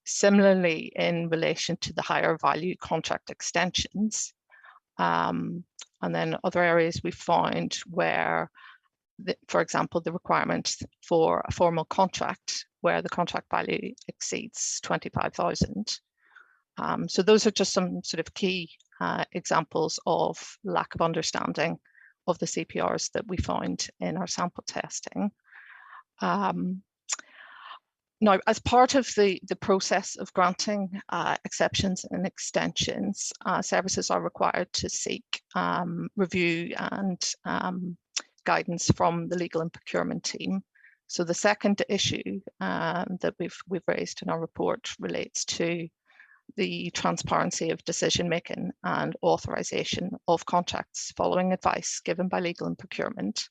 Similarly, in relation to the higher value contract extensions, and then other areas we found where, for example, the requirement for a formal contract where the contract value exceeds 25,000. So those are just some sort of key examples of lack of understanding of the CPRs that we found in our sample testing. Now, as part of the process of granting exceptions and extensions, services are required to seek review and guidance from the legal and procurement team. So the second issue that we've raised in our report relates to the transparency of decision making and authorization of contracts following advice given by legal and procurement.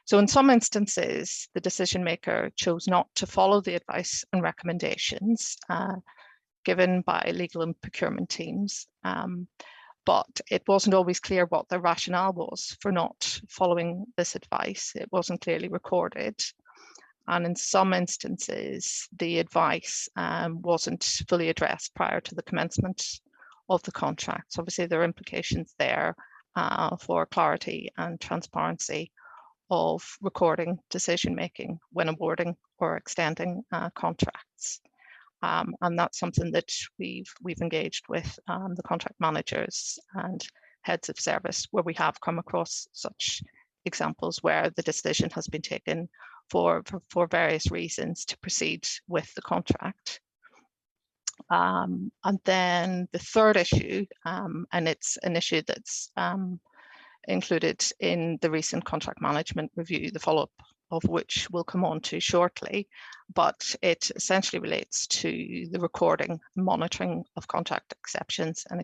So in some instances, the decision maker chose not to follow the advice and recommendations given by legal and procurement teams, but it wasn't always clear what the rationale was for not following this advice. It wasn't clearly recorded. And in some instances, the advice wasn't fully addressed prior to the commencement of the contract. So obviously there are implications there for clarity and transparency of recording decision-making when awarding or extending contracts. And that's something that we've engaged with the contract managers and heads of service where we have come across such examples where the decision has been taken for various reasons to proceed with the contract. And then the third issue, and it's an issue that's included in the recent contract management review, the follow-up of which we'll come on to shortly, but it essentially relates to the recording and monitoring of contract exceptions and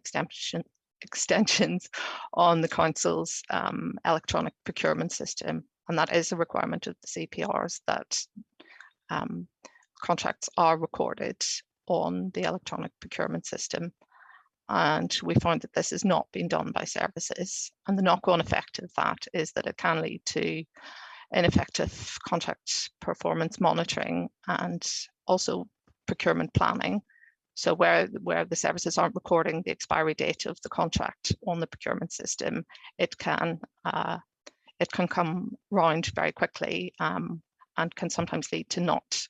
extensions on the council's electronic procurement system. And that is a requirement of the CPRs that contracts are recorded on the electronic procurement system. And we found that this has not been done by services. And the knock-on effect of that is that it can lead to ineffective contract performance monitoring and also procurement planning. So where the services aren't recording the expiry date of the contract on the procurement system, it can come round very quickly and can sometimes lead to not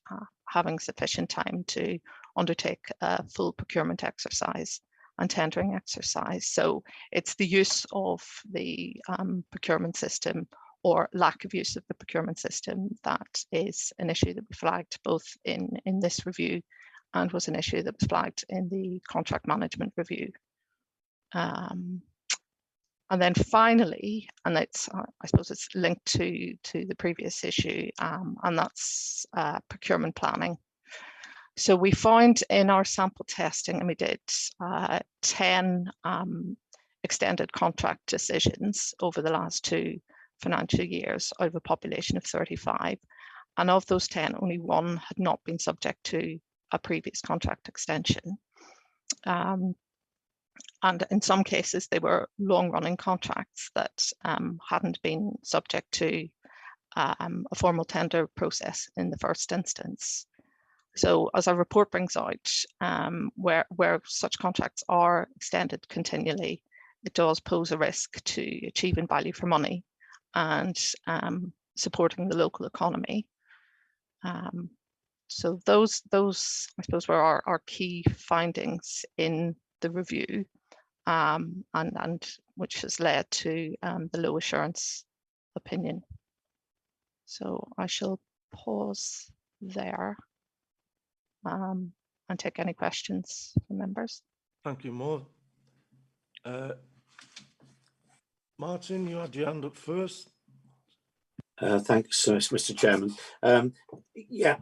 having sufficient time to undertake a full procurement exercise and tendering exercise. So it's the use of the procurement system or lack of use of the procurement system that is an issue that we flagged both in this review and was an issue that was flagged in the contract management review. And then finally, and it's I suppose it's linked to the previous issue, and that's procurement planning. So we found in our sample testing, and we did 10 extended contract decisions over the last 2 financial years out of a population of 35. And of those 10, only 1 had not been subject to a previous contract extension. And in some cases, they were long-running contracts that hadn't been subject to a formal tender process in the first instance. So as our report brings out, where such contracts are extended continually, it does pose a risk to achieving value for money and supporting the local economy. So those I suppose were our key findings in the review, and which has led to the low assurance opinion. So I shall pause there and take any questions from members. Thank you, Maud. Martin, you had your hand up first. Thanks, Mr. Chairman. Yeah,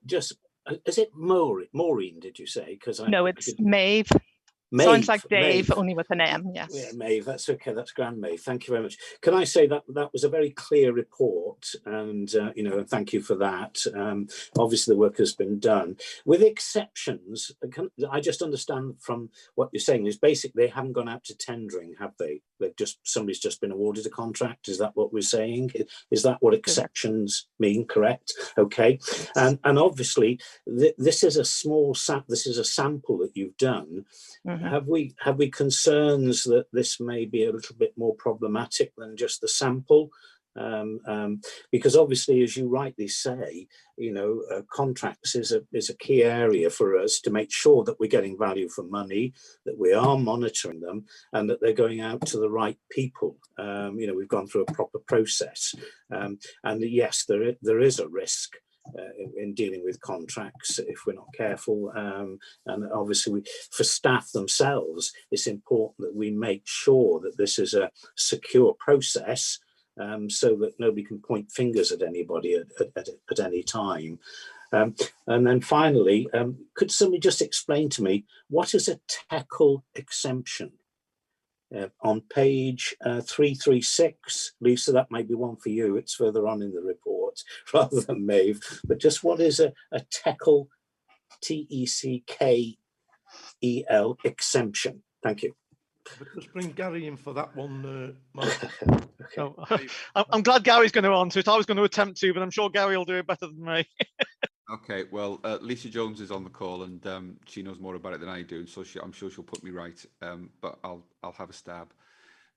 just is it Maureen? Did you say? Because no, it's Maeve. Maeve. Sounds like Dave, Maeve. only with an M. Yes. Yeah, Maeve. That's okay. That's grand, Maeve. Thank you very much. Can I say that that was a very clear report, and you know, thank you for that. Obviously, the work has been done. With exceptions, I just understand from what you're saying is basically they haven't gone out to tendering, have they? They've just somebody's just been awarded a contract. Is that what we're saying? Is that what exceptions mean? Correct. Okay. And obviously, this is a small this is a sample that you've done. Mm-hmm. Have we concerns that this may be a little bit more problematic than just the sample? Because obviously, as you rightly say, you know, contracts is a key area for us to make sure that we're getting value for money, that we are monitoring them, and that they're going out to the right people. You know, we've gone through a proper process, and yes, there is a risk in dealing with contracts if we're not careful, and obviously for staff themselves it's important that we make sure that this is a secure process, so that nobody can point fingers at anybody at any time. And then finally, could somebody just explain to me what is a tackle exemption? On page 336, Lisa, that might be one for you. It's further on in the report rather than Maeve. But just what is a TECL, TECKEL exemption? Thank you. But just bring Gary in for that one, Martin. Oh, I'm glad Gary's going to answer it. I was going to attempt to, but I'm sure Gary will do it better than me. Okay, well, Lisa Jones is on the call, and she knows more about it than I do, so I'm sure she'll put me right. But I'll have a stab.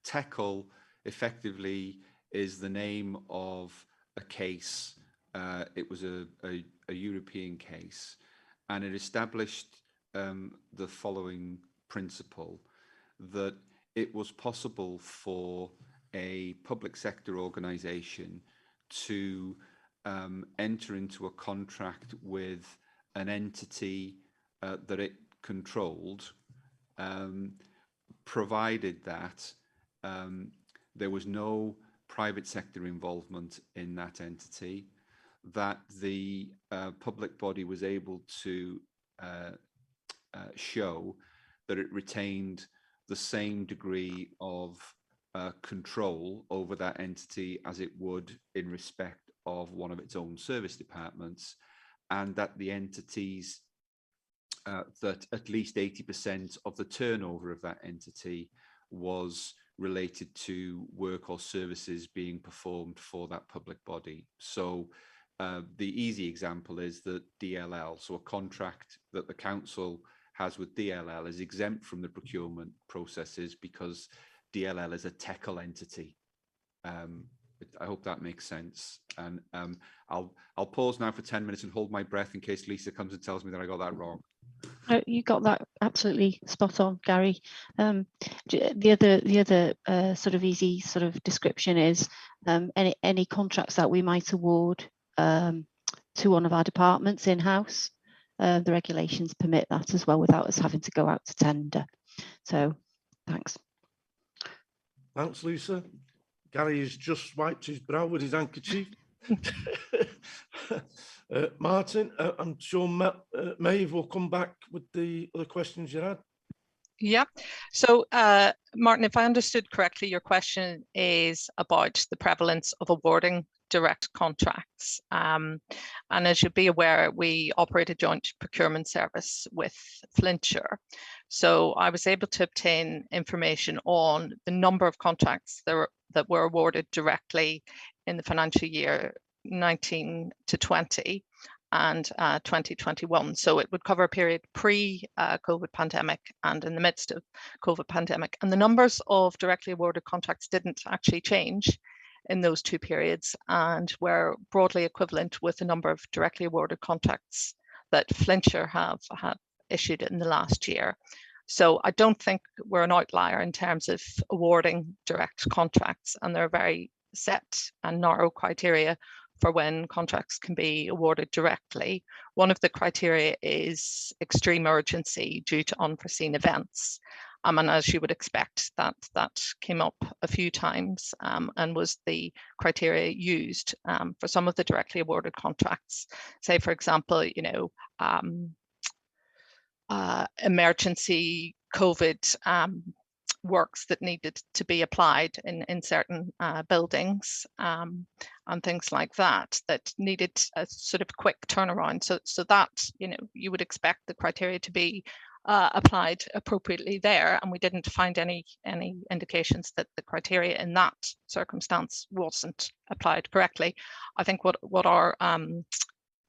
TECL effectively is the name of a case. It was a European case, and it established the following principle: that it was possible for a public sector organisation to enter into a contract with an entity that it controlled, provided that there was no private sector involvement in that entity, that the public body was able to show that it retained the same degree of control over that entity as it would in respect of one of its own service departments, and that the entities, that at least 80% of the turnover of that entity was related to work or services being performed for that public body. So the easy example is that DLL, so a contract that the council has with DLL, is exempt from the procurement processes because DLL is a TECL entity. I hope that makes sense. And I'll pause now for 10 minutes and hold my breath in case Lisa comes and tells me that I got that wrong. You got that absolutely spot on, Gary. The other sort of easy sort of description is any contracts that we might award to one of our departments in-house. The regulations permit that as well without us having to go out to tender. So thanks. Thanks, Lisa. Gary has just wiped his brow with his handkerchief. Martin, I'm sure Maeve will come back with the other questions you had. Yeah. So, Martin, if I understood correctly, your question is about the prevalence of awarding direct contracts. And as you'll be aware, we operate a joint procurement service with Flintshire. So I was able to obtain information on the number of contracts that were awarded directly in the financial year 19 to 20 and 2021. So it would cover a period pre-COVID pandemic and in the midst of COVID pandemic. And the numbers of directly awarded contracts didn't actually change in those two periods and were broadly equivalent with the number of directly awarded contracts that Flintshire have had issued in the last year. So I don't think we're an outlier in terms of awarding direct contracts, and there are very set and narrow criteria for when contracts can be awarded directly. One of the criteria is extreme urgency due to unforeseen events. And as you would expect, that came up a few times and was the criteria used for some of the directly awarded contracts. Say, for example, emergency COVID works that needed to be applied in certain buildings and things like that needed a sort of quick turnaround. So that, you would expect the criteria to be applied appropriately there, and we didn't find any indications that the criteria in that circumstance wasn't applied correctly. I think what our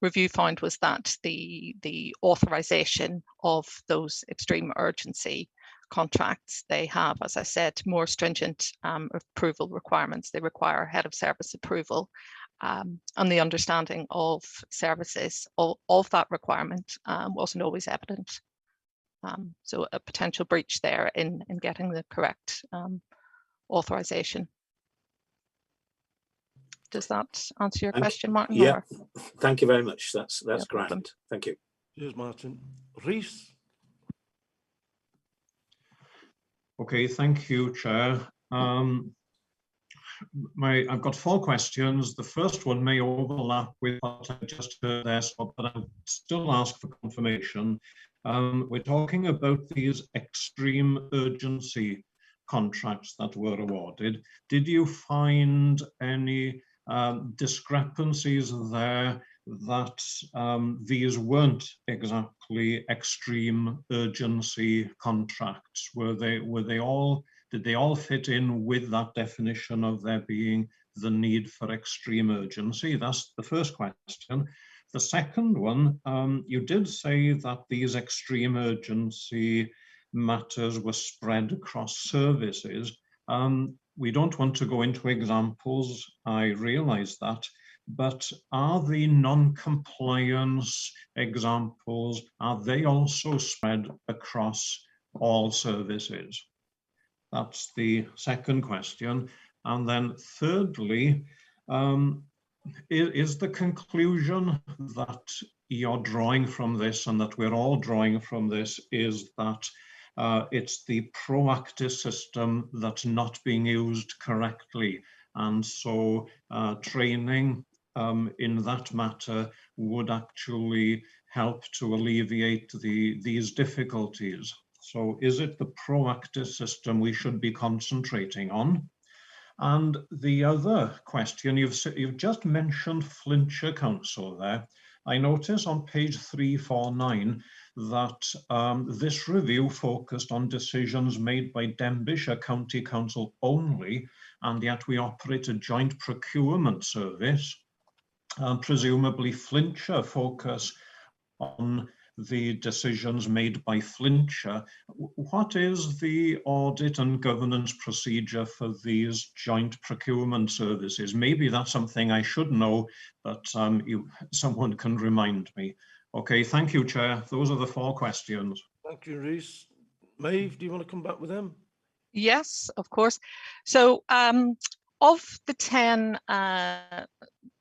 review found was that the authorization of those extreme urgency contracts, they have, as I said, more stringent approval requirements. They require head of service approval, and the understanding of services of that requirement wasn't always evident. So a potential breach there in getting the correct authorization. Does that answer your question, Martin? Yeah, or? Thank you very much. That's No grand. problem. Thank you. Cheers, Martin. Rhys? Okay, thank you, Chair. I've got 4 questions. The first one may overlap with what I just heard there, but I'll still ask for confirmation. We're talking about these extreme urgency contracts that were awarded. Did you find any discrepancies there that these weren't exactly extreme urgency contracts? Did they all fit in with that definition of there being the need for extreme urgency? That's the first question. The second one, you did say that these extreme urgency matters were spread across services. We don't want to go into examples, I realize that, but are the non-compliance examples, are they also spread across all services? That's the second question. And then thirdly, is the conclusion that you're drawing from this, and that we're all drawing from this, is that it's the proactive system that's not being used correctly. And so training in that matter would actually help to alleviate these difficulties. So is it the proactive system we should be concentrating on? And the other question, you've just mentioned Flintshire Council there. I notice on page 349 that this review focused on decisions made by Denbighshire County Council only, and yet we operate a joint procurement service. Presumably Flintshire focus on the decisions made by Flintshire. What is the audit and governance procedure for these joint procurement services? Maybe that's something I should know, but someone can remind me. Okay, thank you, Chair. Those are the 4 questions. Thank you, Rhys. Maeve, do you want to come back with them? Yes, of course. So of the 10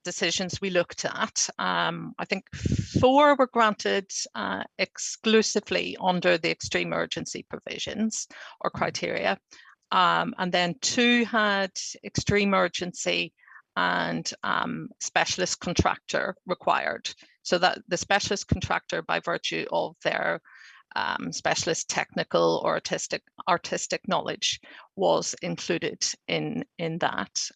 decisions we looked at, I think 4 were granted exclusively under the extreme urgency provisions or criteria, and then 2 had extreme urgency and specialist contractor required. So that the specialist contractor, by virtue of their specialist technical or artistic knowledge, was included in that.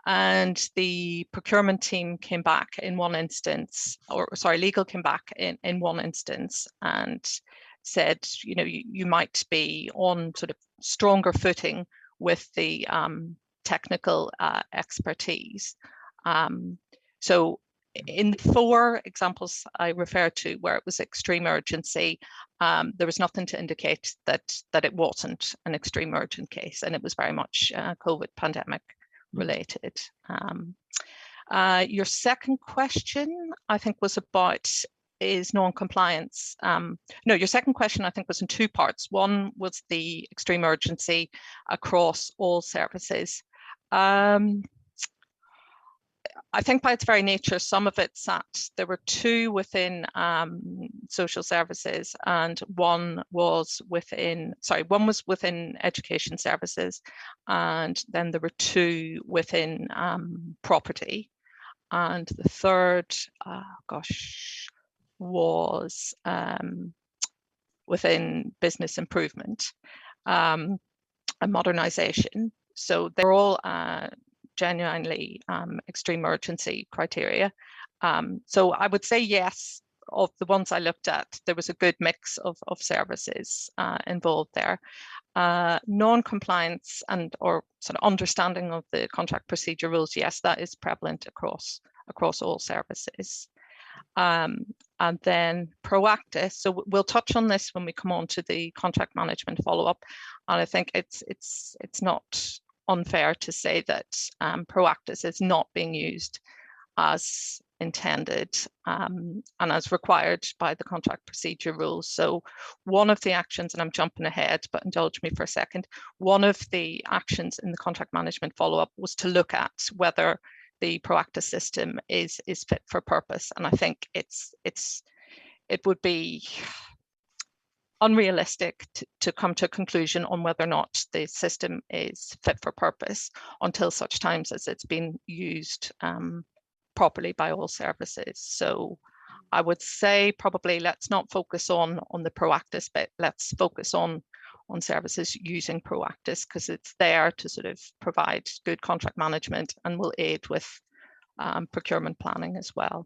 And the procurement team came back in one instance, or sorry, legal came back in one instance and said, you know, you might be on sort of stronger footing with the technical expertise. So in the 4 examples I referred to where it was extreme urgency, there was nothing to indicate that it wasn't an extreme urgent case, and it was very much COVID pandemic related. Your second question, I think, was about is non-compliance. No, your second question, I think, was in 2 parts. One was the extreme urgency across all services. I think by its very nature, some of it there were 2 within social services, and one was within education services, and then there were 2 within property, and the third, was within business improvement and modernisation. So they're all genuinely extreme urgency criteria. So I would say yes, of the ones I looked at, there was a good mix of services involved there. Non-compliance and or sort of understanding of the contract procedure rules, yes, that is prevalent across all services. And then proactive, so we'll touch on this when we come on to the contract management follow-up, and I think it's not unfair to say that proactive is not being used as intended and as required by the contract procedure rules. So one of the actions, and I'm jumping ahead, but indulge me for a second, one of the actions in the contract management follow-up was to look at whether the proactive system is fit for purpose, and I think it would be unrealistic to come to a conclusion on whether or not the system is fit for purpose until such times as it's been used properly by all services. So I would say probably let's not focus on the proactive bit, let's focus on services using proactive, because it's there to sort of provide good contract management and will aid with procurement planning as well.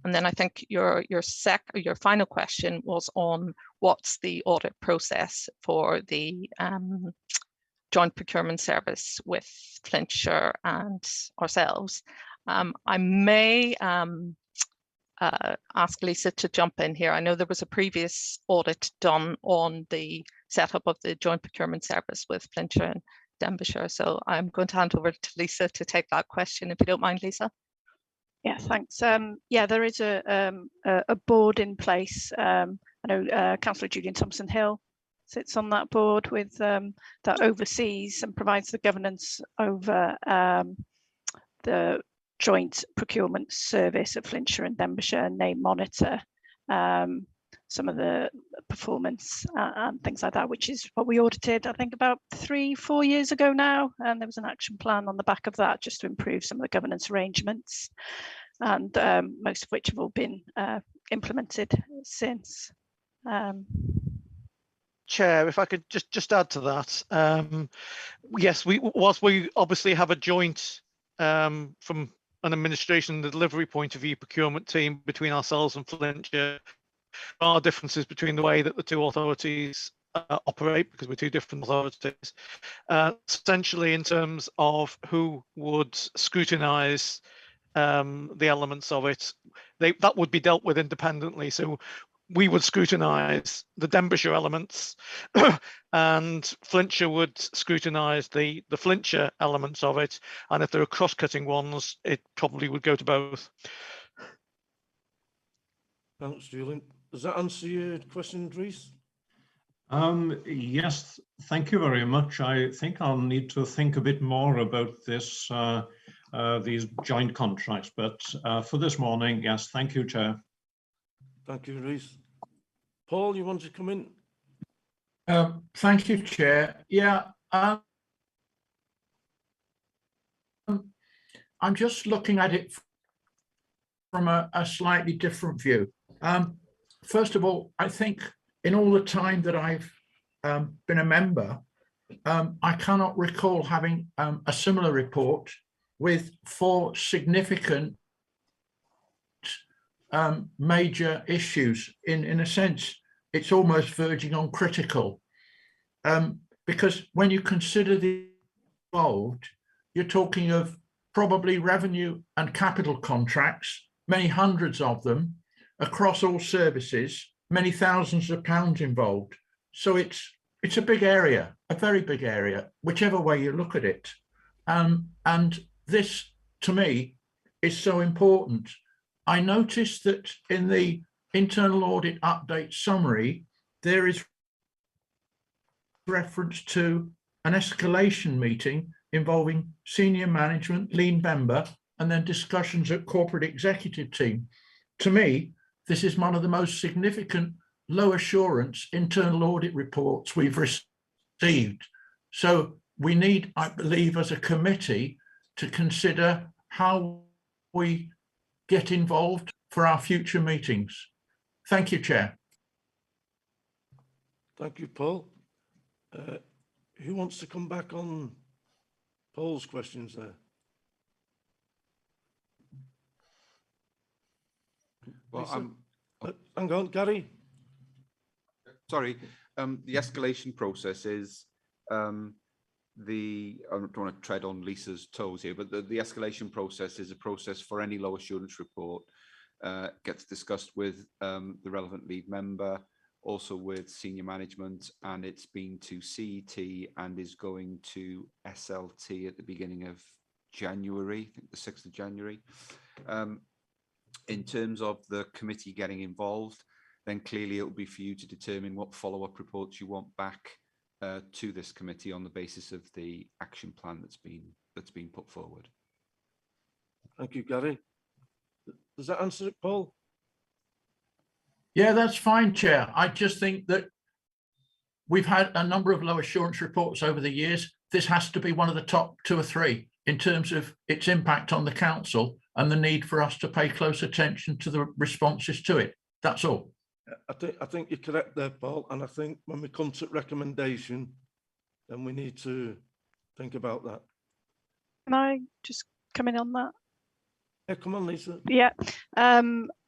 And then I think your final question was on what's the audit process for the joint procurement service with Flintshire and ourselves. I may ask Lisa to jump in here. I know there was a previous audit done on the setup of the joint procurement service with Flintshire and Denbighshire, so I'm going to hand over to Lisa to take that question, if you don't mind, Lisa. Yeah, thanks. Yeah, there is a board in place. I know Councillor Julian Thompson-Hill sits on that board with that oversees and provides the governance over the joint procurement service at Flintshire and Denbighshire, and they monitor some of the performance and things like that, which is what we audited, I think, about 3-4 years ago now. And there was an action plan on the back of that just to improve some of the governance arrangements, and most of which have all been implemented since. Chair, if I could just add to that. Yes, whilst we obviously have a joint, from an administration and delivery point of view, procurement team between ourselves and Flintshire, there are differences between the way that the two authorities operate, because we're two different authorities. Essentially, in terms of who would scrutinise the elements of it, that would be dealt with independently. So we would scrutinise the Denbighshire elements, and Flintshire would scrutinise the Flintshire elements of it. And if there are cross-cutting ones, it probably would go to both. Thanks, Julian. Does that answer your question, Rhys? Yes, thank you very much. I think I'll need to think a bit more about this, these joint contracts, but for this morning, yes, thank you, Chair. Thank you, Rhys. Paul, you want to come in? Thank you, Chair. Yeah, I'm just looking at it from a slightly different view. First of all, I think in all the time that I've been a member, I cannot recall having a similar report with 4 significant major issues. In a sense, it's almost verging on critical, because when you consider the involved, you're talking of probably revenue and capital contracts, many hundreds of them across all services, many thousands of pounds involved. So it's a big area, a very big area, whichever way you look at it. And this, to me, is so important. I noticed that in the internal audit update summary, there is reference to an escalation meeting involving senior management, lead member, and then discussions at corporate executive team. To me, this is one of the most significant low assurance internal audit reports we've received. So we need, I believe, as a committee to consider how we get involved for our future meetings. Thank you, Chair. Thank you, Paul. Who wants to come back on Paul's questions there? Well, hang on, Gary. Sorry, the escalation process is I don't want to tread on Lisa's toes here, but the escalation process is a process for any low assurance report. Gets discussed with the relevant lead member, also with senior management, and it's been to CET and is going to SLT at the beginning of January, I think the 6th of January. In terms of the committee getting involved, then clearly it will be for you to determine what follow-up reports you want back to this committee on the basis of the action plan that's been put forward. Thank you, Gary. Does that answer it, Paul? Yeah, that's fine, Chair. I just think that we've had a number of low assurance reports over the years. This has to be one of the top 2 or 3 in terms of its impact on the council and the need for us to pay close attention to the responses to it. That's all. I think you're correct there, Paul. And I think when we come to recommendation, then we need to think about that. Can I just come in on that? Yeah, come on, Lisa. Yeah,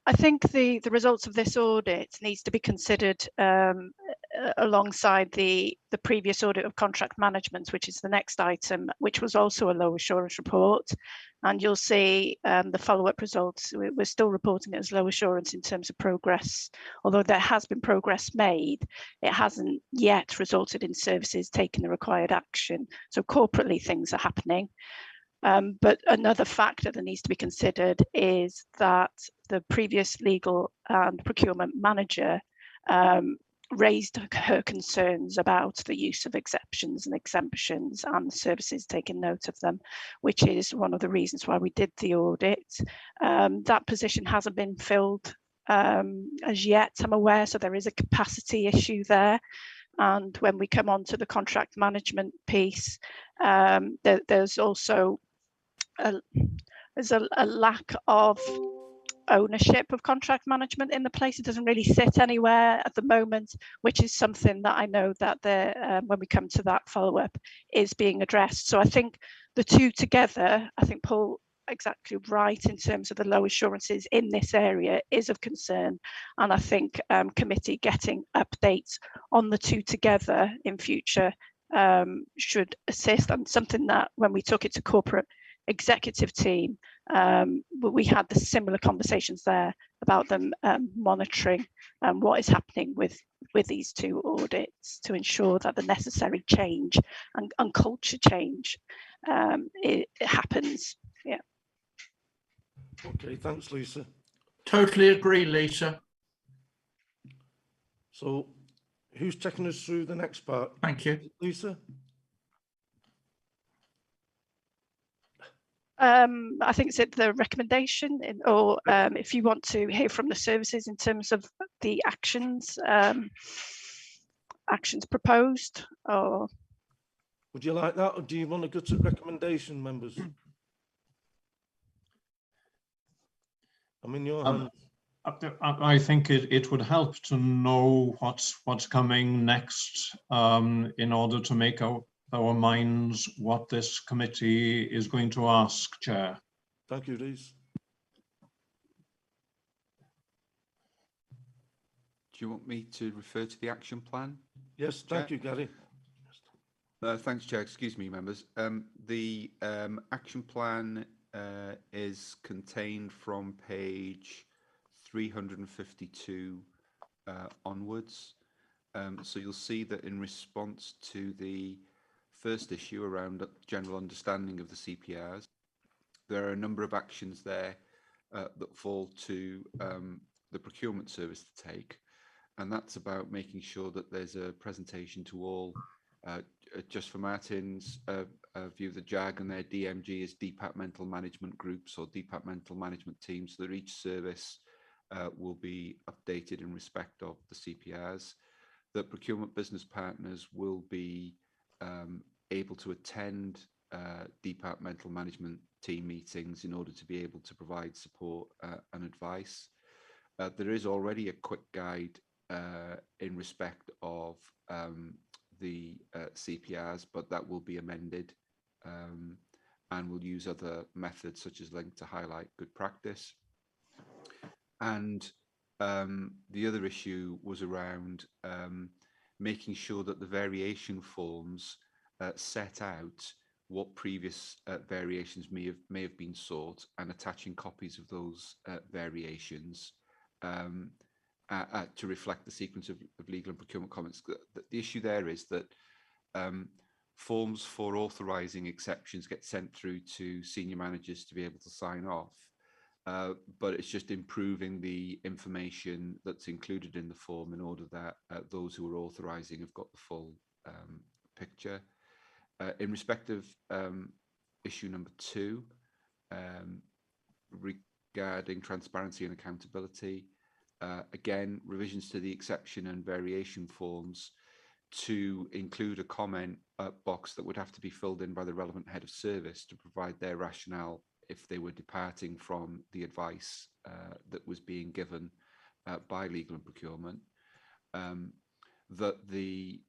I think the results of this audit needs to be considered alongside the previous audit of contract management, which is the next item, which was also a low assurance report. And you'll see the follow-up results. We're still reporting it as low assurance in terms of progress. Although there has been progress made, it hasn't yet resulted in services taking the required action. So corporately, things are happening. But another factor that needs to be considered is that the previous legal and procurement manager raised her concerns about the use of exceptions and exemptions and the services taking note of them, which is one of the reasons why we did the audit. That position hasn't been filled as yet, I'm aware, so there is a capacity issue there. And when we come on to the contract management piece, there's also a lack of ownership of contract management in the place. It doesn't really sit anywhere at the moment, which is something that I know that when we come to that follow-up is being addressed. So I think the two together, I think Paul exactly right in terms of the low assurances in this area is of concern, and I think committee getting updates on the two together in future should assist, and something that when we took it to corporate executive team, we had the similar conversations there about them monitoring what is happening with these two audits to ensure that the necessary change and culture change it happens. Yeah. Okay, thanks, Lisa. Totally agree, Lisa. So who's taking us through the next part? Thank you. Lisa? I think it's the recommendation, or if you want to hear from the services in terms of the actions proposed, or Would you like that, or do you want to go to recommendation, members? I'm in your hands. I think it would help to know what's coming next in order to make our minds what this committee is going to ask, Chair. Thank you, Reece. Do you want me to refer to the action plan? Yes, thank you, Gary. Thanks, Chair. Excuse me, members. The action plan is contained from page 352 onwards. So you'll see that in response to the first issue around general understanding of the CPRs, there are a number of actions there that fall to the procurement service to take, and that's about making sure that there's a presentation to all. Just for Martin's view, the JAG and their DMG is departmental management groups or departmental management teams, so that each service will be updated in respect of the CPRs. The procurement business partners will be able to attend departmental management team meetings in order to be able to provide support and advice. There is already a quick guide in respect of the CPRs, but that will be amended and we'll use other methods such as link to highlight good practice. And the other issue was around making sure that the variation forms set out what previous variations may have been sought, and attaching copies of those variations to reflect the sequence of legal and procurement comments. The issue there is that forms for authorising exceptions get sent through to senior managers to be able to sign off, but it's just improving the information that's included in the form in order that those who are authorising have got the full picture. In respect of issue number 2, regarding transparency and accountability, again, revisions to the exception and variation forms to include a comment box that would have to be filled in by the relevant head of service to provide their rationale if they were departing from the advice that was being given by legal and procurement. That the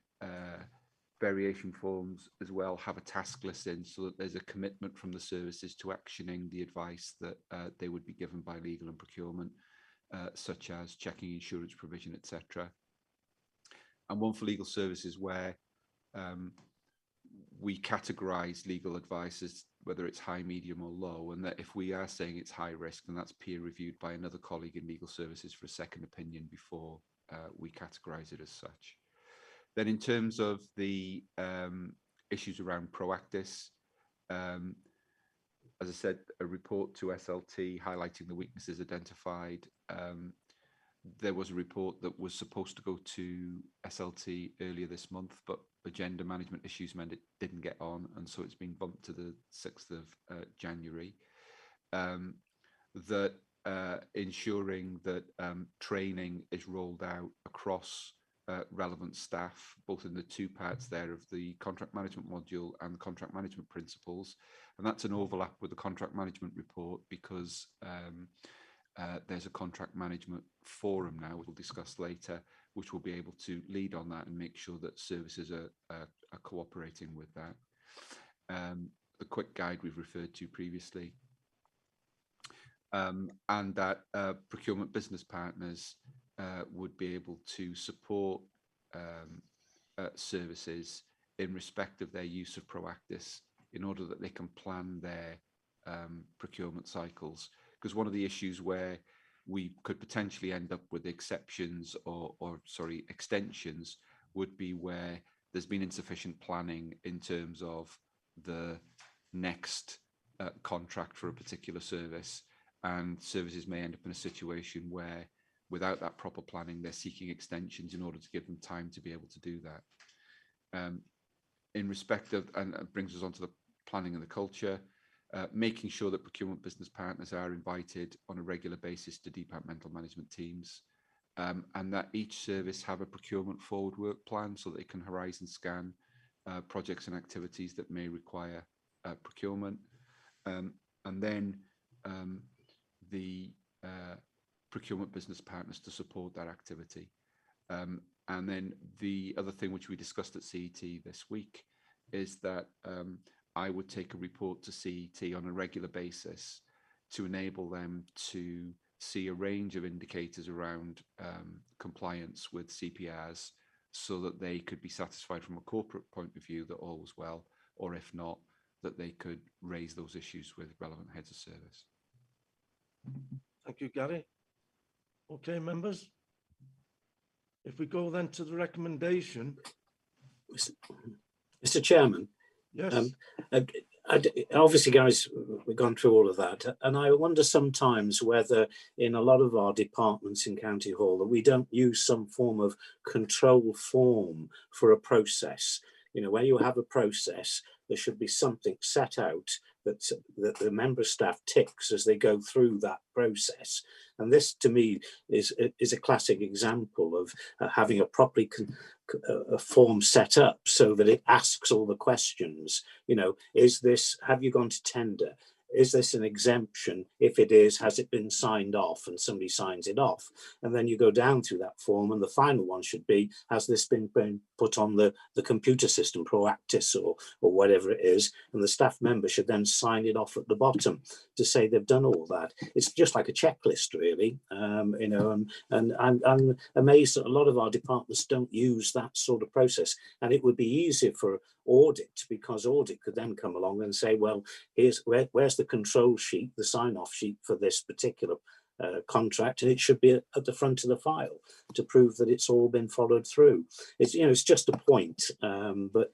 variation forms as well have a task list in, so that there's a commitment from the services to actioning the advice that they would be given by legal and procurement, such as checking insurance provision, etc. And one for legal services where we categorise legal advice as whether it's high, medium or low, and that if we are saying it's high risk, then that's peer reviewed by another colleague in legal services for a second opinion before we categorise it as such. Then in terms of the issues around Proactis, as I said, a report to SLT highlighting the weaknesses identified. there was a report that was supposed to go to SLT earlier this month, but agenda management issues meant it didn't get on, and so it's been bumped to the 6th of January. That ensuring that training is rolled out across relevant staff, both in the two parts there of the contract management module and the contract management principles. And that's an overlap with the contract management report, because there's a contract management forum now, which we'll discuss later, which will be able to lead on that and make sure that services are cooperating with that. The quick guide we've referred to previously. And that procurement business partners would be able to support services in respect of their use of Proactis in order that they can plan their procurement cycles. Because one of the issues where we could potentially end up with exceptions or extensions would be where there's been insufficient planning in terms of the next contract for a particular service, and services may end up in a situation where without that proper planning they're seeking extensions in order to give them time to be able to do that. In respect of, and it brings us on to the planning and the culture, making sure that procurement business partners are invited on a regular basis to departmental management teams, and that each service have a procurement forward work plan so they can horizon scan projects and activities that may require procurement, and then the procurement business partners to support that activity. And then the other thing which we discussed at CET this week is that I would take a report to CET on a regular basis to enable them to see a range of indicators around compliance with CPRs, so that they could be satisfied from a corporate point of view that all was well, or if not, that they could raise those issues with relevant heads of service. Thank you, Gary. Okay, members. If we go then to the recommendation. Mr. Chairman. Yes. Obviously, guys, we've gone through all of that, and I wonder sometimes whether in a lot of our departments in County Hall that we don't use some form of control form for a process. You know, where you have a process, there should be something set out that the member staff ticks as they go through that process. And this, to me, is a classic example of having a properly a form set up so that it asks all the questions. You know, is this, have you gone to tender? Is this an exemption? If it is, has it been signed off? And somebody signs it off. And then you go down through that form, and the final one should be, has this been put on the computer system, Proactis or whatever it is? And the staff member should then sign it off at the bottom to say they've done all that. It's just like a checklist, really. You know, and I'm amazed that a lot of our departments don't use that sort of process. And it would be easier for Audit, because Audit could then come along and say, well, where's the control sheet, the sign-off sheet for this particular contract, and it should be at the front of the file to prove that it's all been followed through. It's, you know, it's just a point, but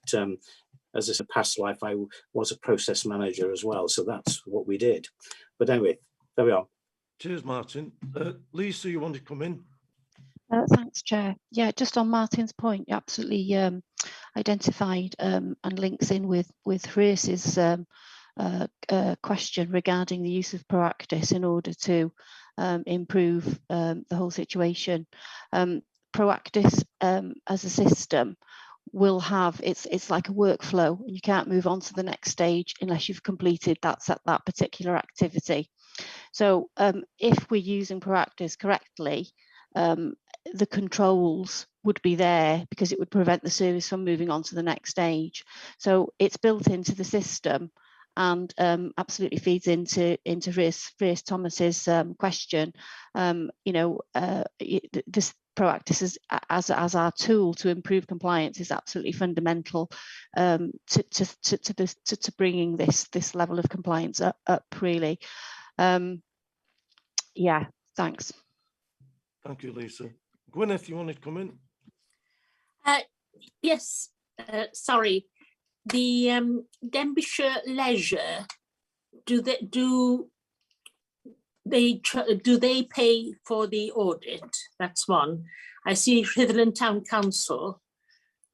as I said, past life, I was a process manager as well, so that's what we did. But anyway, there we are. Cheers, Martin. Lisa, you want to come in? Thanks, Chair. Yeah, just on Martin's point, you absolutely identified and links in with Grace's question regarding the use of Proactis in order to improve the whole situation. Proactis as a system will have, it's like a workflow. You can't move on to the next stage unless you've completed that particular activity. So if we're using Proactis correctly, the controls would be there because it would prevent the service from moving on to the next stage. So it's built into the system, and absolutely feeds into Rhys Thomas's question. You know, this Proactis as our tool to improve compliance is absolutely fundamental to bringing this level of compliance up really. Yeah, thanks. Thank you, Lisa. Gwyneth, you want to come in? Yes, sorry. The Denbighshire Leisure, do they pay for the audit? That's one. I see Rhythm Town Council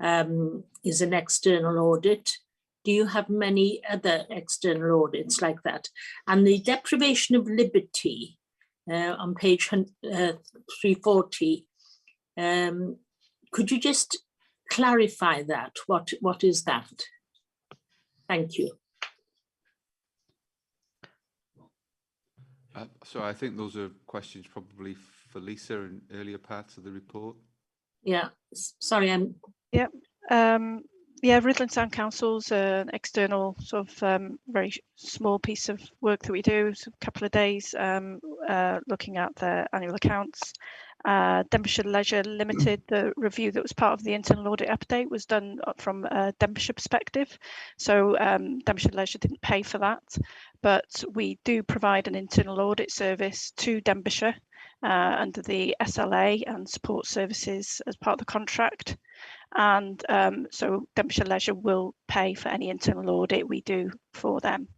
is an external audit. Do you have many other external audits like that? And the deprivation of liberty on page 340, could you just clarify that? What is that? Thank you. So I think those are questions probably for Lisa in earlier parts of the report. Yeah, sorry, I'm. Yeah, yeah, Rhythm Town Council's an external sort of very small piece of work that we do. So a couple of days looking at their annual accounts. Denbighshire Leisure Limited, the review that was part of the internal audit update was done from a Denbighshire perspective. So Denbighshire Leisure didn't pay for that, but we do provide an internal audit service to Denbighshire under the SLA and support services as part of the contract. And so Denbighshire Leisure will pay for any internal audit we do for them.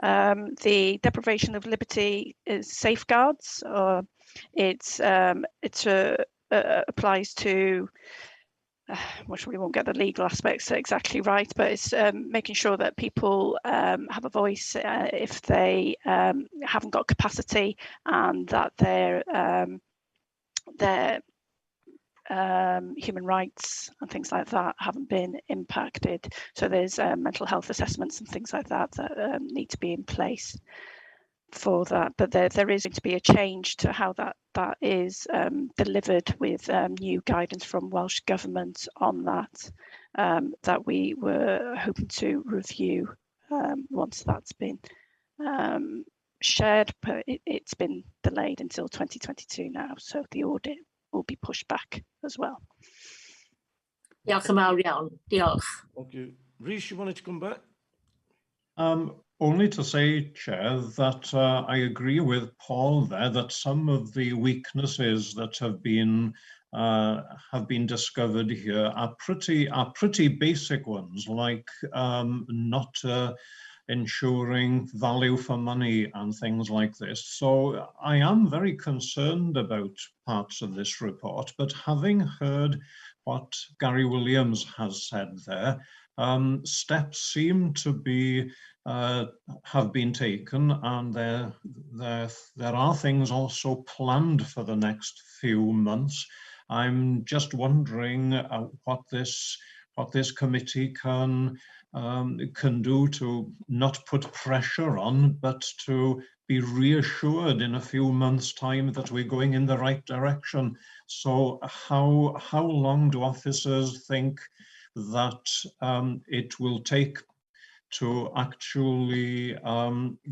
The deprivation of liberty is safeguards, or it applies to, which we won't get the legal aspects exactly right, but it's making sure that people have a voice if they haven't got capacity, and that their human rights and things like that haven't been impacted. So there's mental health assessments and things like that that need to be in place for that. But there is going to be a change to how that is delivered with new guidance from Welsh Government on that, that we were hoping to review once that's been shared, but it's been delayed until 2022 now, so the audit will be pushed back as well. Diolch yn fawr iawn. Diolch. Okay, Rhys, you wanted to come back? Only to say, Chair, that I agree with Paul there that some of the weaknesses that have been discovered here are pretty basic ones, like not ensuring value for money and things like this. So I am very concerned about parts of this report, but having heard what Gary Williams has said there, steps seem to be have been taken, and there are things also planned for the next few months. I'm just wondering what this committee can do to not put pressure on, but to be reassured in a few months' time that we're going in the right direction. So how long do officers think that it will take to actually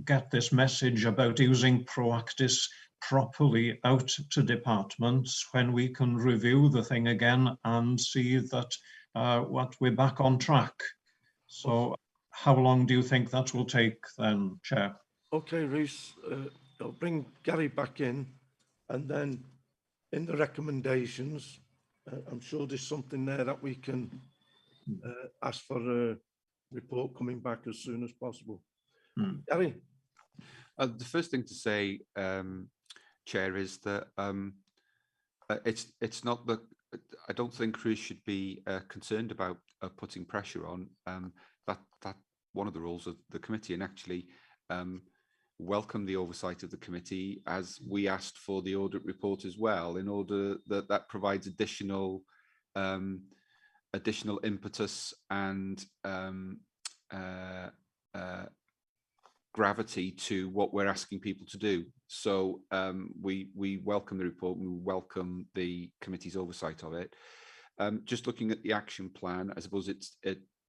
get this message about using Proactis properly out to departments, when we can review the thing again and see that we're back on track? So how long do you think that will take then, Chair? Okay, Rhys, I'll bring Gary back in, and then in the recommendations, I'm sure there's something there that we can ask for a report coming back as soon as possible. Gary? The first thing to say, Chair, is that it's not that I don't think Chris should be concerned about putting pressure on. That one of the roles of the committee, and actually welcome the oversight of the committee, as we asked for the audit report as well, in order that provides additional impetus and gravity to what we're asking people to do. So we welcome the report, and we welcome the committee's oversight of it. Just looking at the action plan, I suppose it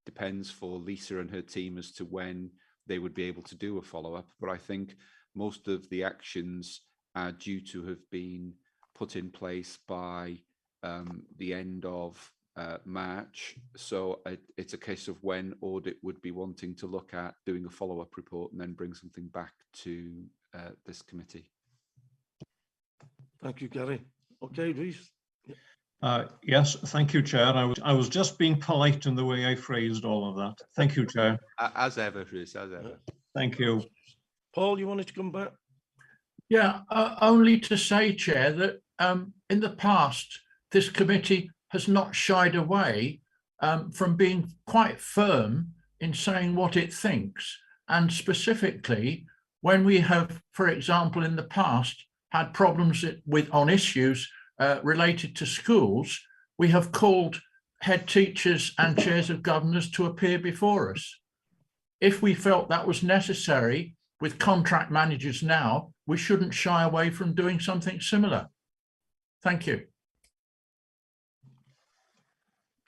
depends for Lisa and her team as to when they would be able to do a follow-up, but I think most of the actions are due to have been put in place by the end of March. So it's a case of when audit would be wanting to look at doing a follow-up report and then bring something back to this committee. Thank you, Gary. Okay, Rhys. Yes, thank you, Chair. I was just being polite in the way I phrased all of that. Thank you, Chair. As ever, Chris, as ever. Thank you. Paul, you wanted to come back? Yeah, only to say, Chair, that in the past, this committee has not shied away from being quite firm in saying what it thinks. And specifically, when we have, for example, in the past, had problems on issues related to schools, we have called head teachers and chairs of governors to appear before us. If we felt that was necessary with contract managers now, we shouldn't shy away from doing something similar. Thank you.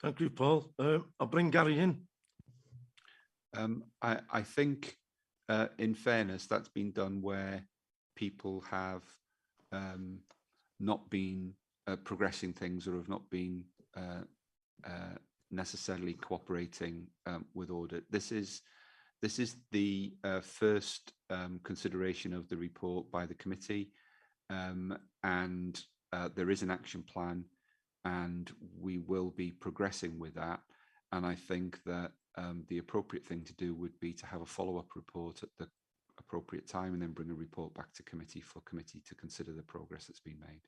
Thank you, Paul. I'll bring Gary in. I think, in fairness, that's been done where people have not been progressing things or have not been necessarily cooperating with audit. This is the first consideration of the report by the committee, and there is an action plan, and we will be progressing with that. And I think that the appropriate thing to do would be to have a follow-up report at the appropriate time and then bring a report back to committee for committee to consider the progress that's been made.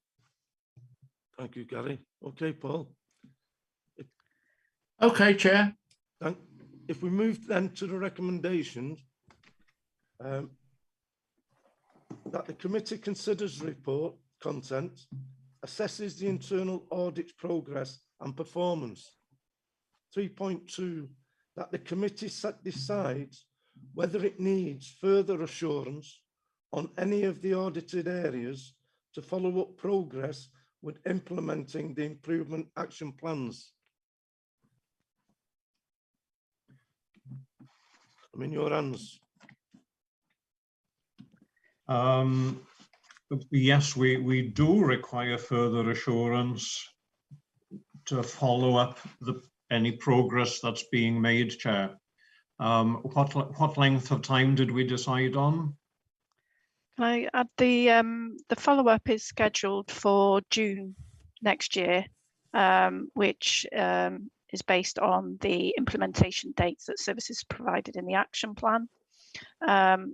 Thank you, Gary. Okay, Paul. Okay, Chair. If we move then to the recommendations, that the committee considers the report content, assesses the internal audit's progress and performance. 3.2, that the committee decides whether it needs further assurance on any of the audited areas to follow up progress with implementing the improvement action plans. I'm in your hands. Yes, we do require further assurance to follow up any progress that's being made, Chair. What length of time did we decide on? Can I add the follow-up is scheduled for June next year, which is based on the implementation dates that services provided in the action plan.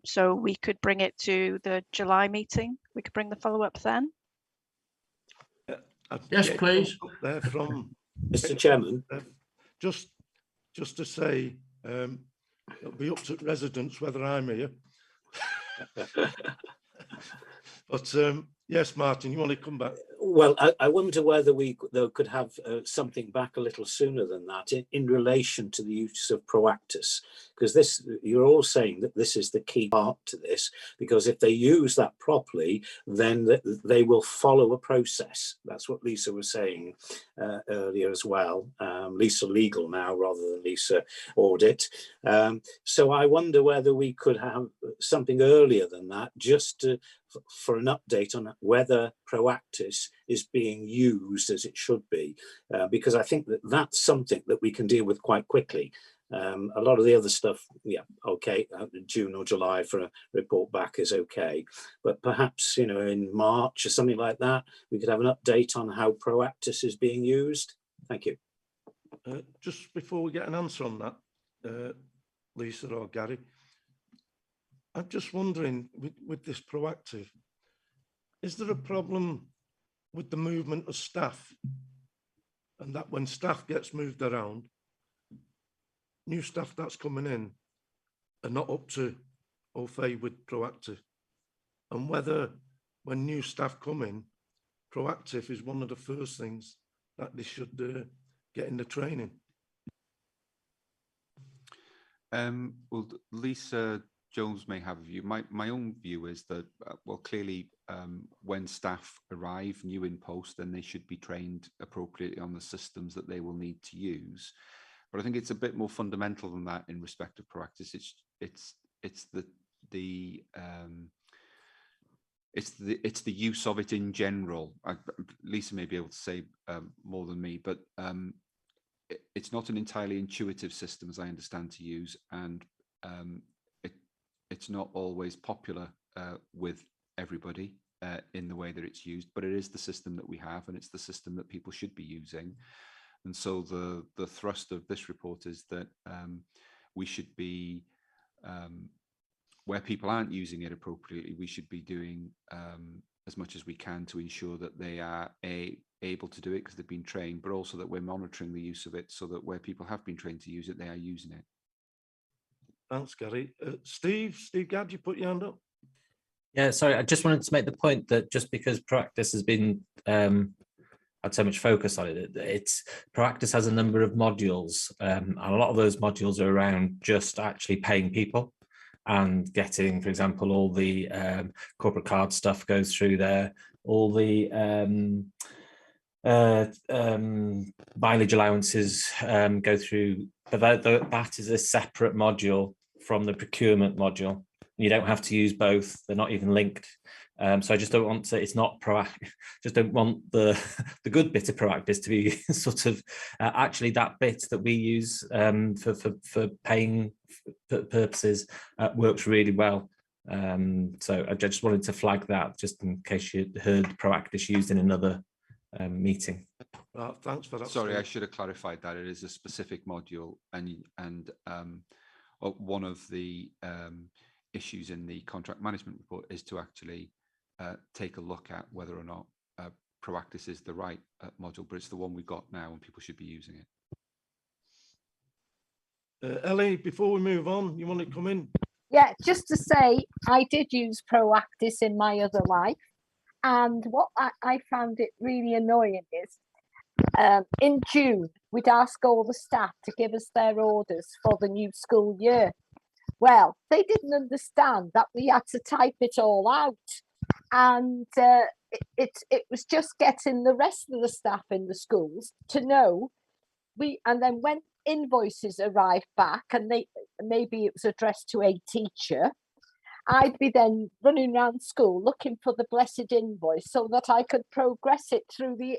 So we could bring it to the July meeting. We could bring the follow-up then. Yes, please. There from Mr. Chairman. Just to say, it'll be up to residents whether I'm here. But yes, Martin, you want to come back? Well, I wonder whether we could have something back a little sooner than that in relation to the use of Proactus, because you're all saying that this is the key part to this, because if they use that properly, then they will follow a process. That's what Lisa was saying earlier as well. Lisa Legal now rather than Lisa Audit. So I wonder whether we could have something earlier than that, just for an update on whether Proactus is being used as it should be, because I think that's something that we can deal with quite quickly. A lot of the other stuff, yeah, okay, June or July for a report back is okay, but perhaps, you know, in March or something like that, we could have an update on how Proactus is being used. Thank you. Just before we get an answer on that, Lisa or Gary, I'm just wondering, with this Proactive, is there a problem with the movement of staff, and that when staff gets moved around, new staff that's coming in are not up to au fait with Proactive, and whether when new staff come in, Proactive is one of the first things that they should get in the training? Well, Lisa Jones may have a view. My own view is that, well, clearly, when staff arrive new in post, then they should be trained appropriately on the systems that they will need to use. But I think it's a bit more fundamental than that in respect of Proactus. It's the use of it in general. Lisa may be able to say more than me, but it's not an entirely intuitive system, as I understand, to use, and it's not always popular with everybody in the way that it's used, but it is the system that we have, and it's the system that people should be using. And so the thrust of this report is that we should be where people aren't using it appropriately, we should be doing as much as we can to ensure that they are able to do it because they've been trained, but also that we're monitoring the use of it so that where people have been trained to use it, they are using it. Thanks, Gary. Steve Gadd, you put your hand up. Yeah, sorry, I just wanted to make the point that just because Proactis has been had so much focus on it, Proactis has a number of modules, and a lot of those modules are around just actually paying people and getting, for example, all the corporate card stuff goes through there, all the mileage allowances go through, but that is a separate module from the procurement module. You don't have to use both; they're not even linked. So I just don't want to. It's not proactive. Just don't want the good bit of Proactis to be sort of actually that bit that we use for paying purposes works really well. So I just wanted to flag that just in case you heard Proactis used in another meeting. Thanks for that. Sorry, I should have clarified that it is a specific module, and one of the issues in the contract management report is to actually take a look at whether or not Proactis is the right module, but it's the one we've got now and people should be using it. Ellie, before we move on, you want to come in? Yeah, just to say, I did use Proactis in my other life. And what I found it really annoying is in June, we'd ask all the staff to give us their orders for the new school year. Well, they didn't understand that we had to type it all out. And it was just getting the rest of the staff in the schools to know. And then when invoices arrived back, and maybe it was addressed to a teacher, I'd be then running around school looking for the blessed invoice so that I could progress it through the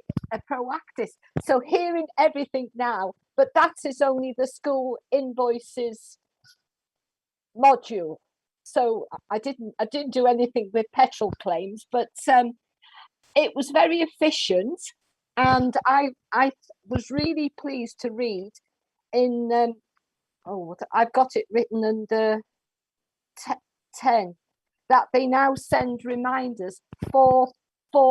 Proactis. So hearing everything now, but that is only the school invoices module. So I didn't do anything with petrol claims, but it was very efficient, and I was really pleased to read in I've got it written under 10 that they now send reminders for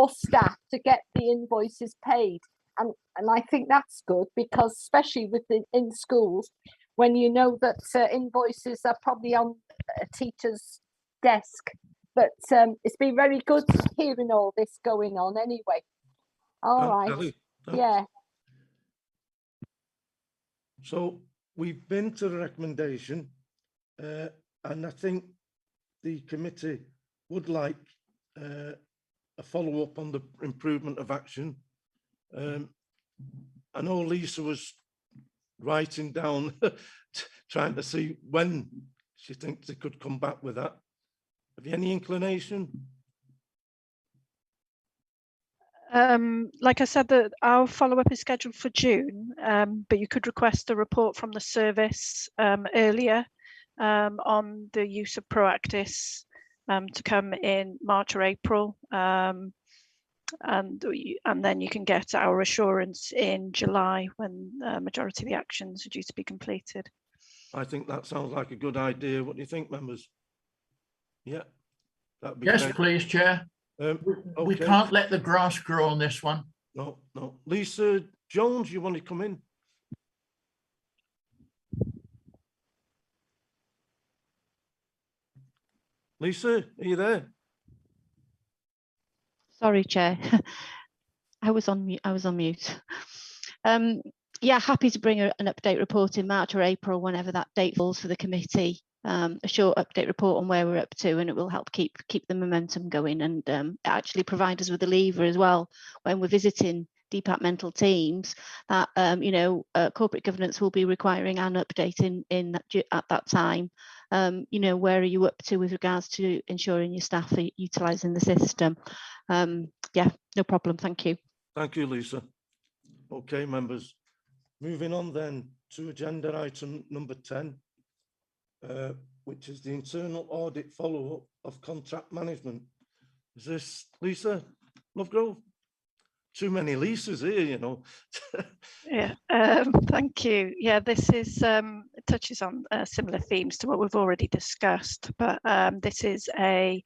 staff to get the invoices paid, and I think that's good, because especially in schools, when you know that invoices are probably on a teacher's desk. But it's been very good hearing all this going on anyway. All right. Ellie, yeah. So we've been to the recommendation, and I think the committee would like a follow-up on the improvement of action. I know Lisa was writing down, trying to see when she thinks they could come back with that. Have you any inclination? Like I said, that our follow-up is scheduled for June, but you could request a report from the service earlier on the use of Proactis to come in March or April, and then you can get our assurance in July when majority of the actions are due to be completed. I think that sounds like a good idea. What do you think, members? Yeah, that'd be Yes, great. please, Chair. We Okay. can't let the grass grow on this one. No. Lisa Jones, you want to come in? Lisa, are you there? Sorry, Chair. I was on mute. Yeah, happy to bring an update report in March or April, whenever that date falls for the committee. A short update report on where we're up to, and it will help keep the momentum going, and actually provide us with a lever as well when we're visiting departmental teams that corporate governance will be requiring an update at that time. Where are you up to with regards to ensuring your staff are utilising the system? Yeah, no problem. Thank you. Thank you, Lisa. Okay, members. Moving on then to agenda item number 10, which is the internal audit follow-up of contract management. Is this Lisa Lovegrove? too many leases here, you know. Yeah, thank you. Yeah, this is touches on similar themes to what we've already discussed, but this is a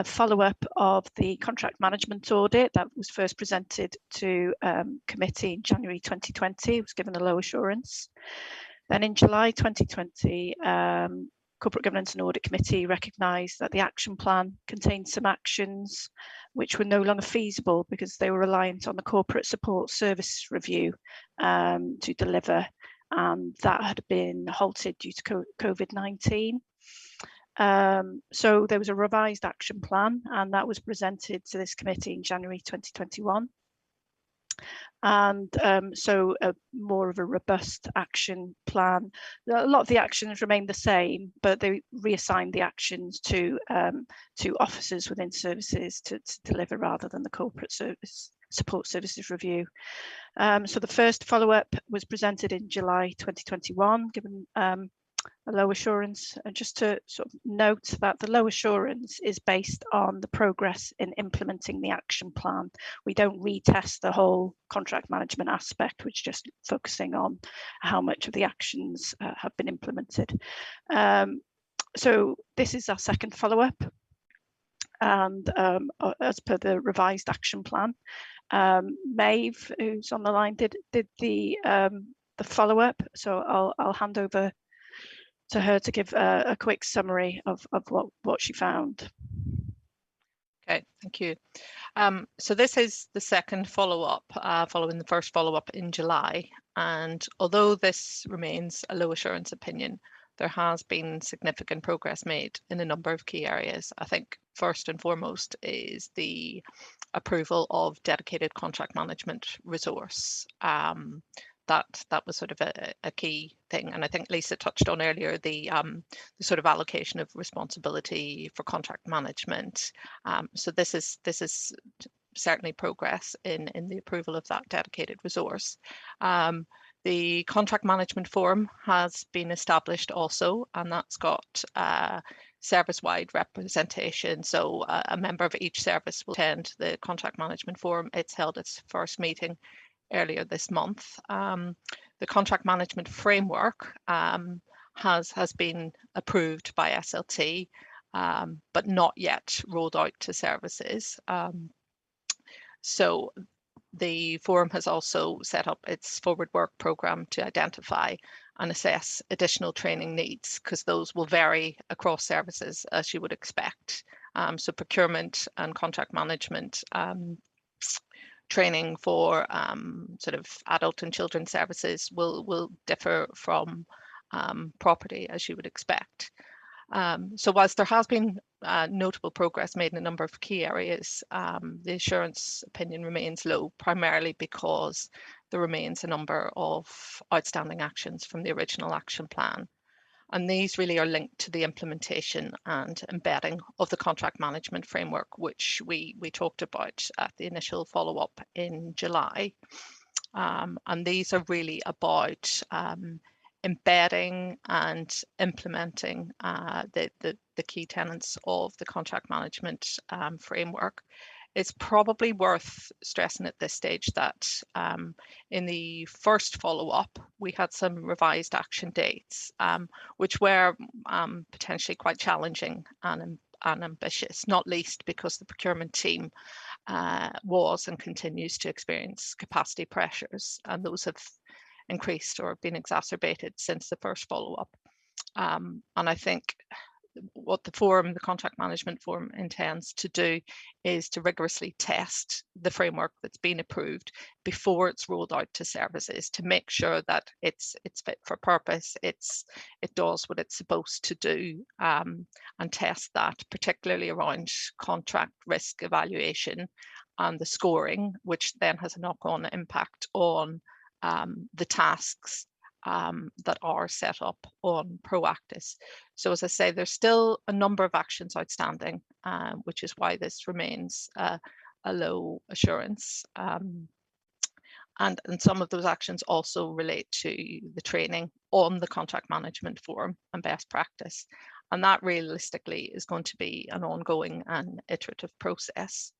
follow-up of the contract management audit that was first presented to committee in January 2020. It was given a low assurance. Then in July 2020, Corporate Governance and Audit Committee recognised that the action plan contained some actions which were no longer feasible because they were reliant on the corporate support service review to deliver, and that had been halted due to COVID-19. So there was a revised action plan, and that was presented to this committee in January 2021. And so more of a robust action plan. A lot of the actions remain the same, but they reassigned the actions to officers within services to deliver rather than the corporate support services review. So the first follow-up was presented in July 2021, given a low assurance. And just to sort of note that the low assurance is based on the progress in implementing the action plan. We don't retest the whole contract management aspect, which is just focusing on how much of the actions have been implemented. So this is our second follow-up, and as per the revised action plan, Maeve, who's on the line, did the follow-up. So I'll hand over to her to give a quick summary of what she found. Okay, thank you. So this is the second follow-up, following the first follow-up in July. And although this remains a low assurance opinion, there has been significant progress made in a number of key areas. I think first and foremost is the approval of dedicated contract management resource. That was sort of a key thing, and I think Lisa touched on earlier the sort of allocation of responsibility for contract management. So this is certainly progress in the approval of that dedicated resource. The contract management forum has been established also, and that's got service-wide representation. So a member of each service will attend the contract management forum. It's held its first meeting earlier this month. The contract management framework has been approved by SLT, but not yet rolled out to services. So the forum has also set up its forward work programme to identify and assess additional training needs, because those will vary across services, as you would expect. So procurement and contract management training for sort of adult and children's services will differ from property, as you would expect. So whilst there has been notable progress made in a number of key areas, the assurance opinion remains low, primarily because there remains a number of outstanding actions from the original action plan. And these really are linked to the implementation and embedding of the contract management framework, which we talked about at the initial follow-up in July. And these are really about embedding and implementing the key tenets of the contract management framework. It's probably worth stressing at this stage that in the first follow-up, we had some revised action dates, which were potentially quite challenging and ambitious, not least because the procurement team was and continues to experience capacity pressures, and those have increased or been exacerbated since the first follow-up. And I think what the contract management forum intends to do is to rigorously test the framework that's been approved before it's rolled out to services, to make sure that it's fit for purpose, it does what it's supposed to do, and test that, particularly around contract risk evaluation and the scoring, which then has a knock-on impact on the tasks that are set up on Proactis. So as I say, there's still a number of actions outstanding, which is why this remains a low assurance. And some of those actions also relate to the training on the contract management forum and best practice. And that realistically is going to be an ongoing and iterative process.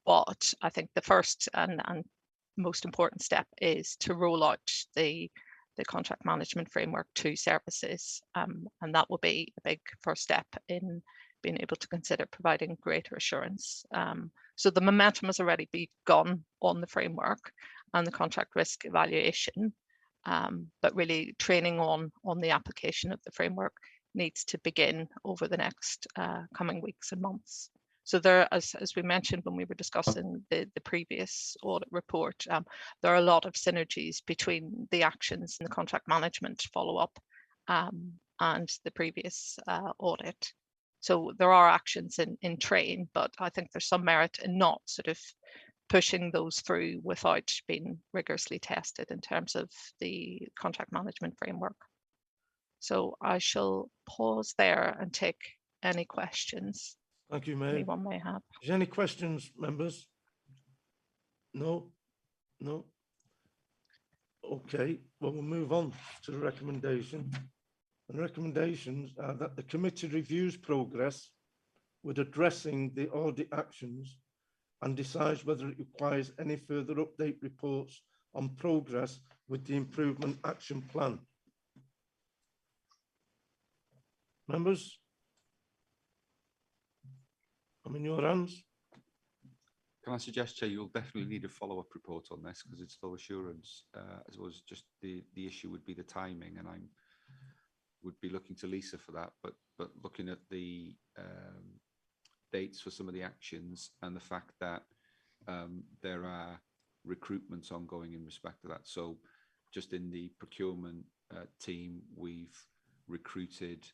But I think the first and most important step is to roll out the contract management framework to services, and that will be a big first step in being able to consider providing greater assurance. So the momentum has already begun on the framework and the contract risk evaluation, but really training on the application of the framework needs to begin over the next coming weeks and months. So there, as we mentioned when we were discussing the previous audit report, there are a lot of synergies between the actions in the contract management follow-up and the previous audit. So there are actions in train, but I think there's some merit in not sort of pushing those through without being rigorously tested in terms of the contract management framework. So I shall pause there and take any questions. Thank you, Mayor. Anyone may have. Is there any questions, members? No? No? Okay, well, we'll move on to the recommendation. And the recommendations are that the committee reviews progress with addressing the audit actions and decides whether it requires any further update reports on progress with the improvement action plan. Members? I'm in your hands. Can I suggest, Chair, you'll definitely need a follow-up report on this because it's low assurance, as well as just the issue would be the timing, and I would be looking to Lisa for that, but looking at the dates for some of the actions and the fact that there are recruitments ongoing in respect to that. So just in the procurement team, we've recruited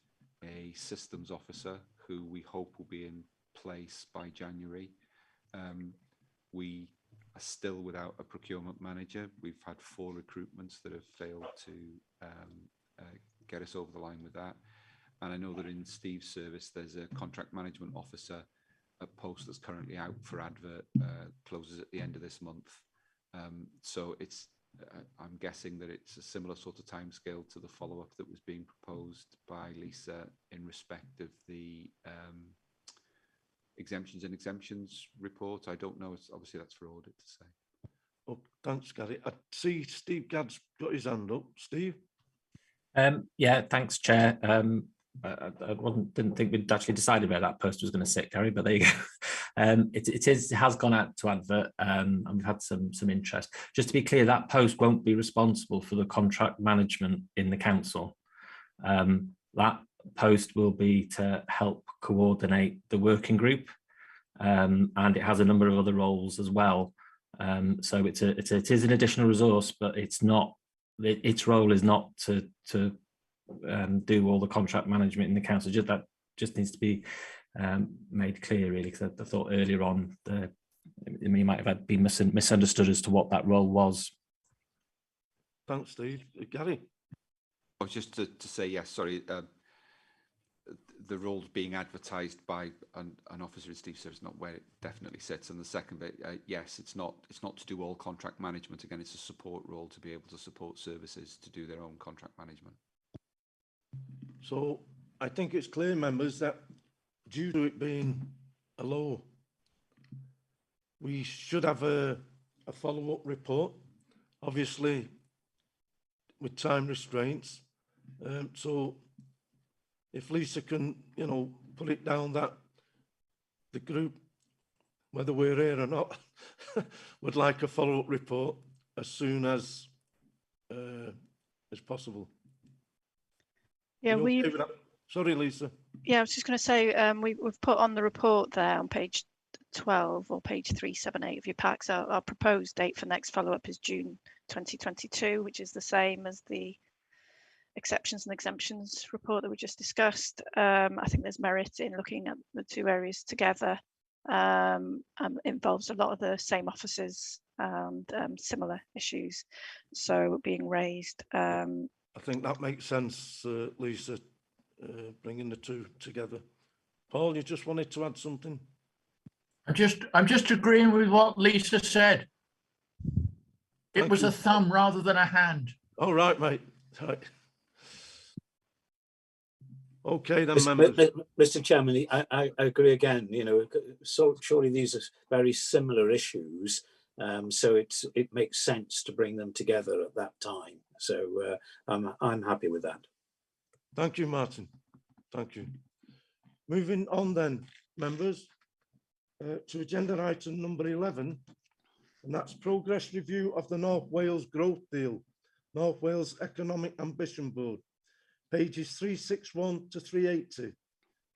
a systems officer who we hope will be in place by January. We are still without a procurement manager. We've had 4 recruitments that have failed to get us over the line with that. And I know that in Steve's service, there's a contract management officer, a post that's currently out for advert, closes at the end of this month. So it's, I'm guessing that it's a similar sort of timescale to the follow-up that was being proposed by Lisa in respect of the exemptions and exemptions report. I don't know, it's obviously that's for audit to say. Oh, thanks, Gary. I see Steve Gadd's got his hand up. Steve? Yeah, thanks, Chair. I didn't think we'd actually decided where that post was going to sit, Gary, but there you go. It has gone out to advert, and we've had some interest. Just to be clear, that post won't be responsible for the contract management in the council. That post will be to help coordinate the working group, and it has a number of other roles as well. So it is an additional resource, but it's not. Its role is not to do all the contract management in the council. That just needs to be made clear, really, because I thought earlier on you might have been misunderstood as to what that role was. Thanks, Steve. Gary? Oh, just to say yes, sorry. The role's being advertised by an officer in Steve's service, not where it definitely sits. And the second bit, yes, it's not to do all contract management. Again, it's a support role to be able to support services to do their own contract management. So I think it's clear, members, that due to it being a law, we should have a follow-up report, obviously with time restraints. So if Lisa can, put it down that the group, whether we're here or not, would like a follow-up report as soon as possible. Yeah, okay with that? Sorry, Lisa. Yeah, I was just going to say, we've put on the report there on page 12 or page 378 of your packs. Our proposed date for next follow-up is June 2022, which is the same as the exceptions and exemptions report that we just discussed. I think there's merit in looking at the 2 areas together. Involves a lot of the same officers and similar issues, so being raised. I think that makes sense, Lisa, bringing the 2 together. Paul, you just wanted to add something? I'm just agreeing with what Lisa said. It was a thumb rather than a hand. All right, mate. Right. Okay, then, members. Mr. Chairman, I agree again. So surely these are very similar issues. So it makes sense to bring them together at that time. So I'm happy with that. Thank you, Martin. Thank you. Moving on then, members, to agenda item number 11, and that's progress review of the North Wales Growth Deal, North Wales Economic Ambition Board, pages 361 to 380.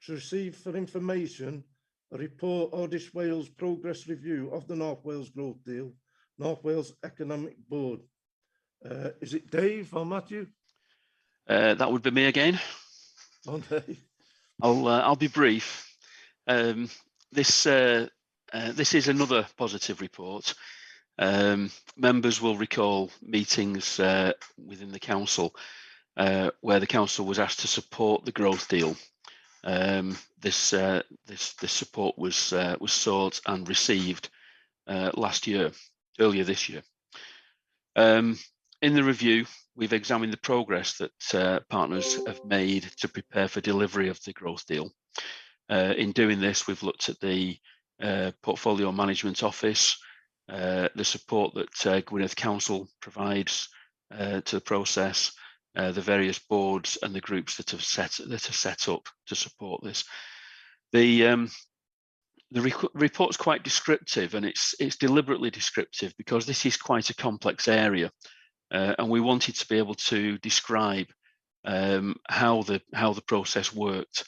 To receive for information a report Audit Wales progress review of the North Wales Growth Deal, North Wales Economic Board. Is it Dave or Matthew? That would be me again. Oh, Dave. I'll be brief. This is another positive report. Members will recall meetings within the council where the council was asked to support the growth deal. This support was sought and received earlier this year. In the review, we've examined the progress that partners have made to prepare for delivery of the growth deal. In doing this, we've looked at the Portfolio Management Office, the support that Gwynedd Council provides to the process, the various boards and the groups that are set up to support this. The report's quite descriptive, and it's deliberately descriptive because this is quite a complex area, and we wanted to be able to describe how the process worked,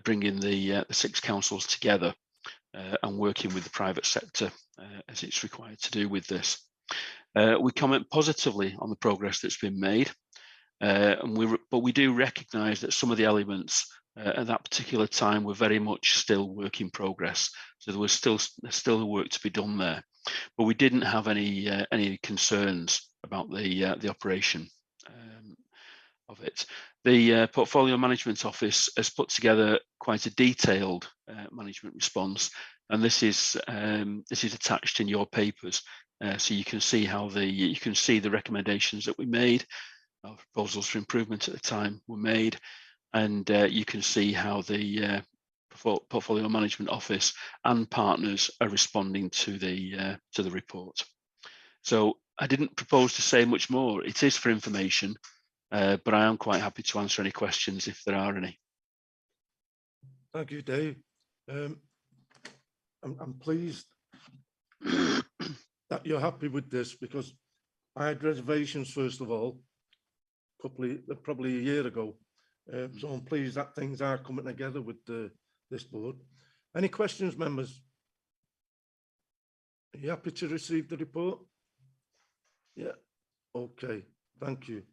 bringing the 6 councils together and working with the private sector as it's required to do with this. We comment positively on the progress that's been made, but we do recognise that some of the elements at that particular time were very much still work in progress. So there was still work to be done there, but we didn't have any concerns about the operation of it. The Portfolio Management Office has put together quite a detailed management response, and this is attached in your papers, so you can see how the recommendations that we made, our proposals for improvement at the time were made, and you can see how the Portfolio Management Office and partners are responding to the report. So I didn't propose to say much more. It is for information, but I am quite happy to answer any questions if there are any. Thank you, Dave. I'm pleased that you're happy with this, because I had reservations first of all, probably a year ago. So I'm pleased that things are coming together with this board. Any questions, members? Are you happy to receive the report? Yeah. Okay. Thank you.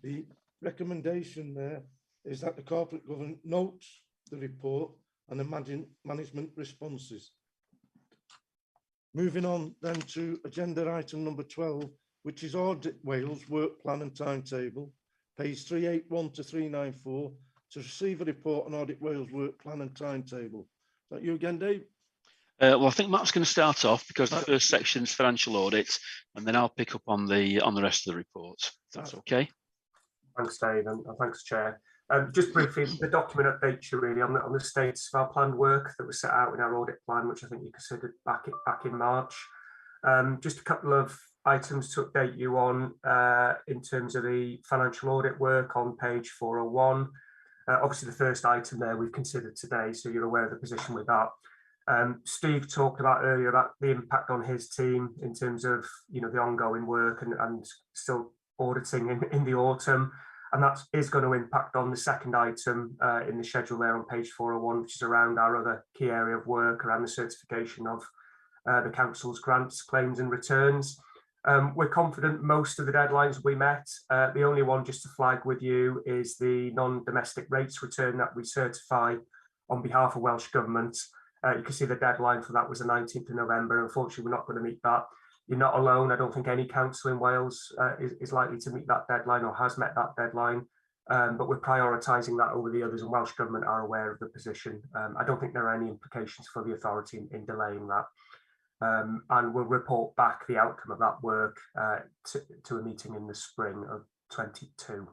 The recommendation there is that the corporate governance notes the report and the management responses. Moving on then to agenda item number 12, which is Audit Wales work plan and timetable, page 381 to 394, to receive a report on Audit Wales work plan and timetable. Is that you again, Dave? Well, I think Matt's going to start off because the first section is financial audit, and then I'll pick up on the rest of the report. If that's okay. Thanks, Dave, and thanks, Chair. Just briefly, the document updates you really on the status of our planned work that was set out in our audit plan, which I think you considered back in March. Just a couple of items to update you on in terms of the financial audit work on page 401. Obviously, the first item there we've considered today, so you're aware of the position with that. Steve talked about earlier about the impact on his team in terms of the ongoing work and still auditing in the autumn. And that is going to impact on the second item in the schedule there on page 401, which is around our other key area of work around the certification of the council's grants, claims and returns. We're confident most of the deadlines will be met. The only one just to flag with you is the non-domestic rates return that we certify on behalf of Welsh Government. You can see the deadline for that was the 19th of November. Unfortunately, we're not going to meet that. You're not alone. I don't think any council in Wales is likely to meet that deadline or has met that deadline, but we're prioritising that over the others, and Welsh Government are aware of the position. I don't think there are any implications for the authority in delaying that. And we'll report back the outcome of that work to a meeting in the spring of 22.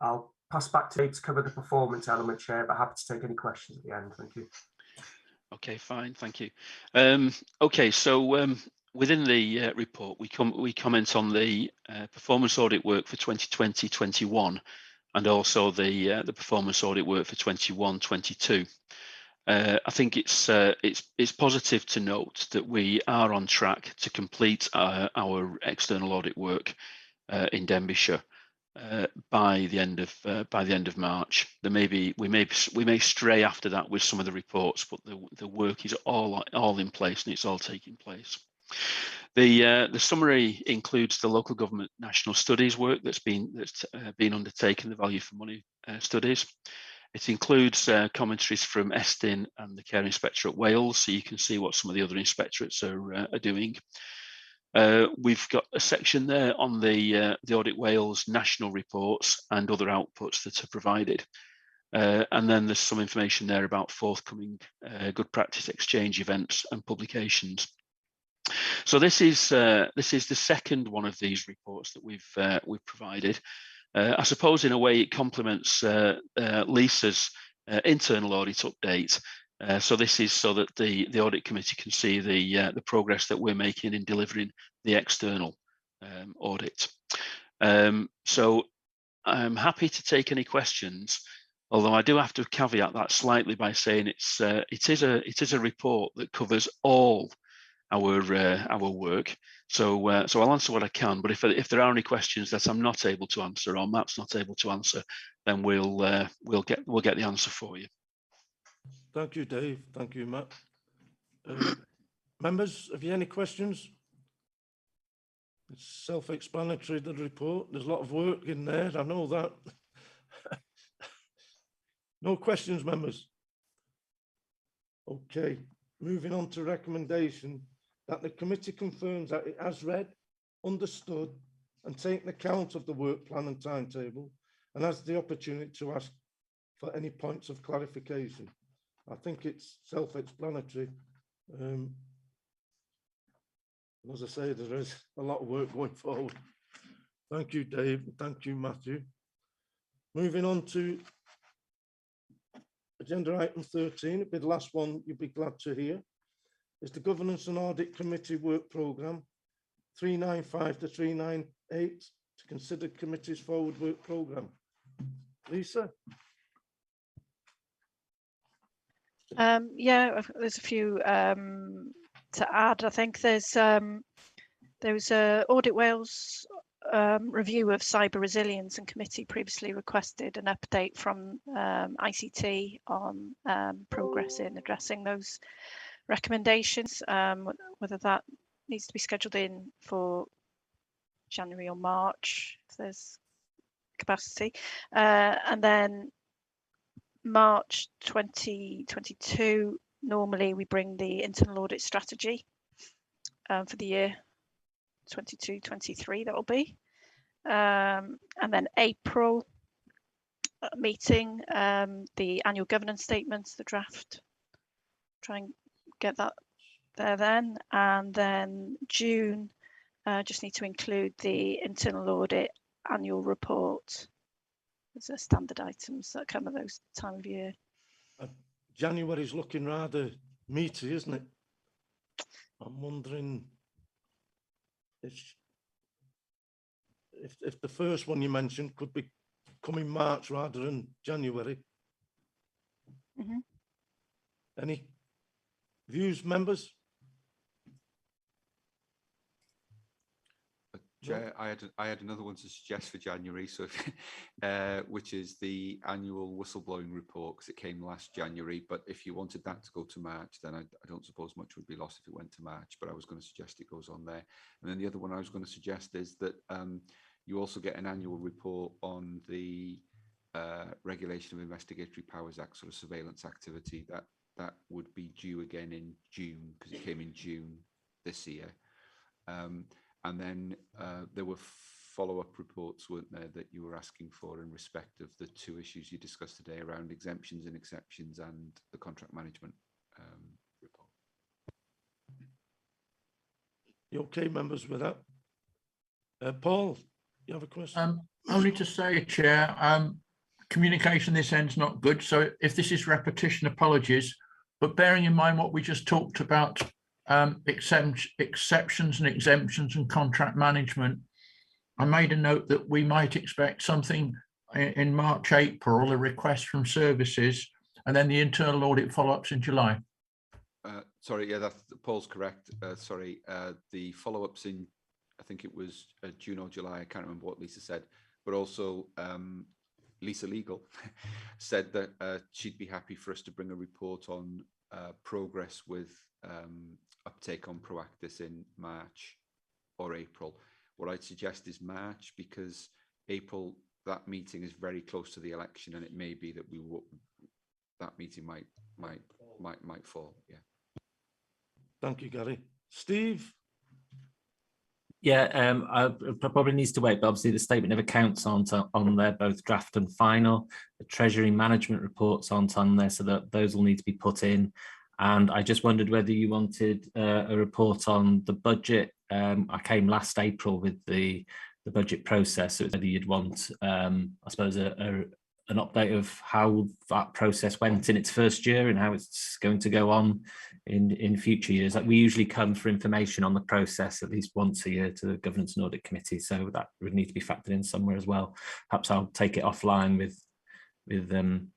I'll pass back to Dave to cover the performance element, Chair, but happy to take any questions at the end. Thank you. Okay, fine, thank you. Okay, so within the report, we comment on the performance audit work for 2020-21, and also the performance audit work for 21-22. I think it's positive to note that we are on track to complete our external audit work in Denbighshire by the end of March. We may stray after that with some of the reports, but the work is all in place and it's all taking place. The summary includes the local government national studies work that's been undertaken, the value for money studies. It includes commentaries from Estin and the Care Inspectorate Wales, so you can see what some of the other inspectorates are doing. We've got a section there on the Audit Wales national reports and other outputs that are provided. And then there's some information there about forthcoming good practice exchange events and publications. So this is the second one of these reports that we've provided. I suppose in a way it complements Lisa's internal audit update. So this is so that the audit committee can see the progress that we're making in delivering the external audit. So I'm happy to take any questions, although I do have to caveat that slightly by saying it is a report that covers all our work. So I'll answer what I can, but if there are any questions that I'm not able to answer or Matt's not able to answer, then we'll get the answer for you. Thank you, Dave. Thank you, Matt. Members, have you any questions? It's self-explanatory, the report. There's a lot of work in there, I know that. No questions, members? Okay, moving on to recommendation that the committee confirms that it has read, understood and taken account of the work plan and timetable and has the opportunity to ask for any points of clarification. I think it's self-explanatory. As I say, there is a lot of work going forward. Thank you, Dave. Thank you, Matthew. Moving on to agenda item 13, it'll be the last one you'll be glad to hear, is the Governance and Audit Committee Work Programme 395 to 398 to consider committee's forward work programme. Lisa? Yeah, there's a few to add. I think there was a Audit Wales review of cyber resilience, and committee previously requested an update from ICT on progress in addressing those recommendations, whether that needs to be scheduled in for January or March if there's capacity, and then March 2022, normally we bring the internal audit strategy for the year 22-23, that will be. And then April meeting, the annual governance statements, the draft, try and get that there then. And then June, just need to include the internal audit annual report. There's a standard items that come at those time of year. January's looking rather meaty, isn't it? I'm wondering if the first one you mentioned could be coming March rather than January. Mm-hmm. Any views, members? Chair, I had another one to suggest for January, so which is the annual whistleblowing report, because it came last January. But if you wanted that to go to March, then I don't suppose much would be lost if it went to March. But I was going to suggest it goes on there. And then the other one I was going to suggest is that you also get an annual report on the Regulation of Investigatory Powers Act, sort of surveillance activity. That would be due again in June, because it came in June this year. And then there were follow-up reports, weren't there, that you were asking for in respect of the two issues you discussed today around exemptions and exceptions and the contract management report. You okay, members, with that? Paul, you have a question? Only to say, Chair, communication this end's not good. So if this is repetition, apologies. but bearing in mind what we just talked about, exceptions and exemptions and contract management, I made a note that we might expect something in March, April, a request from services, and then the internal audit follow-ups in July. Sorry, yeah, Paul's correct. The follow-ups in, I think it was June or July. I can't remember what Lisa said, but also Lisa Legal said that she'd be happy for us to bring a report on progress with uptake on Proactis in March or April. What I'd suggest is March, because April, that meeting is very close to the election, and it may be that that meeting might fall. Yeah. Thank you, Gary. Steve? Yeah, I probably needs to wait, but obviously the statement of accounts aren't on there, both draft and final. The treasury management reports aren't on there, so that those will need to be put in. And I just wondered whether you wanted a report on the budget. I came last April with the budget process, so whether you'd want, I suppose, an update of how that process went in its first year and how it's going to go on in future years. Like, we usually come for information on the process at least once a year to the Governance and Audit Committee, so that would need to be factored in somewhere as well. Perhaps I'll take it offline with the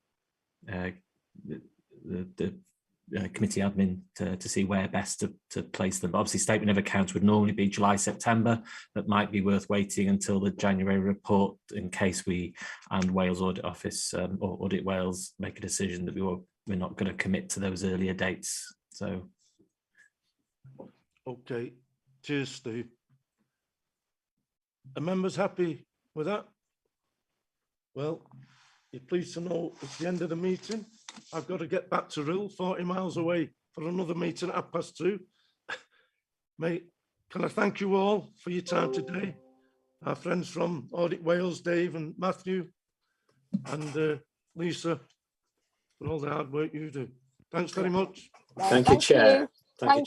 committee admin to see where best to place them. But obviously statement of accounts would normally be July, September. That might be worth waiting until the January report in case we and Wales Audit Office or Audit Wales make a decision that we're not going to commit to those earlier dates. So. Okay, cheers, Steve. Are members happy with that? Well, you're pleased to know it's the end of the meeting. I've got to get back to Rhyl, 40 miles away, for another meeting at 2:30. Mate, can I thank you all for your time today? Our friends from Audit Wales, Dave and Matthew, and Lisa, for all the hard work you do. Thanks very much. Thank you, Chair. Thank you, Chair.